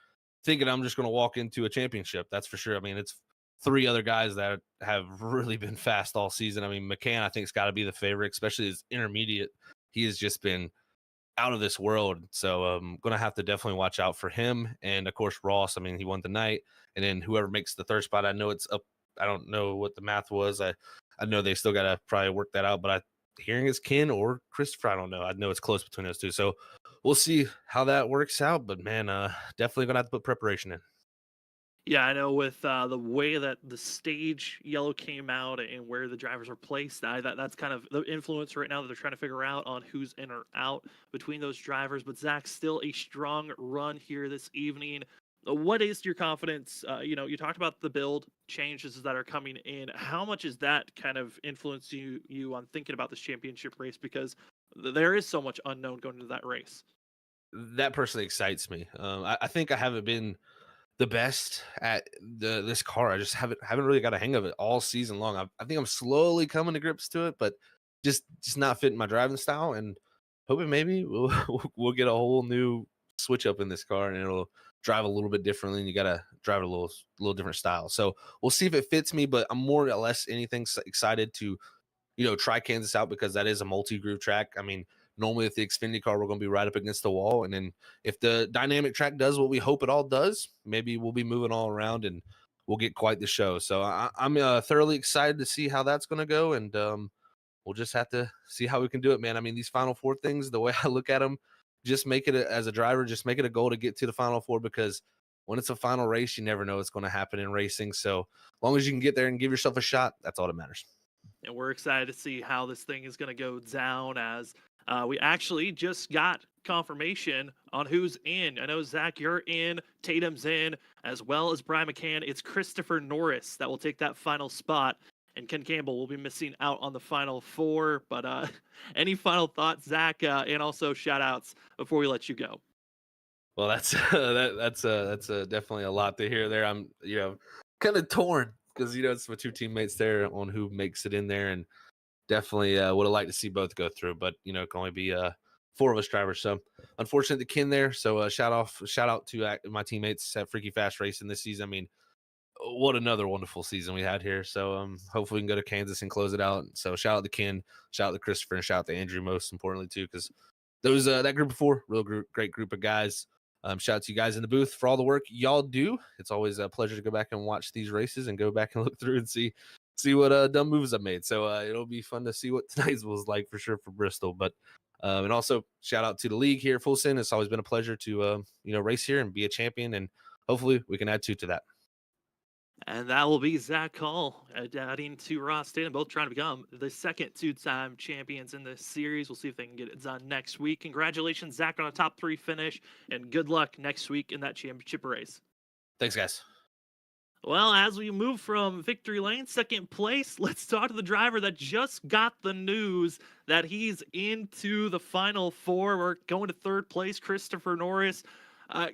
thinking I'm just gonna walk into a championship. That's for sure. I mean, it's 3 other guys that have really been fast all season. I mean, McCann, I think, has got to be the favorite, especially his intermediate. He has just been out of this world. So I'm going to have to definitely watch out for him. And of course, Ross, I mean, he won tonight. And then whoever makes the 3rd spot, I know it's up. I don't know what the math was. I know they still got to probably work that out, but hearing it's Ken or Christopher, I don't know. I know it's close between those two. So we'll see how that works out. But man, definitely going to have to put preparation in. Yeah, I know with the way that the stage yellow came out and where the drivers are placed, that's kind of the influence right now that they're trying to figure out on who's in or out between those drivers. But Zach, still a strong run here this evening. What is your confidence? You talked about the build changes that are coming in. How much is that kind of influencing you on thinking about this championship race? Because there is so much unknown going into that race. That personally excites me. I think I haven't been the best at this car. I just haven't really got a hang of it all season long. I think I'm slowly coming to grips to it, but just not fitting my driving style. And hoping maybe we'll get a whole new switch up in this car, and it'll drive a little bit differently. And you got to drive it a little different style. So we'll see if it fits me. But I'm more or less anything excited to try Kansas out, because that is a multi-groove track. I mean, normally with the Xfinity car, we're going to be right up against the wall. And then if the dynamic track does what we hope it all does, maybe we'll be moving all around and we'll get quite the show. So I'm thoroughly excited to see how that's going to go. And we'll just have to see how we can do it, man. I mean, these Final Four things, the way I look at them, just make it as a driver, just make it a goal to get to the Final Four, because when it's a final race, you never know what's going to happen in racing. So as long as you can get there and give yourself a shot, that's all that matters. And we're excited to see how this thing is going to go down, as we actually just got confirmation on who's in. I know, Zach, you're in, Tatum's in, as well as Brian McCann. It's Christopher Norris that will take that final spot, and Ken Campbell will be missing out on the Final Four. But any final thoughts, Zach, and also shout-outs before we let you go? Well, that's definitely a lot to hear there. I'm kind of torn, because it's my 2 teammates there on who makes it in there, and definitely would have liked to see both go through, but it can only be 4 of us drivers. So unfortunate the Ken there. So shout out to my teammates at Freaky Fast Racing this season. I mean, what another wonderful season we had here. So hopefully we can go to Kansas and close it out. So shout out to Ken, shout out to Christopher, and shout out to Andrew, most importantly too, because those that group of 4, great group of guys. Shout out to you guys in the booth for all the work y'all do. It's always a pleasure to go back and watch these races and go back and look through and see what dumb moves I've made. So it'll be fun to see what tonight's was like for sure for Bristol. But and also shout out to the league here at Fulton. It's always been a pleasure to race here and be a champion, and hopefully we can add 2 to that. And that will be Zach Hall adding to Ross Tatum, both trying to become the 2nd 2-time champions in this series. We'll see if they can get it done next week. Congratulations, Zach, on a top 3 finish, and good luck next week in that championship race. Thanks, guys. Well, as we move from victory lane, 2nd place, let's talk to the driver that just got the news that he's into the Final Four. We're going to 3rd place, Christopher Norris.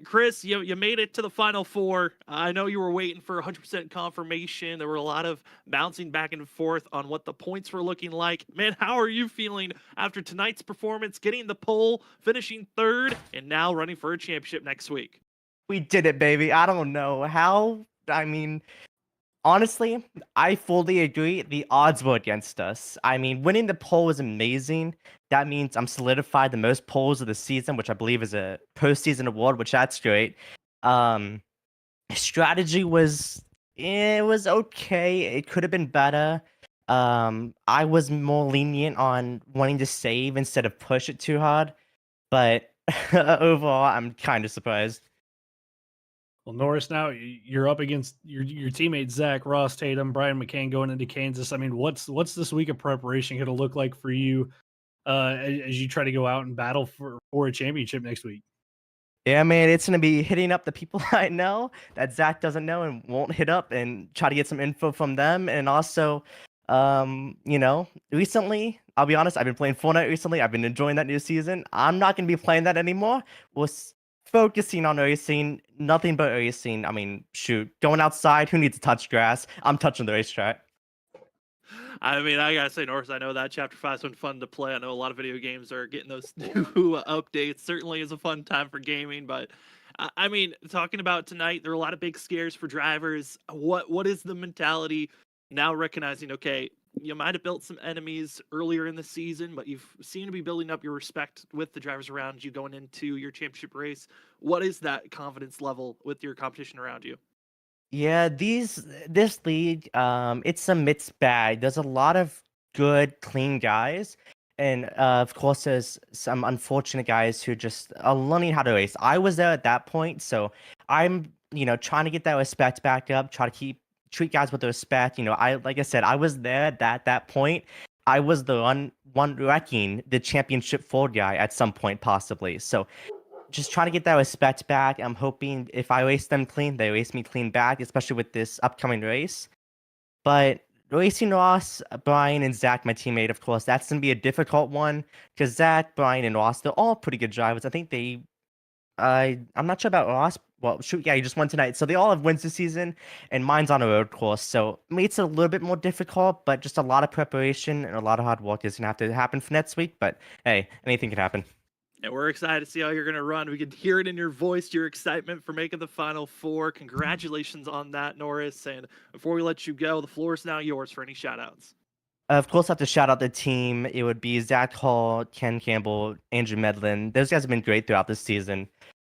Chris, you made it to the Final Four. I know you were waiting for 100% confirmation. There were a lot of bouncing back and forth on what the points were looking like. Man, how are you feeling after tonight's performance, getting the pole, finishing 3rd, and now running for a championship next week? We did it, baby. I don't know how. I mean, honestly, I fully agree. The odds were against us. I mean, winning the pole was amazing. That means I'm solidified the most poles of the season, which I believe is a postseason award, which that's great. Strategy was okay. It could have been better. I was more lenient on wanting to save instead of push it too hard, but overall, I'm kind of surprised. Well, Norris, now you're up against your teammates Zach, Ross Tatum, Brian McCann going into Kansas. I mean, what's this week of preparation going to look like for you as you try to go out and battle for a championship next week? Yeah, man, it's gonna be hitting up the people I know that Zach doesn't know and won't hit up, and try to get some info from them. And also, recently, I'll be honest, I've been playing Fortnite recently. I've been enjoying that new season. I'm not gonna be playing that anymore. We're focusing on racing, nothing but racing. I mean, shoot, going outside, who needs to touch grass? I'm touching the racetrack. I mean, I gotta say, Norris, I know that Chapter 5's been fun to play. I know a lot of video games are getting those new updates. Certainly is a fun time for gaming, but I mean, talking about tonight, there are a lot of big scares for drivers. What is the mentality now, recognizing, okay, you might have built some enemies earlier in the season, but you've seemed to be building up your respect with the drivers around you going into your championship race. What is that confidence level with your competition around you? Yeah, this league, it's a mixed bag. There's a lot of good, clean guys, and of course, there's some unfortunate guys who just are learning how to race. I was there at that point, so I'm, trying to get that respect back up. Try to treat guys with respect. Like I said, I was there at that point. I was the one wrecking the championship Ford guy at some point, possibly. So just trying to get that respect back. I'm hoping if I race them clean, they race me clean back, especially with this upcoming race. But racing Ross, Brian, and Zach, my teammate, of course, that's going to be a difficult one because Zach, Brian, and Ross, they're all pretty good drivers. I think I'm not sure about Ross. Well, shoot, yeah, he just won tonight. So they all have wins this season, and mine's on a road course. So it makes it a little bit more difficult, but just a lot of preparation and a lot of hard work is going to have to happen for next week. But hey, anything can happen. And we're excited to see how you're going to run. We can hear it in your voice, your excitement for making the Final Four. Congratulations on that, Norris. And before we let you go, the floor is now yours for any shout-outs. Of course, I have to shout out the team. It would be Zach Hall, Ken Campbell, Andrew Medlin. Those guys have been great throughout this season.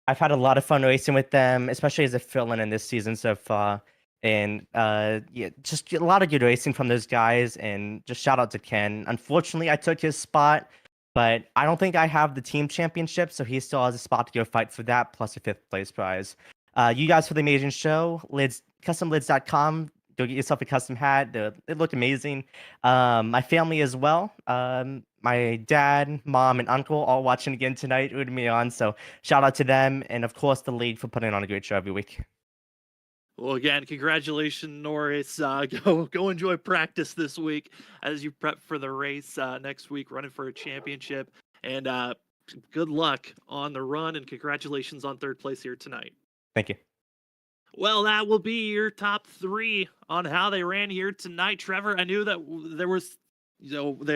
I've had a lot of fun racing with them, especially as a fill-in in this season so far. And yeah, just a lot of good racing from those guys. And just shout out to Ken. Unfortunately, I took his spot, but I don't think I have the team championship, so he still has a spot to go fight for that, plus a 5th place prize. You guys for the amazing show. Customlids.com. Go get yourself a custom hat. They look amazing. My family as well. My dad, mom, and uncle all watching again tonight, rooting me on. So shout out to them, and of course the league for putting on a great show every week. Well, again, congratulations, Norris. Go enjoy practice this week as you prep for the race next week, running for a championship. And good luck on the run, and congratulations on 3rd place here tonight. Thank you. Well, that will be your top 3 on how they ran here tonight. Trevor, I knew that there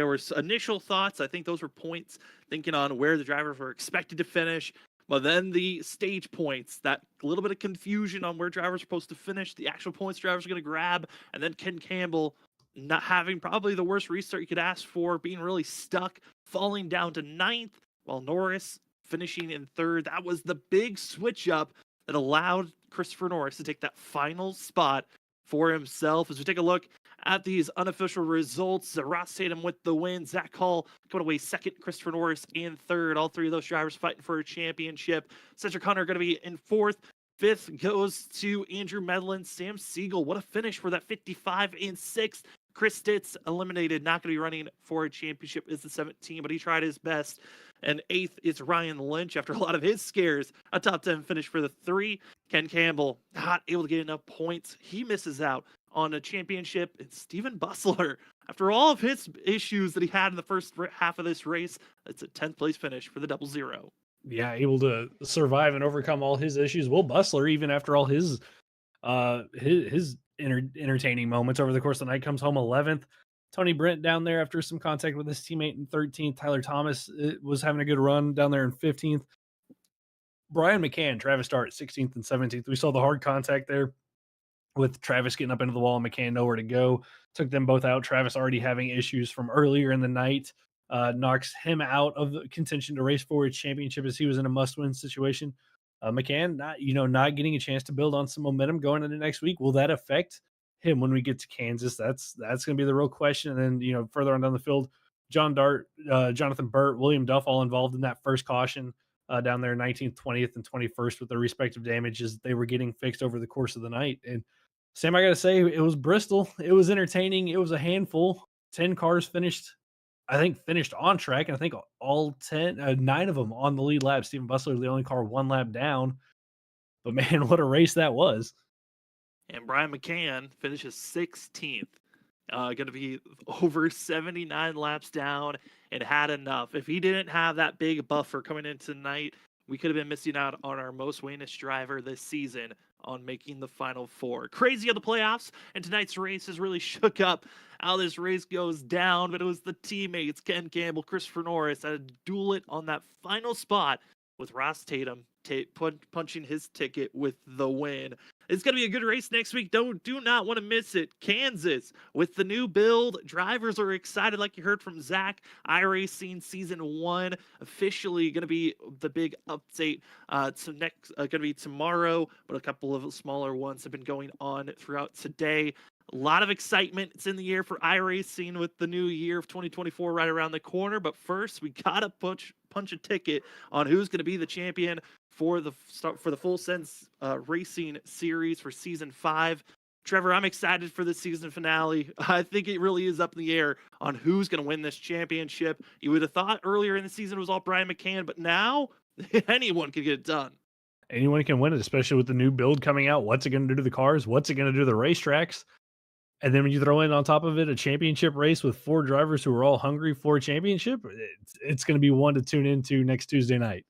was initial thoughts. I think those were points thinking on where the drivers were expected to finish. But then the stage points, that little bit of confusion on where drivers are supposed to finish, the actual points drivers are going to grab, and then Ken Campbell not having probably the worst restart you could ask for, being really stuck, falling down to 9th, while Norris finishing in 3rd. That was the big switch up that allowed Christopher Norris to take that final spot for himself. As we take a look at these unofficial results, Ross Tatum with the win, Zach Hall coming away 2nd, Christopher Norris in 3rd. All 3 of those drivers fighting for a championship. Cedric Hunter going to be in 4th. 5th goes to Andrew Medlin. Sam Siegel, what a finish for that 55 in 6th. Chris Stitz eliminated, not going to be running for a championship, is the 17, but he tried his best. And 8th is Ryan Lynch after a lot of his scares. A top 10 finish for the 3. Ken Campbell not able to get enough points. He misses out on a championship. And Steven Bussler, after all of his issues that he had in the first half of this race, it's a 10th place finish for the 00. Yeah, able to survive and overcome all his issues. Will Bussler, even after all his entertaining moments over the course of the night, comes home 11th. Tony Brent down there after some contact with his teammate in 13th. Tyler Thomas was having a good run down there in 15th. Brian McCann, Travis Start, 16th and 17th. We saw the hard contact there with Travis getting up into the wall and McCann nowhere to go. Took them both out. Travis already having issues from earlier in the night. Knocks him out of the contention to race for his championship as he was in a must-win situation. McCann not getting a chance to build on some momentum going into next week. Will that affect him when we get to Kansas. That's going to be the real question. And then, further on down the field, Jonathan Burt, William Duff, all involved in that first caution down there, 19th, 20th, and 21st, with their respective damages they were getting fixed over the course of the night. And Sam, I got to say, it was Bristol. It was entertaining. It was a handful. 10 cars finished on track. And I think all 9 of them on the lead lap. Stephen Bustler, the only car 1 lap down. But man, what a race that was. And Brian McCann finishes 16th. Going to be over 79 laps down and had enough. If he didn't have that big buffer coming in tonight, we could have been missing out on our most winningest driver this season on making the Final Four. Crazy of the playoffs, and tonight's race has really shook up how this race goes down, but it was the teammates, Ken Campbell, Christopher Norris, that had to duel it on that final spot with Ross Tatum punching his ticket with the win. It's going to be a good race next week. Do not want to miss it. Kansas with the new build. Drivers are excited, like you heard from Zach. iRacing Season 1 officially going to be the big update. Going to be tomorrow, but a couple of smaller ones have been going on throughout today. A lot of excitement. It's in the air for iRacing with the new year of 2024 right around the corner. But first, we got to punch a ticket on who's going to be the champion for the Full Sense Racing Series for Season 5. Trevor, I'm excited for the season finale. I think it really is up in the air on who's going to win this championship. You would have thought earlier in the season it was all Brian McCann, but now anyone can get it done. Anyone can win it, especially with the new build coming out. What's it going to do to the cars? What's it going to do to the racetracks? And then when you throw in on top of it a championship race with 4 drivers who are all hungry for a championship, it's going to be one to tune into next Tuesday night.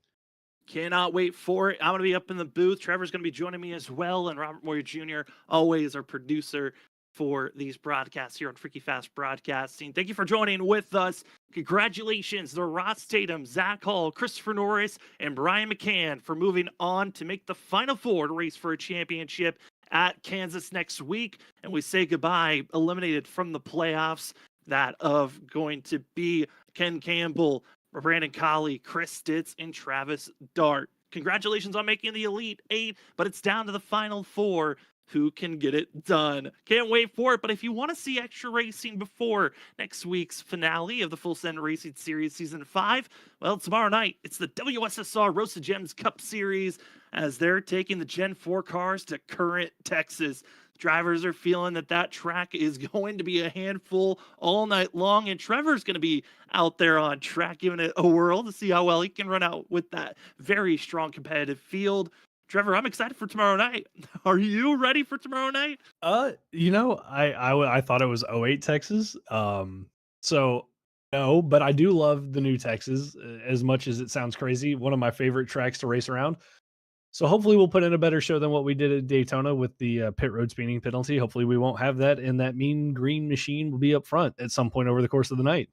Cannot wait for it. I'm going to be up in the booth. Trevor's going to be joining me as well. And Robert Moyer Jr., always our producer for these broadcasts here on Freaky Fast Broadcasting. Thank you for joining with us. Congratulations to Ross Tatum, Zach Hall, Christopher Norris, and Brian McCann for moving on to make the Final Four to race for a championship at Kansas next week. And we say goodbye, eliminated from the playoffs, that of going to be Ken Campbell, Brandon Colley, Chris Stitz, and Travis Dart. Congratulations on making the Elite 8, but it's down to the Final 4 who can get it done. Can't wait for it, but if you want to see extra racing before next week's finale of the Full Send Racing Series Season 5, well, tomorrow night, it's the WSSR Roasted Gems Cup Series as they're taking the Gen 4 cars to Current, Texas. Drivers are feeling that track is going to be a handful all night long, and Trevor's going to be out there on track giving it a whirl to see how well he can run out with that very strong competitive field. Trevor, I'm excited for tomorrow night. Are you ready for tomorrow night? I thought it was 08 Texas. So no, but I do love the new Texas as much as it sounds crazy. One of my favorite tracks to race around. So hopefully we'll put in a better show than what we did at Daytona with the pit road speeding penalty. Hopefully we won't have that, and that mean green machine will be up front at some point over the course of the night.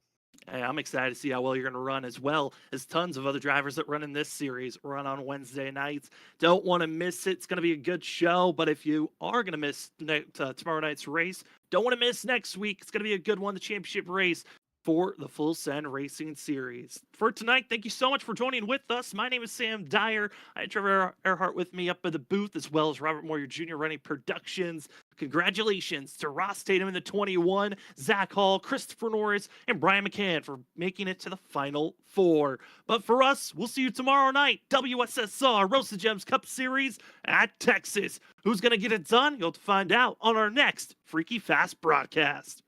Hey, I'm excited to see how well you're going to run, as well as tons of other drivers that run in this series run on Wednesday nights. Don't want to miss it. It's going to be a good show, but if you are going to miss tomorrow night's race, don't want to miss next week. It's going to be a good one, the championship race for the Full Send Racing Series. For tonight, thank you so much for joining with us. My name is Sam Dyer. I had Trevor Earhart with me up at the booth, as well as Robert Moyer Jr. running productions. Congratulations to Ross Tatum in the 21, Zach Hall, Christopher Norris, and Brian McCann for making it to the Final Four. But for us, we'll see you tomorrow night. WSSR Roasted Gems Cup Series at Texas. Who's going to get it done? You'll have to find out on our next Freaky Fast broadcast.